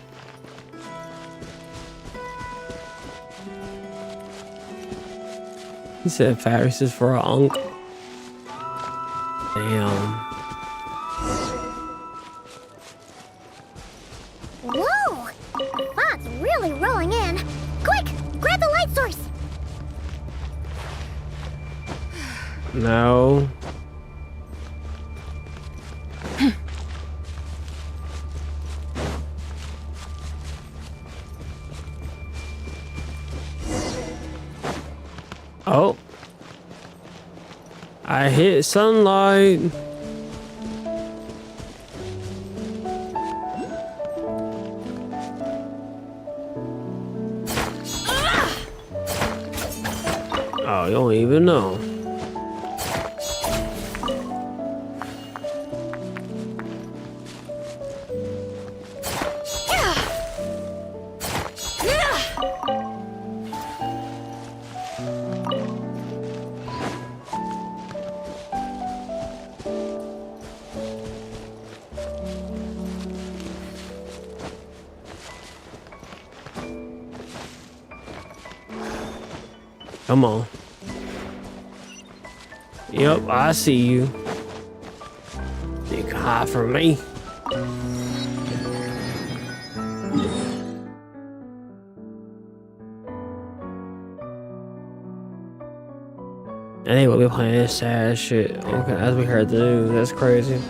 He said Faris is for a unk. Damn. Whoa! The fog's really rolling in. Quick! Grab the light source! No. Oh. I hit sunlight. Oh, you don't even know. Come on. Yep, I see you. You can hide from me. And they will be playing this sad shit. Okay, as we heard the news, that's crazy.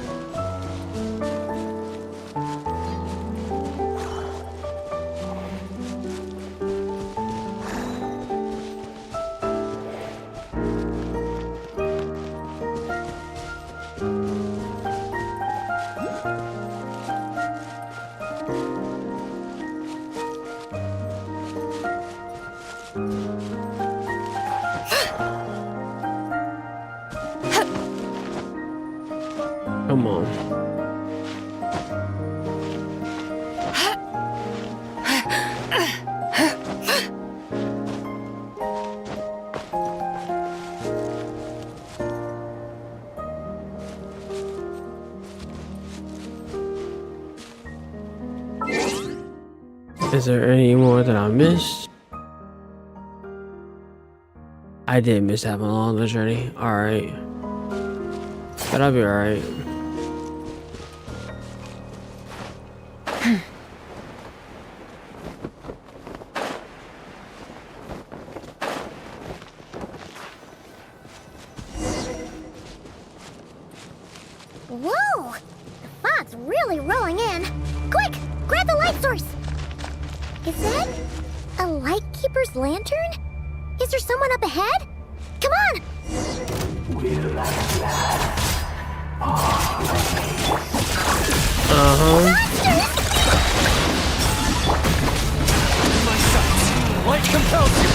Come on. Is there any more that I missed? I did miss having along the journey. Alright. But I'll be alright. Whoa! The fog's really rolling in. Quick, grab the light source. Is that a lightkeeper's lantern? Is there someone up ahead? Come on! My sights. Light compels you.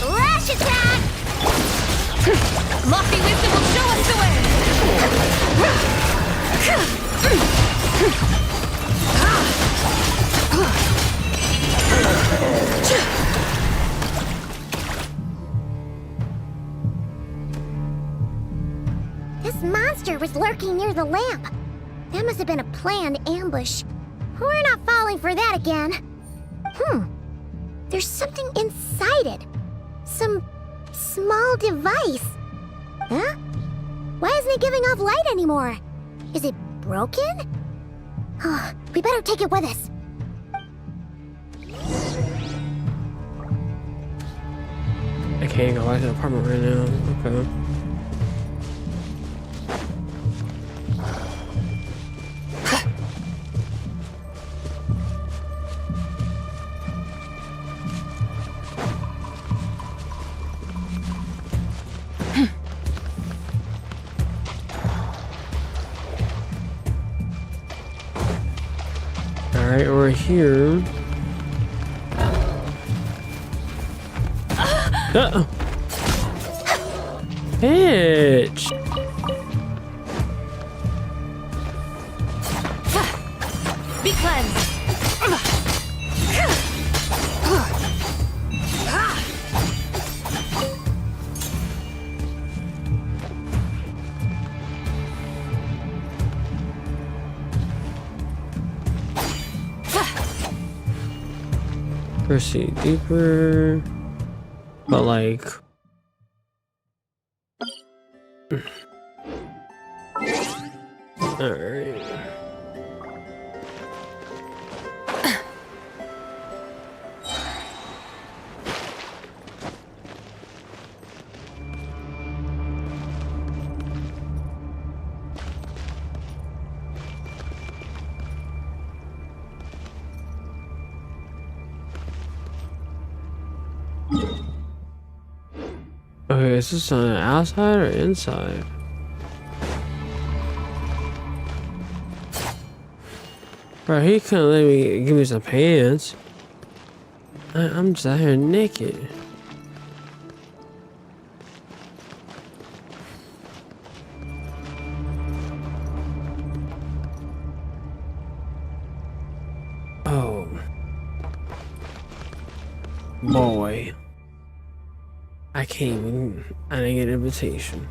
Lash attack! Lofty wisdom will show us the way! This monster was lurking near the lamp. That must have been a planned ambush. We're not falling for that again. There's something inside it. Some small device. Huh? Why isn't it giving off light anymore? Is it broken? Oh, we better take it with us. I can't go back to the apartment right now. Okay. Alright, we're here. Bitch! Be cleansed! Proceed deeper. But like... Alright. Okay, is this on the outside or inside? Bro, he couldn't let me give me some pants. I'm just out here naked. Oh. Boy. I can't even. I didn't get an invitation.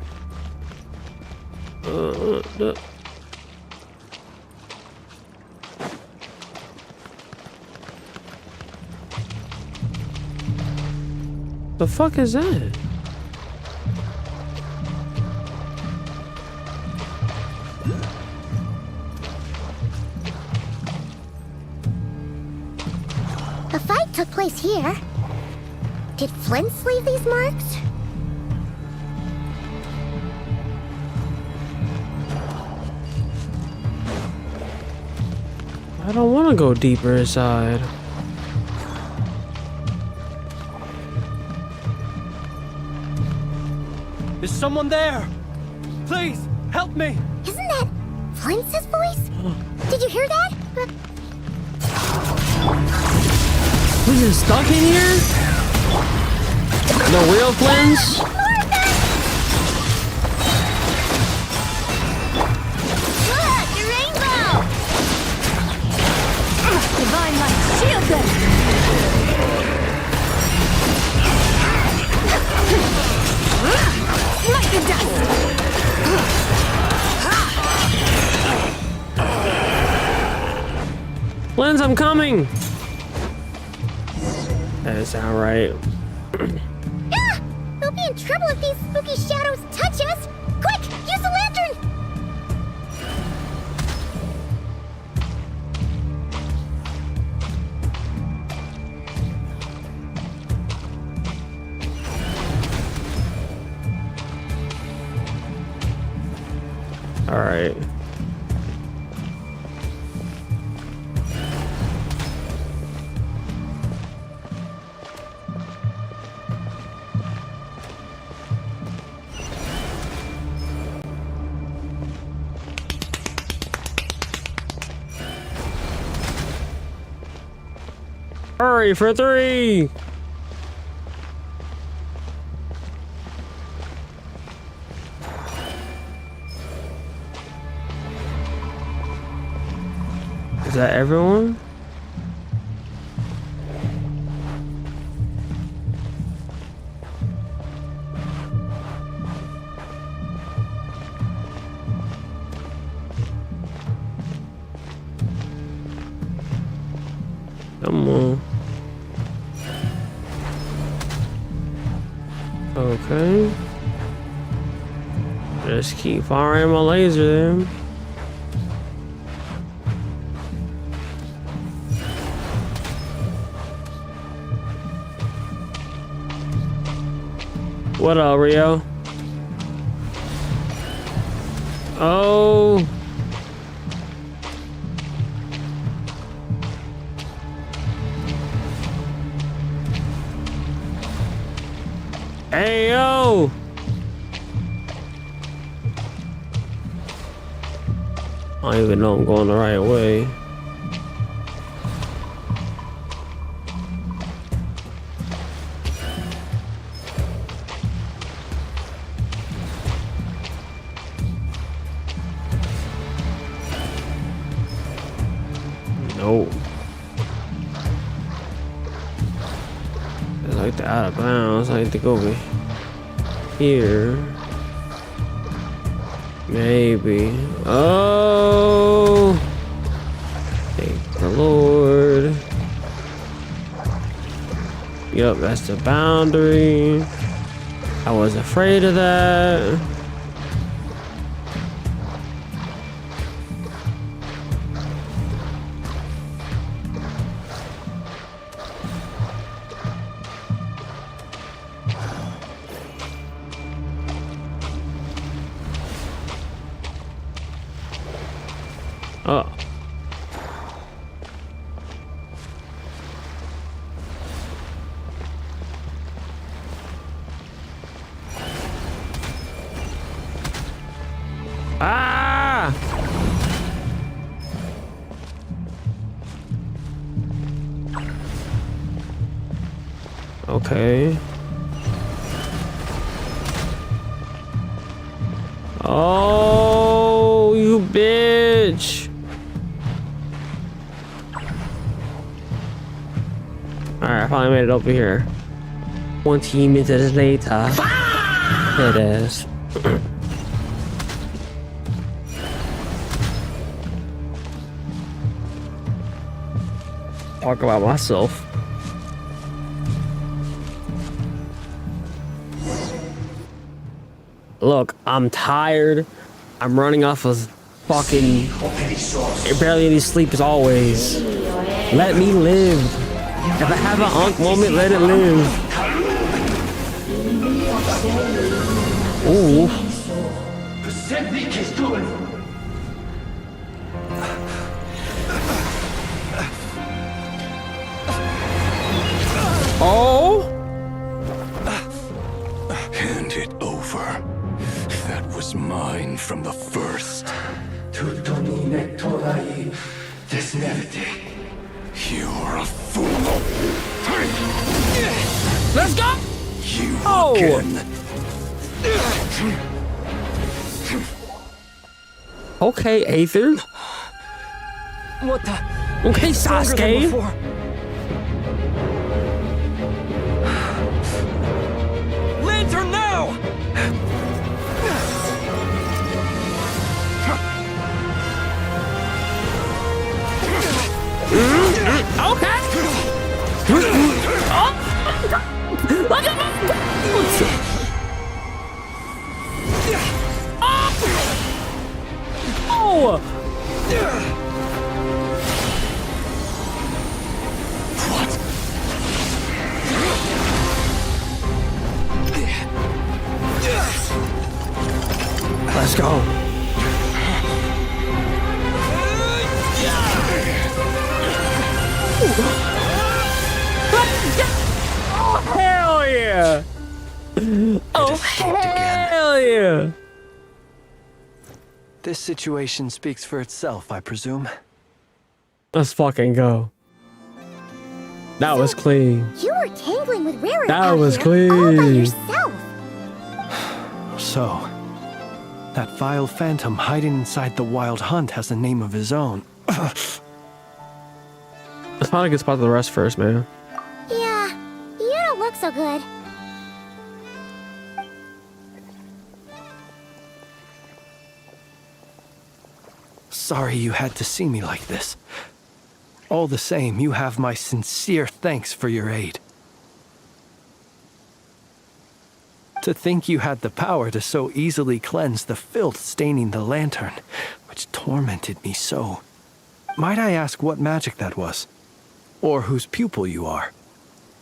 The fuck is that? A fight took place here. Did Flint's leave these marks? I don't want to go deeper inside. Is someone there? Please, help me! Isn't that Flint's voice? Did you hear that? Who's it stuck in here? The real Flint's? Look, the rainbow! Divine light, shield them! Smite the dust! Lens, I'm coming! That doesn't sound right. Ah! We'll be in trouble if these spooky shadows touch us! Quick, use the lantern! All right. Hurry for 3! Is that everyone? Come on. Okay. Just keep firing my laser then. What up, Rio? Oh. Hey, yo. I don't even know I'm going the right way. No. I like the out of bounds. I like to go over here. Maybe. Oh! Thank the Lord. Yup, that's the boundary. I was afraid of that. Oh. Ah! Okay. Oh, you bitch. Alright, I finally made it over here. 20 minutes later. It is. Talk about myself. Look, I'm tired. I'm running off of fucking barely any sleep as always. Let me live. If I have an unk moment, let it live. Ooh. Oh! Hand it over. That was mine from the first. You're a fool. Let's go! You again. Okay, Aether. What the? Okay, Stronger than Sasuke. before. Lantern now! Oh! Let's go. Oh, hell yeah! Oh, hell yeah! This situation speaks for itself, I presume. Let's fucking go. That was clean. You were tangling with Rarity That out was here all by clean. yourself. So, that vile phantom hiding inside the Wild Hunt has a name of his own. Let's find a good spot to the rest first, man. Yeah, you don't look so good. Sorry you had to see me like this. All the same, you have my sincere thanks for your aid. To think you had the power to so easily cleanse the filth staining the lantern, which tormented me so. Might I ask what magic that was? Or whose pupil you are?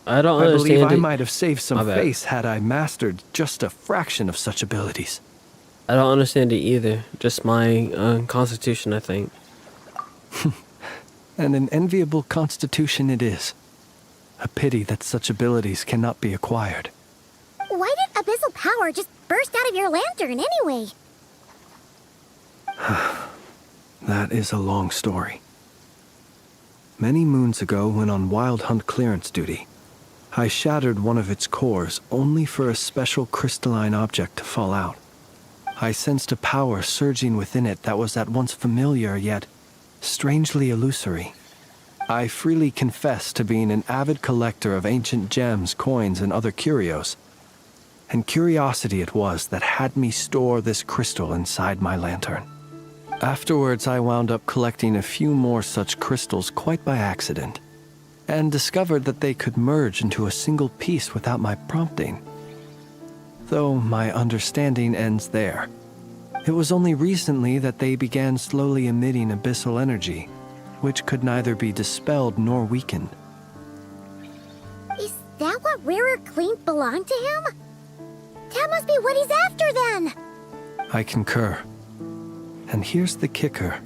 I don't I understand. believe I might have saved some My bad. face had I mastered just a fraction of such abilities. I don't understand it either. Just my constitution, I think. And an enviable constitution it is. A pity that such abilities cannot be acquired. Why did abyssal power just burst out of your lantern anyway? That is a long story. Many moons ago, when on Wild Hunt clearance duty, I shattered one of its cores only for a special crystalline object to fall out. I sensed a power surging within it that was at once familiar yet strangely illusory. I freely confess to being an avid collector of ancient gems, coins, and other curios. And curiosity it was that had me store this crystal inside my lantern. Afterwards, I wound up collecting a few more such crystals quite by accident, and discovered that they could merge into a single piece without my prompting. Though my understanding ends there. It was only recently that they began slowly emitting abyssal energy, which could neither be dispelled nor weakened. Is that what Rarer claimed belonged to him? That must be what he's after then! I concur. And here's the kicker.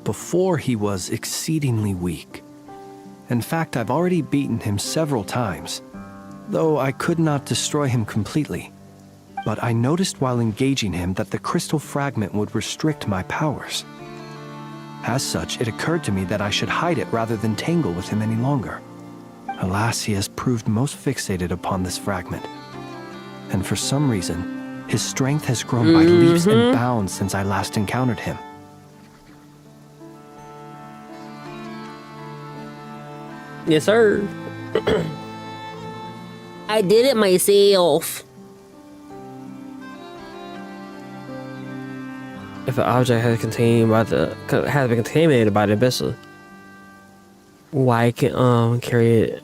Before he was exceedingly weak. In fact, I've already beaten him several times, though I could not destroy him completely. But I noticed while engaging him that the crystal fragment would restrict my powers. As such, it occurred to me that I should hide it rather than tangle with him any longer. Alas, he has proved most fixated upon this fragment. And for some reason, his strength has grown by leaps and bounds since I last encountered him. Yes, sir. I did it myself. If an object has been contaminated by the abyssal, why can carry it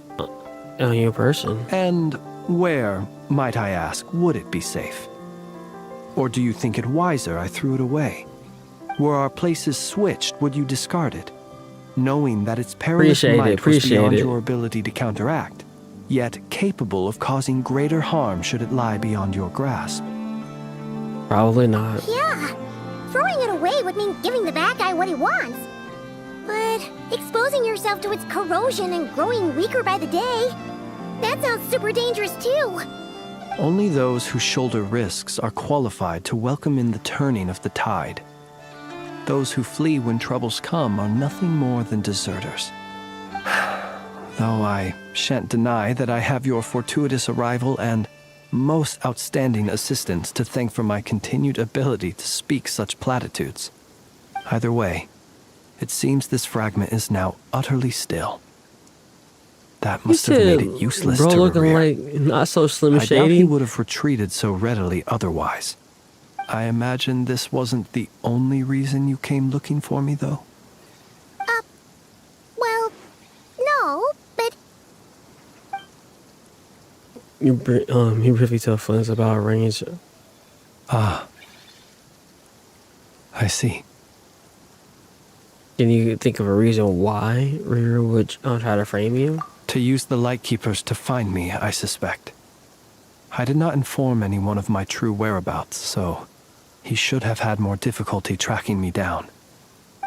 on your person? And where, might I ask, would it be safe? Or do you think it wiser I threw it away? Were our places switched, would you discard it? Knowing that its perilous might was beyond your ability to counteract, yet capable of causing greater harm should it lie beyond your grasp. Probably not. Yeah, throwing it away would mean giving the bad guy what he wants. But exposing yourself to its corrosion and growing weaker by the day, that sounds super dangerous too. Only those who shoulder risks are qualified to welcome in the turning of the tide. Those who flee when troubles come are nothing more than deserters. Though I shan't deny that I have your fortuitous arrival and most outstanding assistance to thank for my continued ability to speak such platitudes. Either way, it seems this fragment is now utterly still. That must have made it useless bro to looking Revere. like not so slim I doubt shady. he would have retreated so readily otherwise. I imagine this wasn't the only reason you came looking for me, though? Well, no, but You briefly tell Flint about range. Ah. I see. Can you think of a reason why Reader would try to frame you? To use the lightkeepers to find me, I suspect. I did not inform anyone of my true whereabouts, so he should have had more difficulty tracking me down.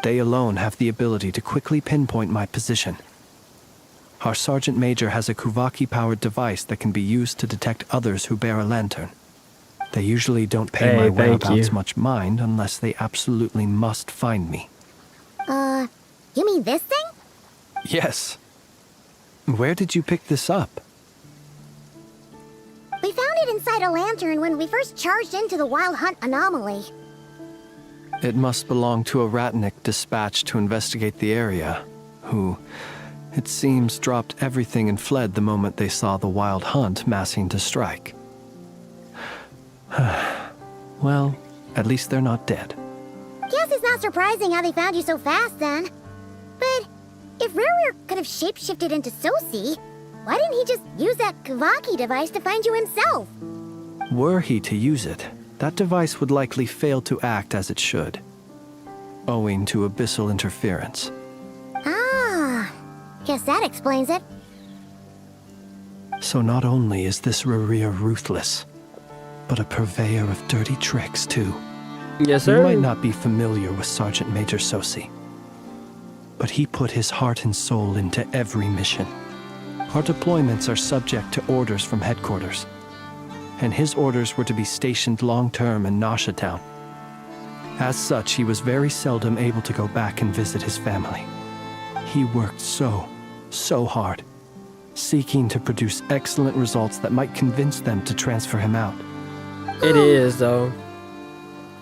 They alone have the ability to quickly pinpoint my position. Our Sergeant Major has a Kuvaki-powered device that can be used to detect others who bear a lantern. They usually don't pay my whereabouts much mind unless they absolutely must find me. You mean this thing? Yes. Where did you pick this up? We found it inside a lantern when we first charged into the Wild Hunt anomaly. It must belong to a Ratnik dispatched to investigate the area, who, it seems, dropped everything and fled the moment they saw the Wild Hunt massing to strike. Well, at least they're not dead. Guess it's not surprising how they found you so fast then. But if Rerir could have shapeshifted into Sosi, why didn't he just use that Kavaki device to find you himself? Were he to use it, that device would likely fail to act as it should, owing to abyssal interference. Ah, guess that explains it. So not only is this Rerir ruthless, but a purveyor of dirty tricks too. Yes, sir. You might not be familiar with Sergeant Major Sosi, but he put his heart and soul into every mission. Our deployments are subject to orders from headquarters, and his orders were to be stationed long-term in Nasha Town. As such, he was very seldom able to go back and visit his family. He worked so hard, seeking to produce excellent results that might convince them to transfer him out. It is, though.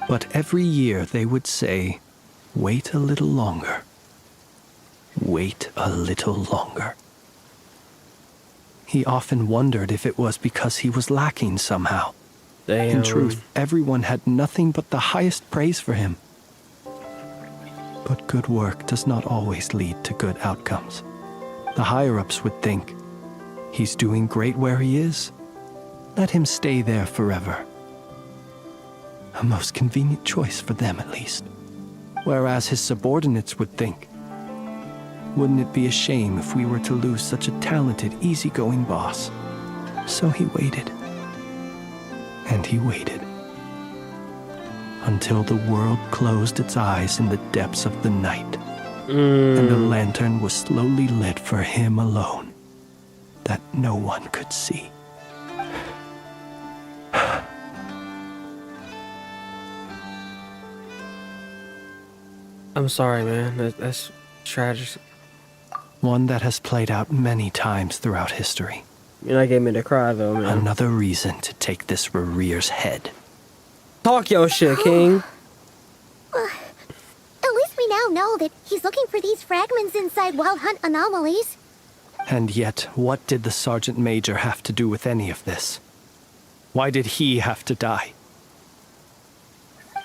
But every year they would say, wait a little longer. Wait a little longer. He often wondered if it was because he was lacking somehow. Damn. In truth, everyone had nothing but the highest praise for him. But good work does not always lead to good outcomes. The higher-ups would think, he's doing great where he is. Let him stay there forever. A most convenient choice for them, at least. Whereas his subordinates would think, wouldn't it be a shame if we were to lose such a talented, easygoing boss? So he waited. And he waited. Until the world closed its eyes in the depths of the night. And the lantern was slowly lit for him alone, that no one could see. I'm sorry, man. That's tragic. One that has played out many times throughout history. You're not getting me to cry, though, man. Another reason to take this Rerir's head. Talk your shit, King. At least we now know that he's looking for these fragments inside Wild Hunt anomalies. And yet, what did the Sergeant Major have to do with any of this? Why did he have to die?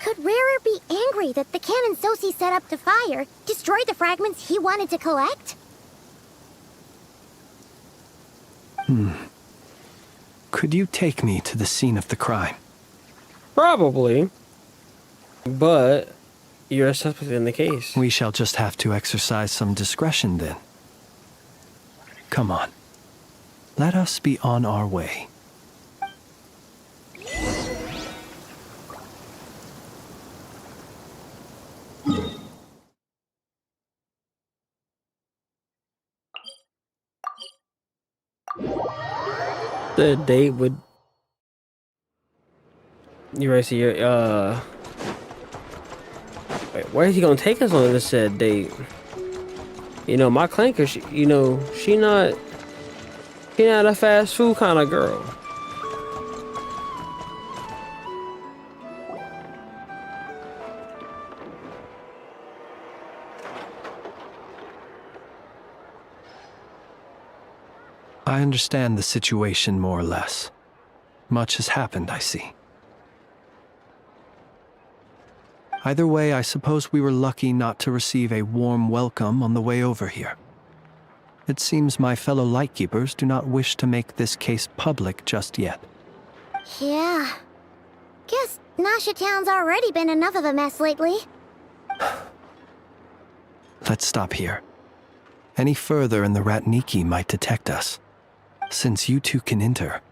Could Rerir be angry that the cannon Sosi set up to fire destroyed the fragments he wanted to collect? Could you take me to the scene of the crime? Probably. But you're a suspect in the case. We shall just have to exercise some discretion then. Come on. Let us be on our way. The date would... You ready to see your, Wait, where is he gonna take us on this said date? You know, my clanker, she not a fast food kind of girl. I understand the situation more or less. Much has happened, I see. Either way, I suppose we were lucky not to receive a warm welcome on the way over here. It seems my fellow lightkeepers do not wish to make this case public just yet. Yeah. Guess Nasha Town's already been enough of a mess lately. Let's stop here. Any further and the Ratniki might detect us. Since you two can enter,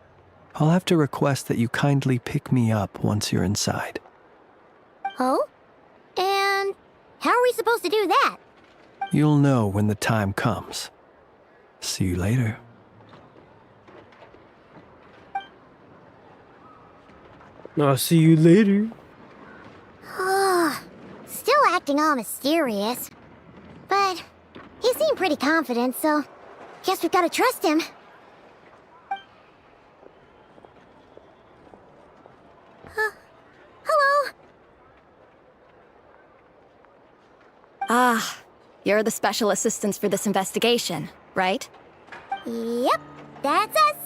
I'll have to request that you kindly pick me up once you're inside. Oh? And how are we supposed to do that? You'll know when the time comes. See you later. I'll see you later. Still acting all mysterious. But he seemed pretty confident, so guess we've got to trust him. Hello? Ah, you're the special assistants for this investigation, right? Yep, that's us.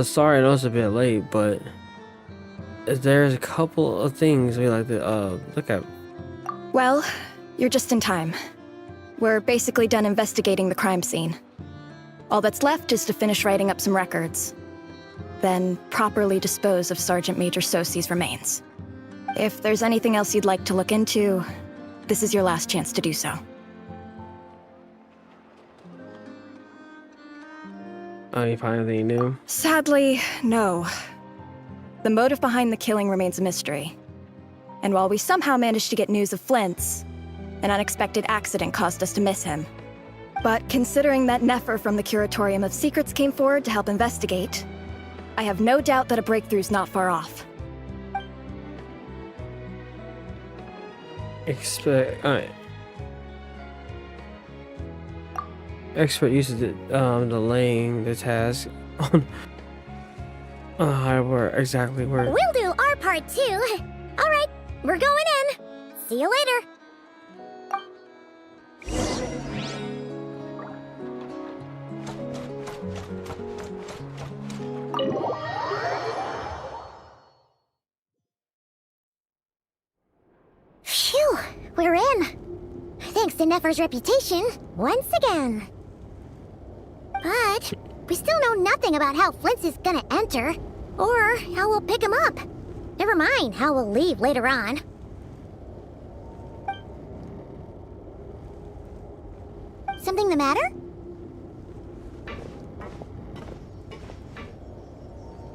Sorry I know it's a bit late, but there's a couple of things we like to, look at. Well, you're just in time. We're basically done investigating the crime scene. All that's left is to finish writing up some records. Then properly dispose of Sergeant Major Sosi's remains. If there's anything else you'd like to look into, this is your last chance to do so. Oh, you find anything new? Sadly, no. The motive behind the killing remains a mystery. And while we somehow managed to get news of Flint's, an unexpected accident caused us to miss him. But considering that Nefer from the Curatorium of Secrets came forward to help investigate, I have no doubt that a breakthrough's not far off. Expert uses delaying the task on where exactly where. We'll do our part too. All right, we're going in. See you later. Phew, we're in. Thanks to Nefer's reputation, once again. But we still know nothing about how Flint's is gonna enter, or how we'll pick him up. Never mind how we'll leave later on. Something the matter?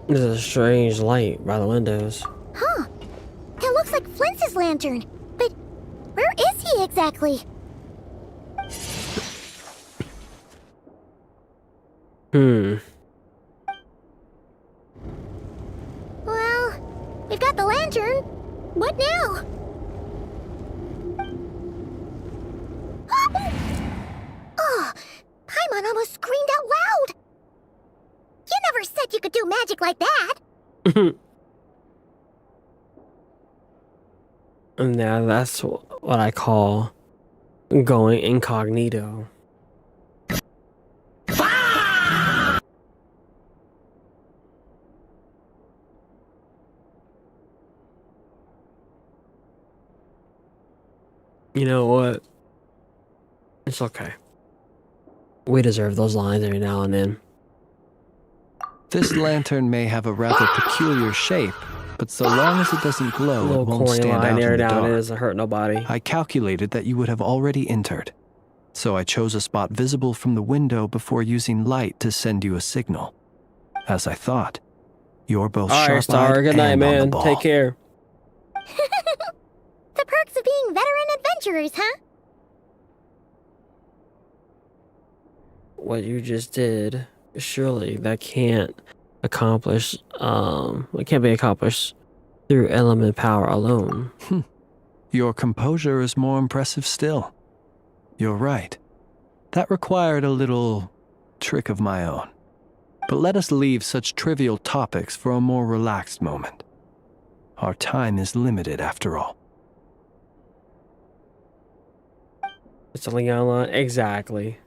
There's a strange light by the windows. Huh. That looks like Flint's lantern. But where is he exactly? Well, we've got the lantern. What now? Oh, Paimon almost screamed out loud. You never said you could do magic like that. And now that's what I call going incognito. You know what? It's okay. We deserve those lines every now and then. This lantern may have a rather peculiar shape, but so long as it doesn't glow, it won't stand out in the dark. It doesn't hurt nobody. I calculated that you would have already entered, so I chose a spot visible from the window before using light to send you a signal. As I thought, you're both sharp-eyed Star. Good night, and on the man. ball. Take care. The perks of being veteran adventurers, huh? What you just did, surely that can't accomplish, it can't be accomplished through element power alone. Your composure is more impressive still. You're right. That required a little trick of my own. But let us leave such trivial topics for a more relaxed moment. Our time is limited after all. It's a Leon line. Exactly.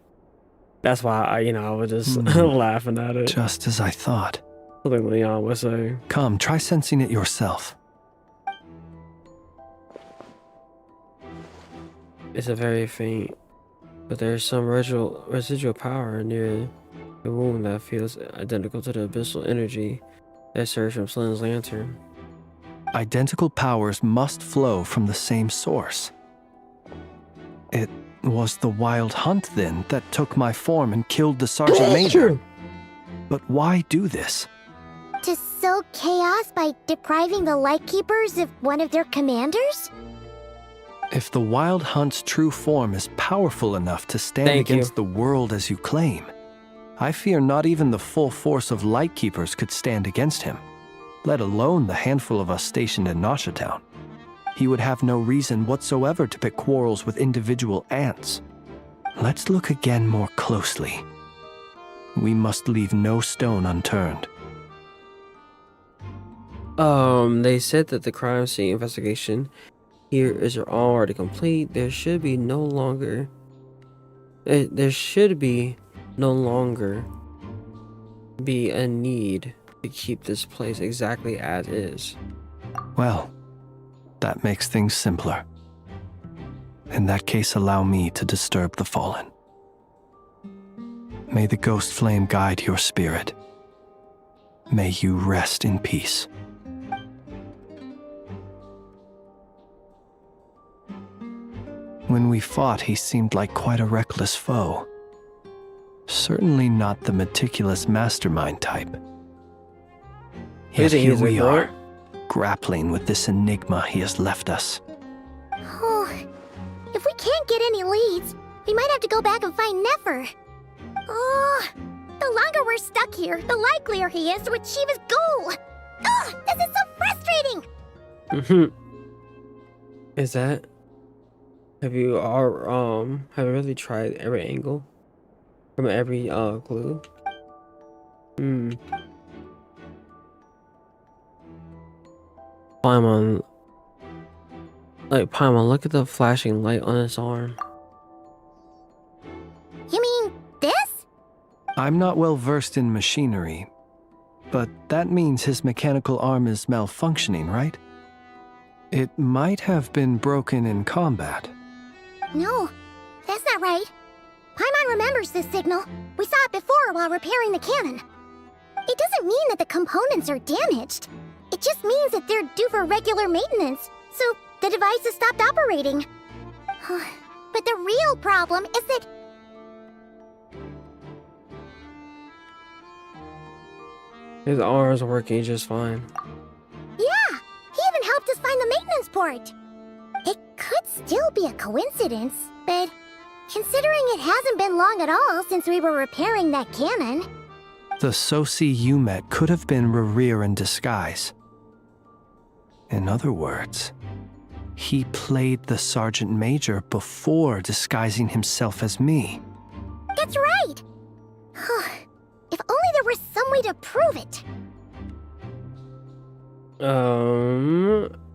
That's why I was just laughing at it. Just as I thought. Something Leon would say. Come, try sensing it yourself. It's a very faint, but there's some residual power near the wound that feels identical to the abyssal energy that surged from Slin's lantern. Identical powers must flow from the same source. It was the wild hunt, then, that took my form and killed the Sergeant Major. But why do this? To sow chaos by depriving the lightkeepers of one of their commanders? If the wild hunt's true form is powerful enough to stand against the world as you claim, I fear not even the full force of lightkeepers could stand against him, let alone the handful of us stationed in Nasha Town. He would have no reason whatsoever to pick quarrels with individual ants. Let's look again more closely. We must leave no stone unturned. They said that the crime scene investigation here is already complete. There should be no longer be a need to keep this place exactly as is. Well, that makes things simpler. In that case, allow me to disturb the fallen. May the ghost flame guide your spirit. May you rest in peace. When we fought, he seemed like quite a reckless foe. Certainly not the meticulous mastermind type. Yet here we are, grappling with this enigma he has left us. Oh, if we can't get any leads, we might have to go back and find Nefer. Oh, the longer we're stuck here, the likelier he is to achieve his goal. Oh, this is so frustrating. Is that? Have you really tried every angle from every clue? Paimon, look at the flashing light on his arm. You mean this? I'm not well versed in machinery, but that means his mechanical arm is malfunctioning, right? It might have been broken in combat. No, that's not right. Paimon remembers this signal. We saw it before while repairing the cannon. It doesn't mean that the components are damaged. It just means that they're due for regular maintenance, so the device has stopped operating. But the real problem is that... His arm's working just fine. Yeah, he even helped us find the maintenance port. It could still be a coincidence, but considering it hasn't been long at all since we were repairing that cannon... The Soci you met could have been Rerir in disguise. In other words, he played the Sergeant Major before disguising himself as me. That's right! If only there were some way to prove it.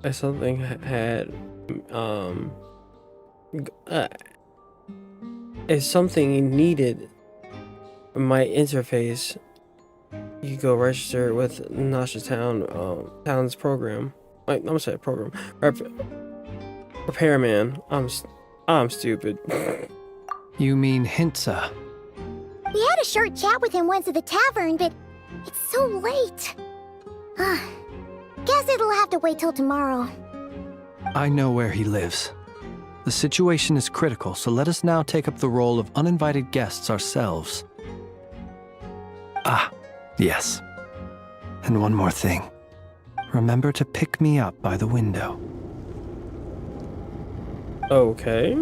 If something had if something needed my interface, you go register with Nasha Town's program. I'm gonna say program. Repairman. I'm stupid. You mean Hintsa? We had a short chat with him once at the tavern, but it's so late. Guess it'll have to wait till tomorrow. I know where he lives. The situation is critical, so let us now take up the role of uninvited guests ourselves. Ah, yes. And one more thing. Remember to pick me up by the window. Okay.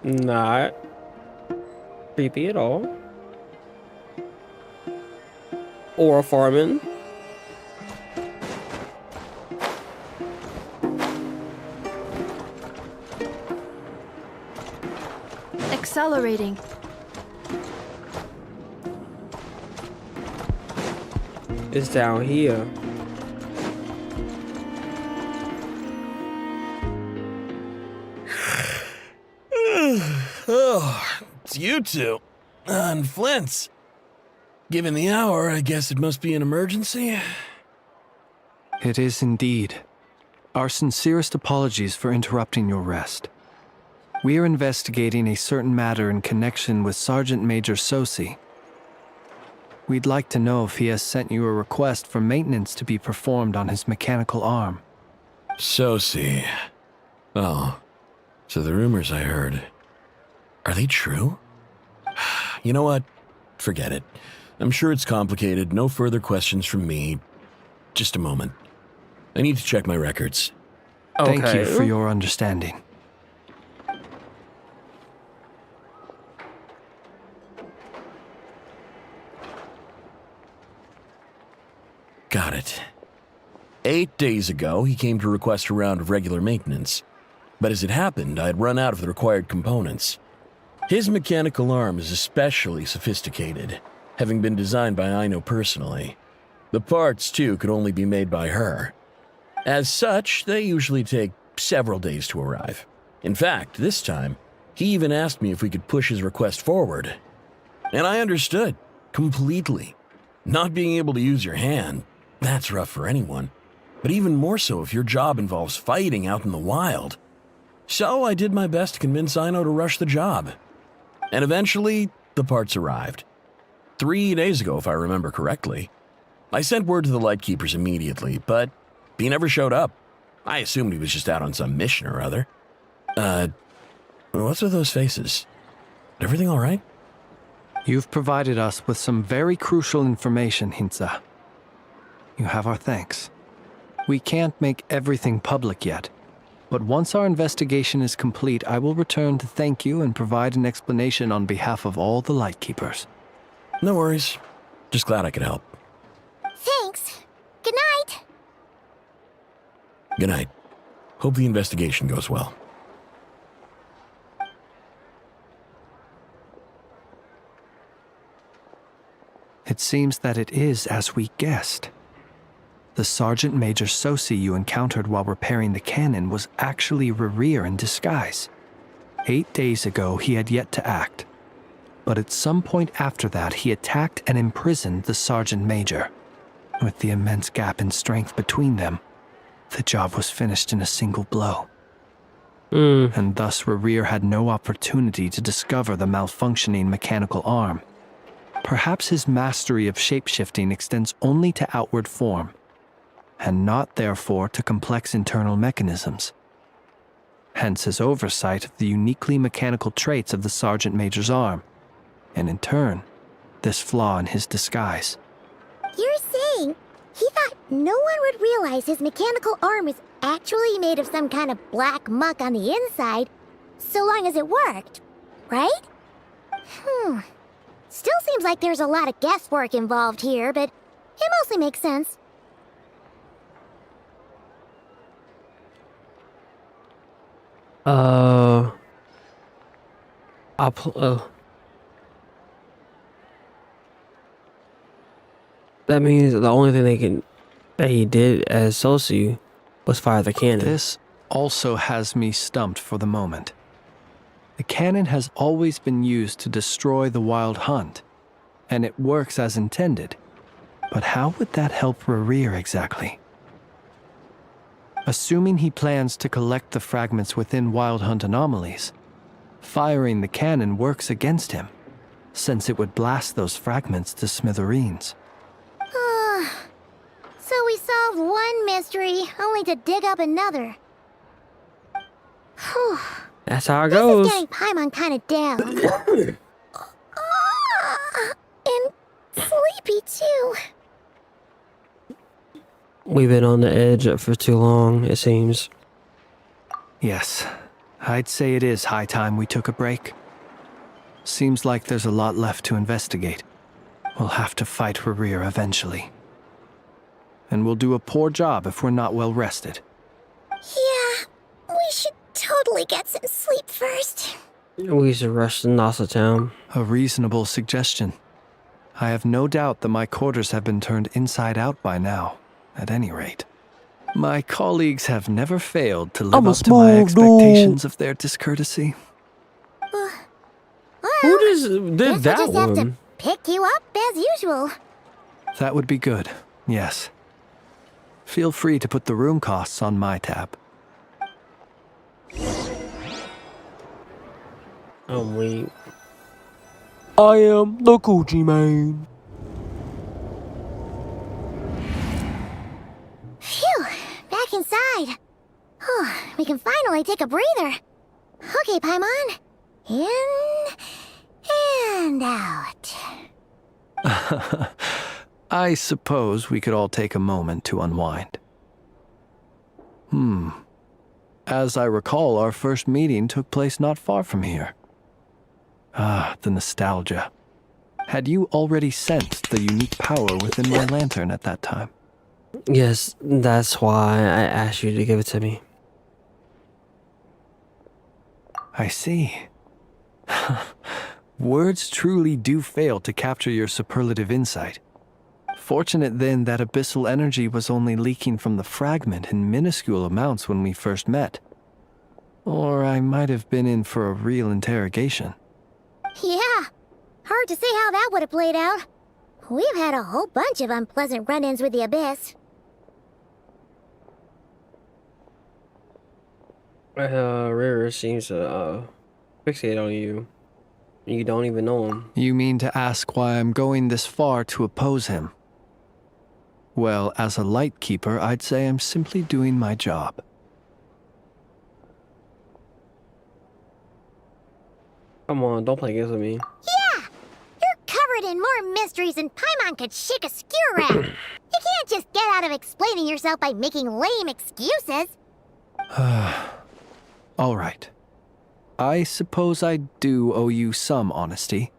Not creepy at all. Or a farming. Accelerating. It's down here. Oh, it's you two. On Flint's. Given the hour, I guess it must be an emergency. It is indeed. Our sincerest apologies for interrupting your rest. We are investigating a certain matter in connection with Sergeant Major Sosi. We'd like to know if he has sent you a request for maintenance to be performed on his mechanical arm. Sosi. Oh, so the rumors I heard, are they true? You know what? Forget it. I'm sure it's complicated. No further questions from me. Just a moment. I need to check my records. Thank you for your understanding. Got it. 8 days ago, he came to request a round of regular maintenance. But as it happened, I had run out of the required components. His mechanical arm is especially sophisticated, having been designed by Aino personally. The parts, too, could only be made by her. As such, they usually take several days to arrive. In fact, this time, he even asked me if we could push his request forward. And I understood, completely. Not being able to use your hand, that's rough for anyone. But even more so if your job involves fighting out in the wild. So I did my best to convince Aino to rush the job. And eventually, the parts arrived. 3 days ago, if I remember correctly. I sent word to the lightkeepers immediately, but he never showed up. I assumed he was just out on some mission or other. What's with those faces? Everything all right? You've provided us with some very crucial information, Hintsa. You have our thanks. We can't make everything public yet, but once our investigation is complete, I will return to thank you and provide an explanation on behalf of all the lightkeepers. No worries. Just glad I could help. Thanks. Good night. Good night. Hope the investigation goes well. It seems that it is as we guessed. The Sergeant Major Sosi you encountered while repairing the cannon was actually Rerir in disguise. 8 days ago, he had yet to act. But at some point after that, he attacked and imprisoned the Sergeant Major. With the immense gap in strength between them, the job was finished in a single blow. And thus Rerir had no opportunity to discover the malfunctioning mechanical arm. Perhaps his mastery of shapeshifting extends only to outward form, and not therefore to complex internal mechanisms. Hence his oversight of the uniquely mechanical traits of the Sergeant Major's arm, and in turn, this flaw in his disguise. You're saying he thought no one would realize his mechanical arm was actually made of some kind of black muck on the inside, so long as it worked, right? Still seems like there's a lot of guesswork involved here, but it mostly makes sense. That means the only thing that he did as Sosi was fire the cannon. This also has me stumped for the moment. The cannon has always been used to destroy the wild hunt, and it works as intended. But how would that help Rerir exactly? Assuming he plans to collect the fragments within wild hunt anomalies, firing the cannon works against him, since it would blast those fragments to smithereens. So we solved one mystery, only to dig up another. Whew. That's how it goes. This is getting Paimon kind of down. And sleepy too. We've been on the edge for too long, it seems. Yes, I'd say it is high time we took a break. Seems like there's a lot left to investigate. We'll have to fight Rerir eventually. And we'll do a poor job if we're not well rested. Yeah, we should totally get some sleep first. We should rush to Nasa Town. A reasonable suggestion. I have no doubt that my quarters have been turned inside out by now, at any rate. My colleagues have never failed to live up to my expectations of their discourtesy. Who does did Guess that we'll just have to one. pick you up as usual. That would be good, yes. Feel free to put the room costs on my tab. I'm weak. I am the Gucci man. Phew, back inside. Whew, we can finally take a breather. Okay, Paimon. In and out. I suppose we could all take a moment to unwind. As I recall, our first meeting took place not far from here. Ah, the nostalgia. Had you already sensed the unique power within my lantern at that time? Yes, that's why I asked you to give it to me. I see. Words truly do fail to capture your superlative insight. Fortunate then that abyssal energy was only leaking from the fragment in minuscule amounts when we first met. Or I might have been in for a real interrogation. Yeah, hard to say how that would have played out. We've had a whole bunch of unpleasant run-ins with the Abyss. River seems to fixate on you. You don't even know him. You mean to ask why I'm going this far to oppose him? Well, as a lightkeeper, I'd say I'm simply doing my job. Come on, don't play games with me. Yeah! You're covered in more mysteries than Paimon could shake a skewer at. You can't just get out of explaining yourself by making lame excuses. All right. I suppose I do owe you some honesty,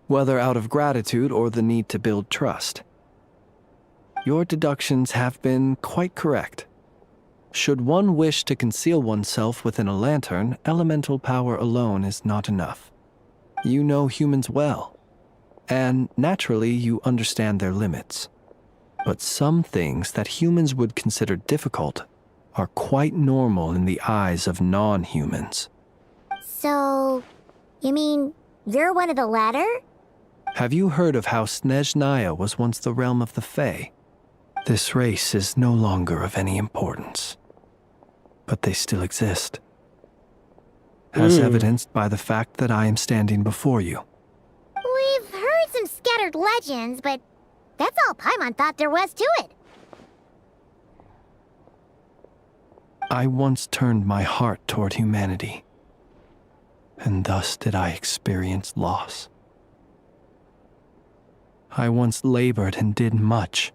whether out of gratitude or the need to build trust. Your deductions have been quite correct. Should one wish to conceal oneself within a lantern, elemental power alone is not enough. You know humans well, and naturally you understand their limits. But some things that humans would consider difficult are quite normal in the eyes of non-humans. So, you mean you're one of the latter? Have you heard of how Snezhnaya was once the realm of the Fae? This race is no longer of any importance, but they still exist. As evidenced by the fact that I am standing before you. We've heard some scattered legends, but that's all Paimon thought there was to it. I once turned my heart toward humanity, and thus did I experience loss. I once labored and did much,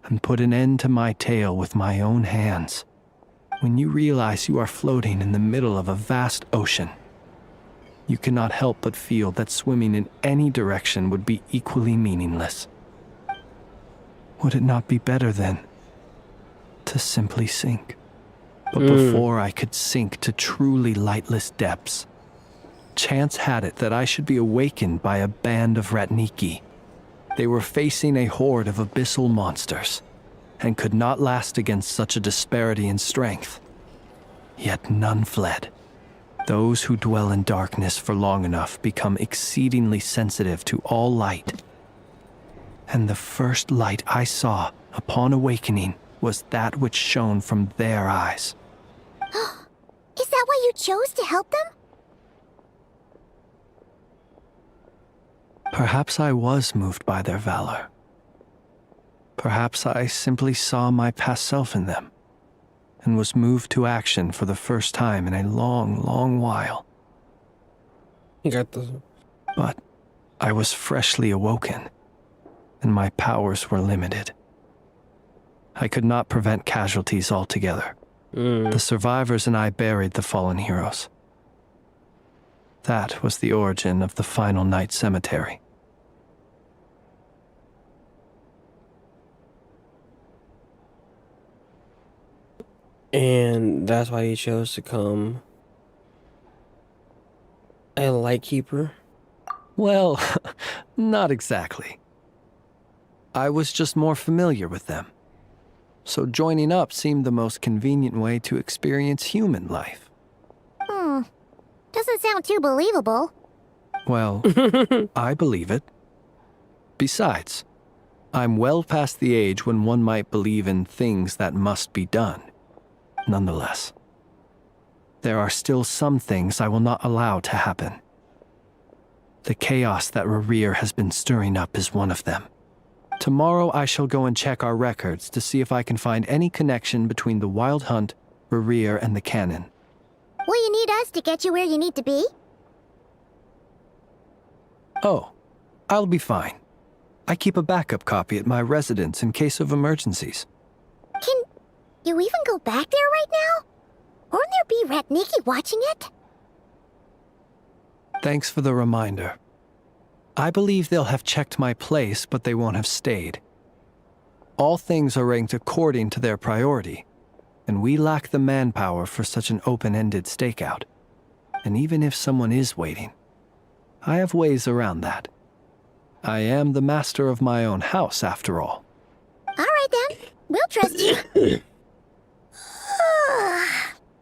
and put an end to my tale with my own hands. When you realize you are floating in the middle of a vast ocean, you cannot help but feel that swimming in any direction would be equally meaningless. Would it not be better then to simply sink? But before I could sink to truly lightless depths, chance had it that I should be awakened by a band of Ratniki. They were facing a horde of abyssal monsters, and could not last against such a disparity in strength. Yet none fled. Those who dwell in darkness for long enough become exceedingly sensitive to all light. And the first light I saw upon awakening was that which shone from their eyes. Is that why you chose to help them? Perhaps I was moved by their valor. Perhaps I simply saw my past self in them, and was moved to action for the first time in a long, long while. You got this. But I was freshly awoken, and my powers were limited. I could not prevent casualties altogether. The survivors and I buried the fallen heroes. That was the origin of the Final Night Cemetery. And that's why he chose to become a lightkeeper? Well, not exactly. I was just more familiar with them. So joining up seemed the most convenient way to experience human life. Doesn't sound too believable. Well, I believe it. Besides, I'm well past the age when one might believe in things that must be done. Nonetheless, there are still some things I will not allow to happen. The chaos that Rerir has been stirring up is one of them. Tomorrow I shall go and check our records to see if I can find any connection between the Wild Hunt, Rerir, and the Cannon. Will you need us to get you where you need to be? Oh, I'll be fine. I keep a backup copy at my residence in case of emergencies. Can you even go back there right now? Won't there be Ratniki watching it? Thanks for the reminder. I believe they'll have checked my place, but they won't have stayed. All things are ranked according to their priority, and we lack the manpower for such an open-ended stakeout. And even if someone is waiting, I have ways around that. I am the master of my own house, after all. All right then, we'll trust you.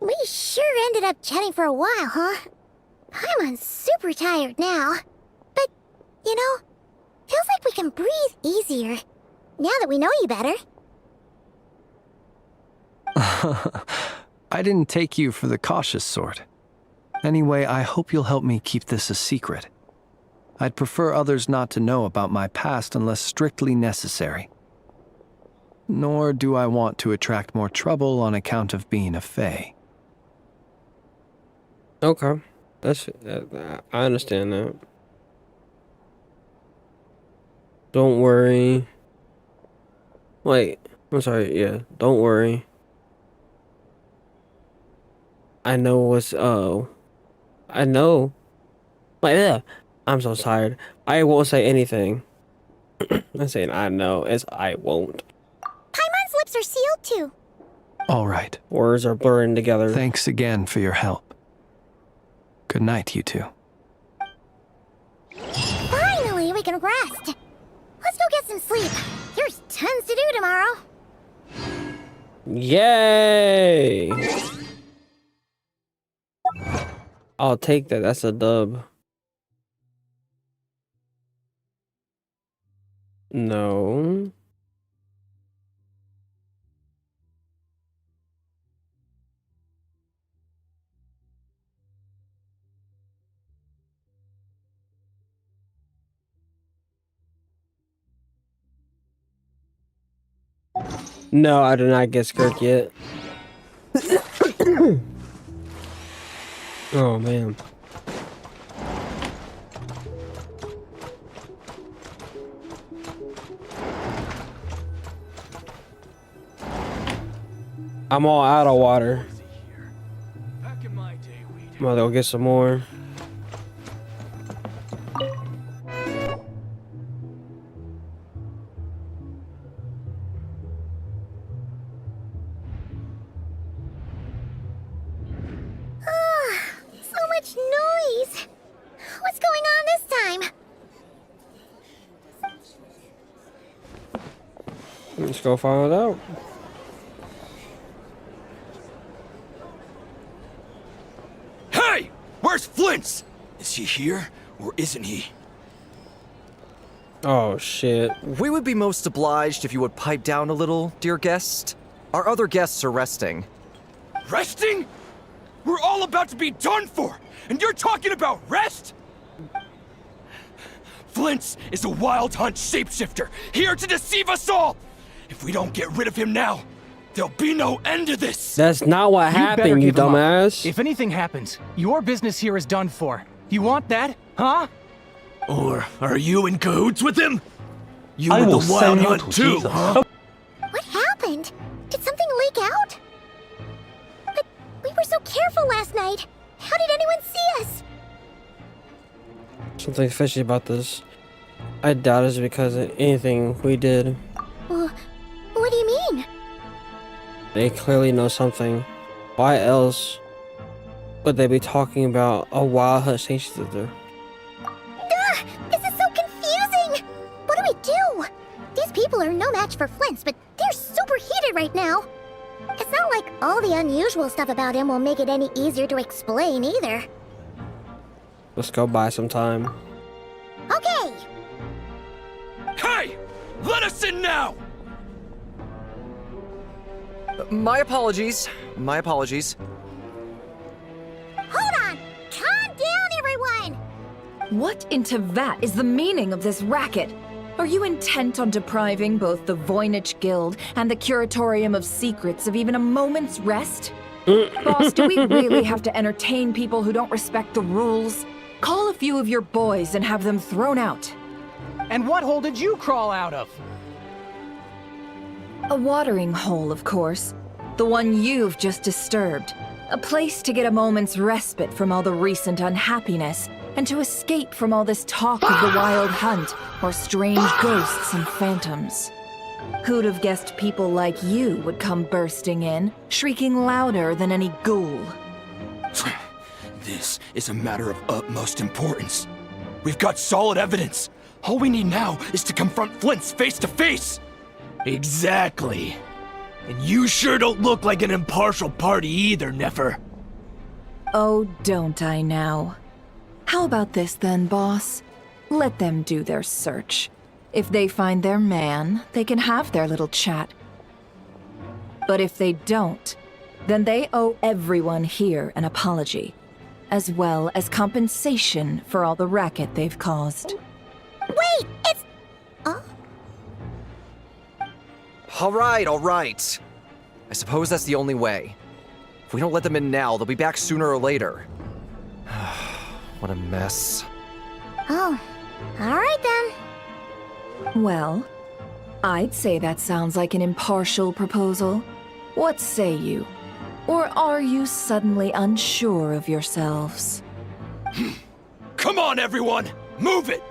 We sure ended up chatting for a while, huh? I'm super tired now. But, you know, feels like we can breathe easier, now that we know you better. I didn't take you for the cautious sort. Anyway, I hope you'll help me keep this a secret. I'd prefer others not to know about my past unless strictly necessary. Nor do I want to attract more trouble on account of being a fae. Okay. I understand that. Don't worry. Wait, I'm sorry, yeah. Don't worry. I know what's, I know. Like, yeah. I'm so tired. I won't say anything. I'm saying I know. It's I won't. Paimon's lips are sealed too. All right. Words are blurring together. Thanks again for your help. Good night, you two. Finally, we can rest. Let's go get some sleep. There's tons to do tomorrow. Yay! I'll take that. That's a dub. No. No, I did not get Skirk yet. Oh, man. I'm all out of water. I'm gonna go get some more. So much noise. What's going on this time? Let's go find out. Hey! Where's Flint's? Is he here, or isn't he? Oh, shit. We would be most obliged if you would pipe down a little, dear guest. Our other guests are resting. Resting? We're all about to be done for, and you're talking about rest? Flint's is a wild hunt shapeshifter, here to deceive us all! If we don't get rid of him now, there'll be no end to this! That's not what happened, you dumbass. If anything happens, your business here is done for. You want that, huh? Or are you in cahoots with him? You I with will the wild send you hunt to too, Jesus. huh? What happened? Did something leak out? But we were so careful last night. How did anyone see us? Something fishy about this. I doubt it's because of anything we did. Well, what do you mean? They clearly know something. Why else would they be talking about a wild hunt shapeshifter? This is so confusing! What do we do? These people are no match for Flint's, but they're super heated right now. It's not like all the unusual stuff about him will make it any easier to explain either. Let's go buy some time. Okay. Hey! Let us in now! My apologies. My apologies. Hold on! Calm down, everyone! What in Teyvat is the meaning of this racket? Are you intent on depriving both the Voynich Guild and the Curatorium of Secrets of even a moment's rest? Boss, do we really have to entertain people who don't respect the rules? Call a few of your boys and have them thrown out. And what hole did you crawl out of? A watering hole, of course. The one you've just disturbed. A place to get a moment's respite from all the recent unhappiness, and to escape from all this talk of the wild hunt, or strange ghosts and phantoms. Who'd have guessed people like you would come bursting in, shrieking louder than any ghoul? This is a matter of utmost importance. We've got solid evidence. All we need now is to confront Flint's face to face. Exactly. And you sure don't look like an impartial party either, Nefer. Oh, don't I now? How about this then, boss? Let them do their search. If they find their man, they can have their little chat. But if they don't, then they owe everyone here an apology, as well as compensation for all the racket they've caused. Wait, it's... All right. I suppose that's the only way. If we don't let them in now, they'll be back sooner or later. What a mess. Oh, alright then. Well, I'd say that sounds like an impartial proposal. What say you? Or are you suddenly unsure of yourselves? Come on, everyone! Move it!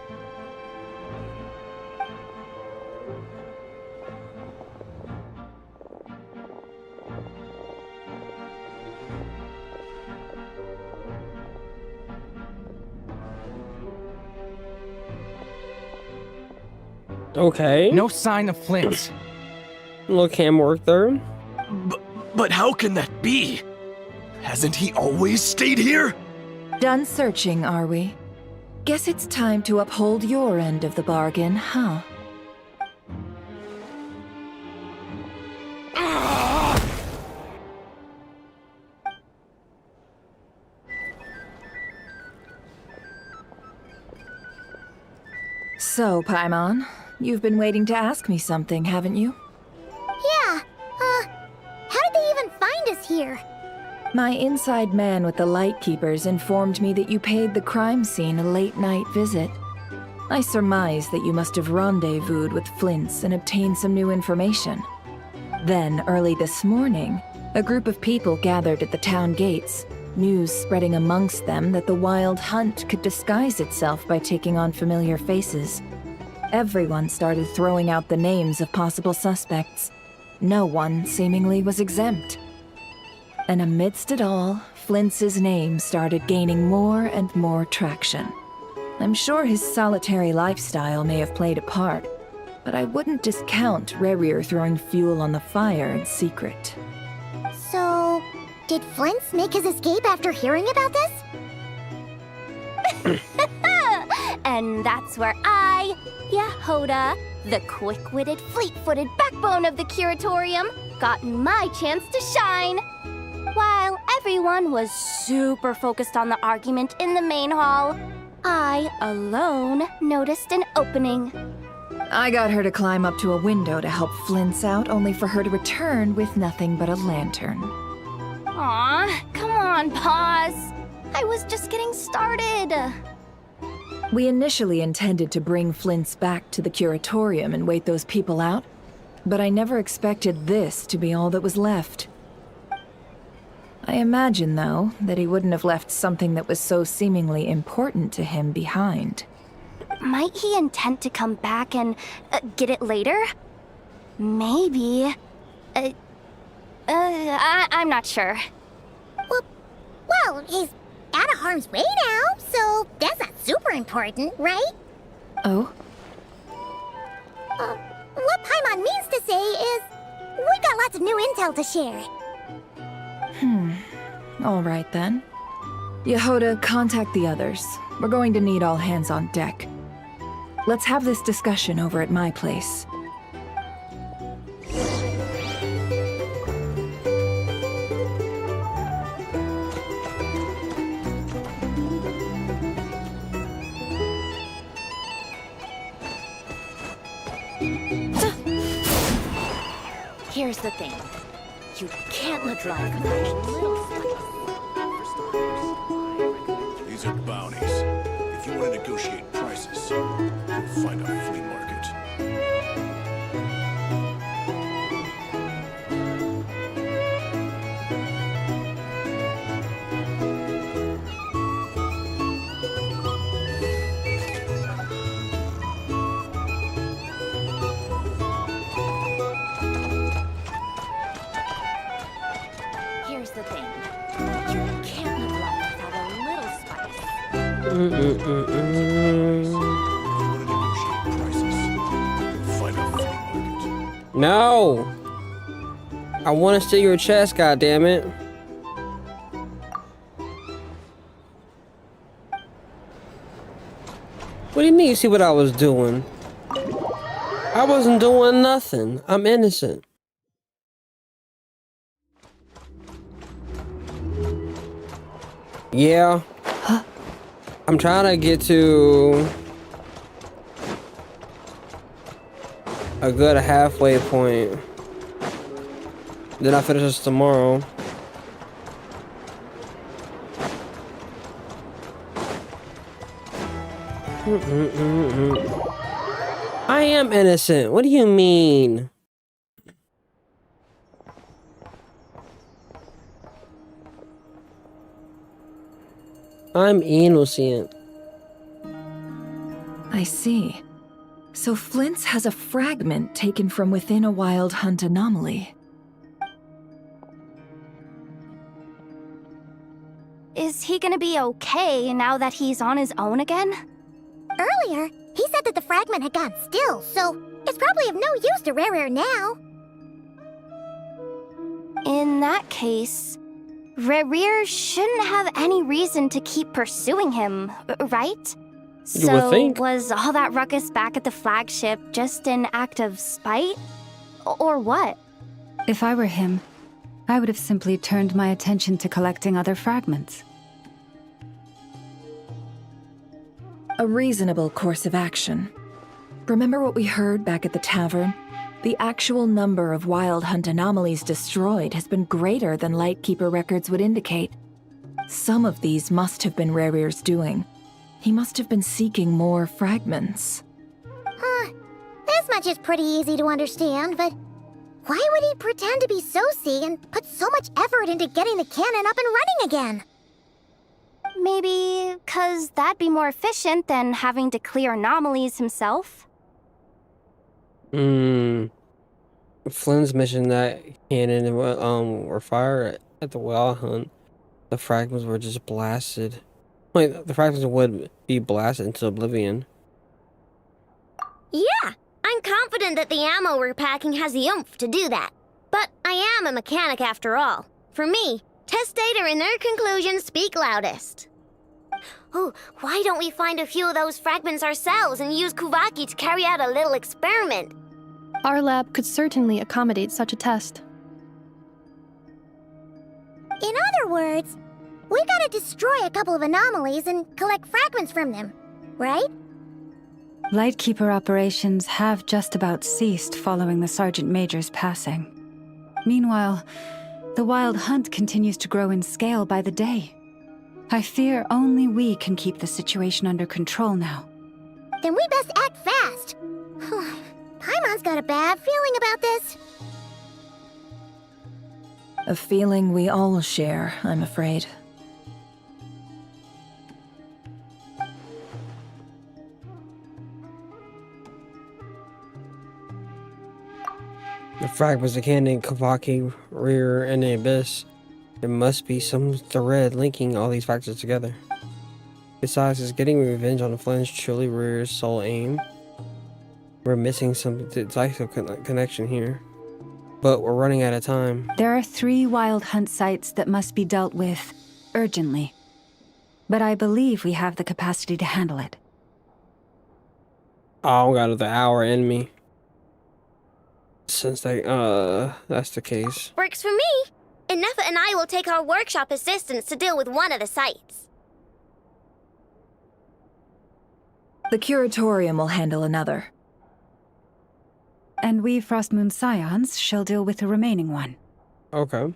Okay. No sign of Flint. Little cam work there. But how can that be? Hasn't he always stayed here? Done searching, are we? Guess it's time to uphold your end of the bargain, huh? So, Paimon, you've been waiting to ask me something, haven't you? Yeah, how did they even find us here? My inside man with the lightkeepers informed me that you paid the crime scene a late-night visit. I surmise that you must have rendezvoused with Flint's and obtained some new information. Then, early this morning, a group of people gathered at the town gates, news spreading amongst them that the wild hunt could disguise itself by taking on familiar faces. Everyone started throwing out the names of possible suspects. No one, seemingly, was exempt. And amidst it all, Flint's name started gaining more and more traction. I'm sure his solitary lifestyle may have played a part, but I wouldn't discount Rerir throwing fuel on the fire in secret. So, did Flint's make his escape after hearing about this? And that's where I, Yehoda, the quick-witted, fleet-footed backbone of the Curatorium, got my chance to shine. While everyone was super focused on the argument in the main hall, I alone noticed an opening. I got her to climb up to a window to help Flint's out, only for her to return with nothing but a lantern. Aw, come on, pause. I was just getting started. We initially intended to bring Flint's back to the Curatorium and wait those people out, but I never expected this to be all that was left. I imagine, though, that he wouldn't have left something that was so seemingly important to him behind. Might he intend to come back and get it later? Maybe. I'm not sure. Well, he's out of harm's way now, so that's not super important, right? Oh? What Paimon means to say is, we got lots of new intel to share. All right then. Yehoda, contact the others. We're going to need all hands on deck. Let's have this discussion over at my place. Here's the thing. You can't live life without a little spice. These are bounties. If you want to negotiate prices, you'll find a flea market. Here's the thing. You can't live life without a little spice. No! I want to steal your chest, goddammit. What do you mean you see what I was doing? I wasn't doing nothing. I'm innocent. Yeah. I'm trying to get to a good halfway point. Then I finish this tomorrow. I am innocent. What do you mean? I'm innocent. I see. So Flint's has a fragment taken from within a wild hunt anomaly. Is he gonna be okay now that he's on his own again? Earlier, he said that the fragment had gone still, so it's probably of no use to Rare now. In that case, Rare shouldn't have any reason to keep pursuing him, right? You would think. Was all that ruckus back at the flagship just an act of spite? Or what? If I were him, I would have simply turned my attention to collecting other fragments. A reasonable course of action. Remember what we heard back at the tavern? The actual number of wild hunt anomalies destroyed has been greater than Lightkeeper records would indicate. Some of these must have been Rare's doing. He must have been seeking more fragments. This much is pretty easy to understand, but why would he pretend to be Soci and put so much effort into getting the cannon up and running again? Maybe 'cause that'd be more efficient than having to clear anomalies himself. Flynn's mission that cannon were fired at the wild hunt. The fragments were just blasted. Wait, the fragments would be blasted into oblivion. Yeah, I'm confident that the ammo we're packing has the oomph to do that. But I am a mechanic after all. For me, test data and their conclusions speak loudest. Oh, why don't we find a few of those fragments ourselves and use Kuvaki to carry out a little experiment? Our lab could certainly accommodate such a test. In other words, we gotta destroy a couple of anomalies and collect fragments from them, right? Lightkeeper operations have just about ceased following the Sergeant Major's passing. Meanwhile, the wild hunt continues to grow in scale by the day. I fear only we can keep the situation under control now. Then we best act fast. Paimon's got a bad feeling about this. A feeling we all share, I'm afraid. The fragments of cannon, Kavaki, rear, and the abyss. There must be some thread linking all these factors together. Besides, is getting revenge on the Flynn's truly Rear's sole aim? We're missing some decisive connection here. But we're running out of time. There are 3 wild hunt sites that must be dealt with urgently. but I believe we have the capacity to handle it. I don't got another hour in me. Since that's the case. Works for me. And Nefer and I will take our workshop assistants to deal with one of the sites. The curatorium will handle another. And we Frostmoon Scions shall deal with the remaining one. Okay.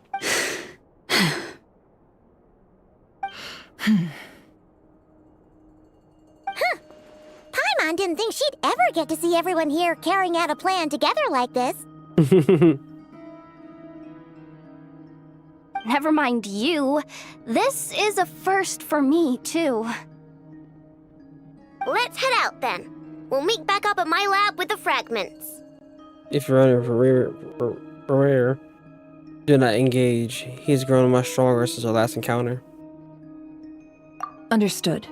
Paimon didn't think she'd ever get to see everyone here carrying out a plan together like this. Never mind you. This is a first for me, too. Let's head out then. We'll meet back up at my lab with the fragments. If you're running for rare, do not engage. He's grown much stronger since our last encounter. Understood.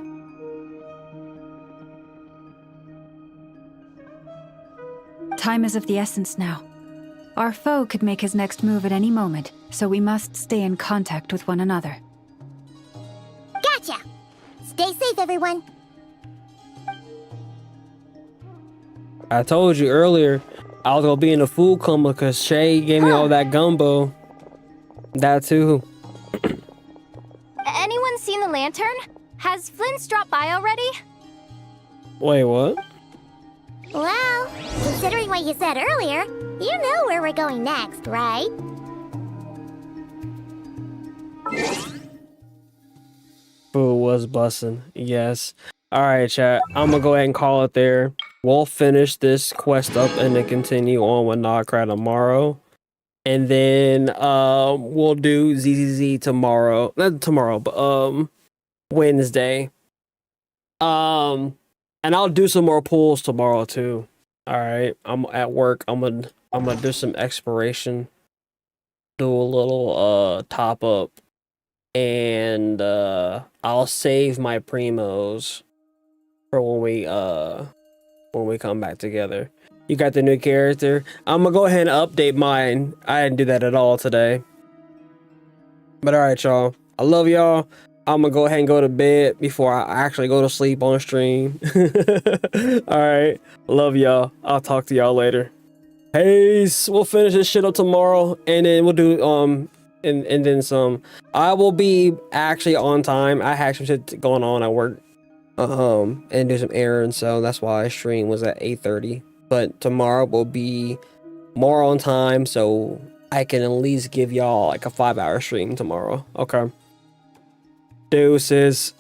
Time is of the essence now. Our foe could make his next move at any moment, so we must stay in contact with one another. Gotcha! Stay safe, everyone. I told you earlier, I was gonna be in a food coma because Shay gave me all that gumbo. That too. Anyone seen the lantern? Has Flint's dropped by already? Wait, what? Well, considering what you said earlier, you know where we're going next, right? Boo was bussin'. Yes. Alright, chat. I'm gonna go ahead and call it there. We'll finish this quest up and then continue on with Nod Krai tomorrow. And then we'll do ZZZ tomorrow. Not tomorrow, but Wednesday. And I'll do some more pulls tomorrow too. Alright. I'm at work. I'm gonna do some exploration. Do a little top up. And I'll save my primos for when we come back together. You got the new character. I'm gonna go ahead and update mine. I didn't do that at all today. But alright, y'all. I love y'all. I'm gonna go ahead and go to bed before I actually go to sleep on stream. Alright. Love y'all. I'll talk to y'all later. Peace. We'll finish this shit up tomorrow. And then we'll do and then some. I will be actually on time. I had some shit going on at work. And do some errands, so that's why stream was at 8:30. But tomorrow will be more on time, so I can at least give y'all like a 5-hour stream tomorrow. Okay. Deuces.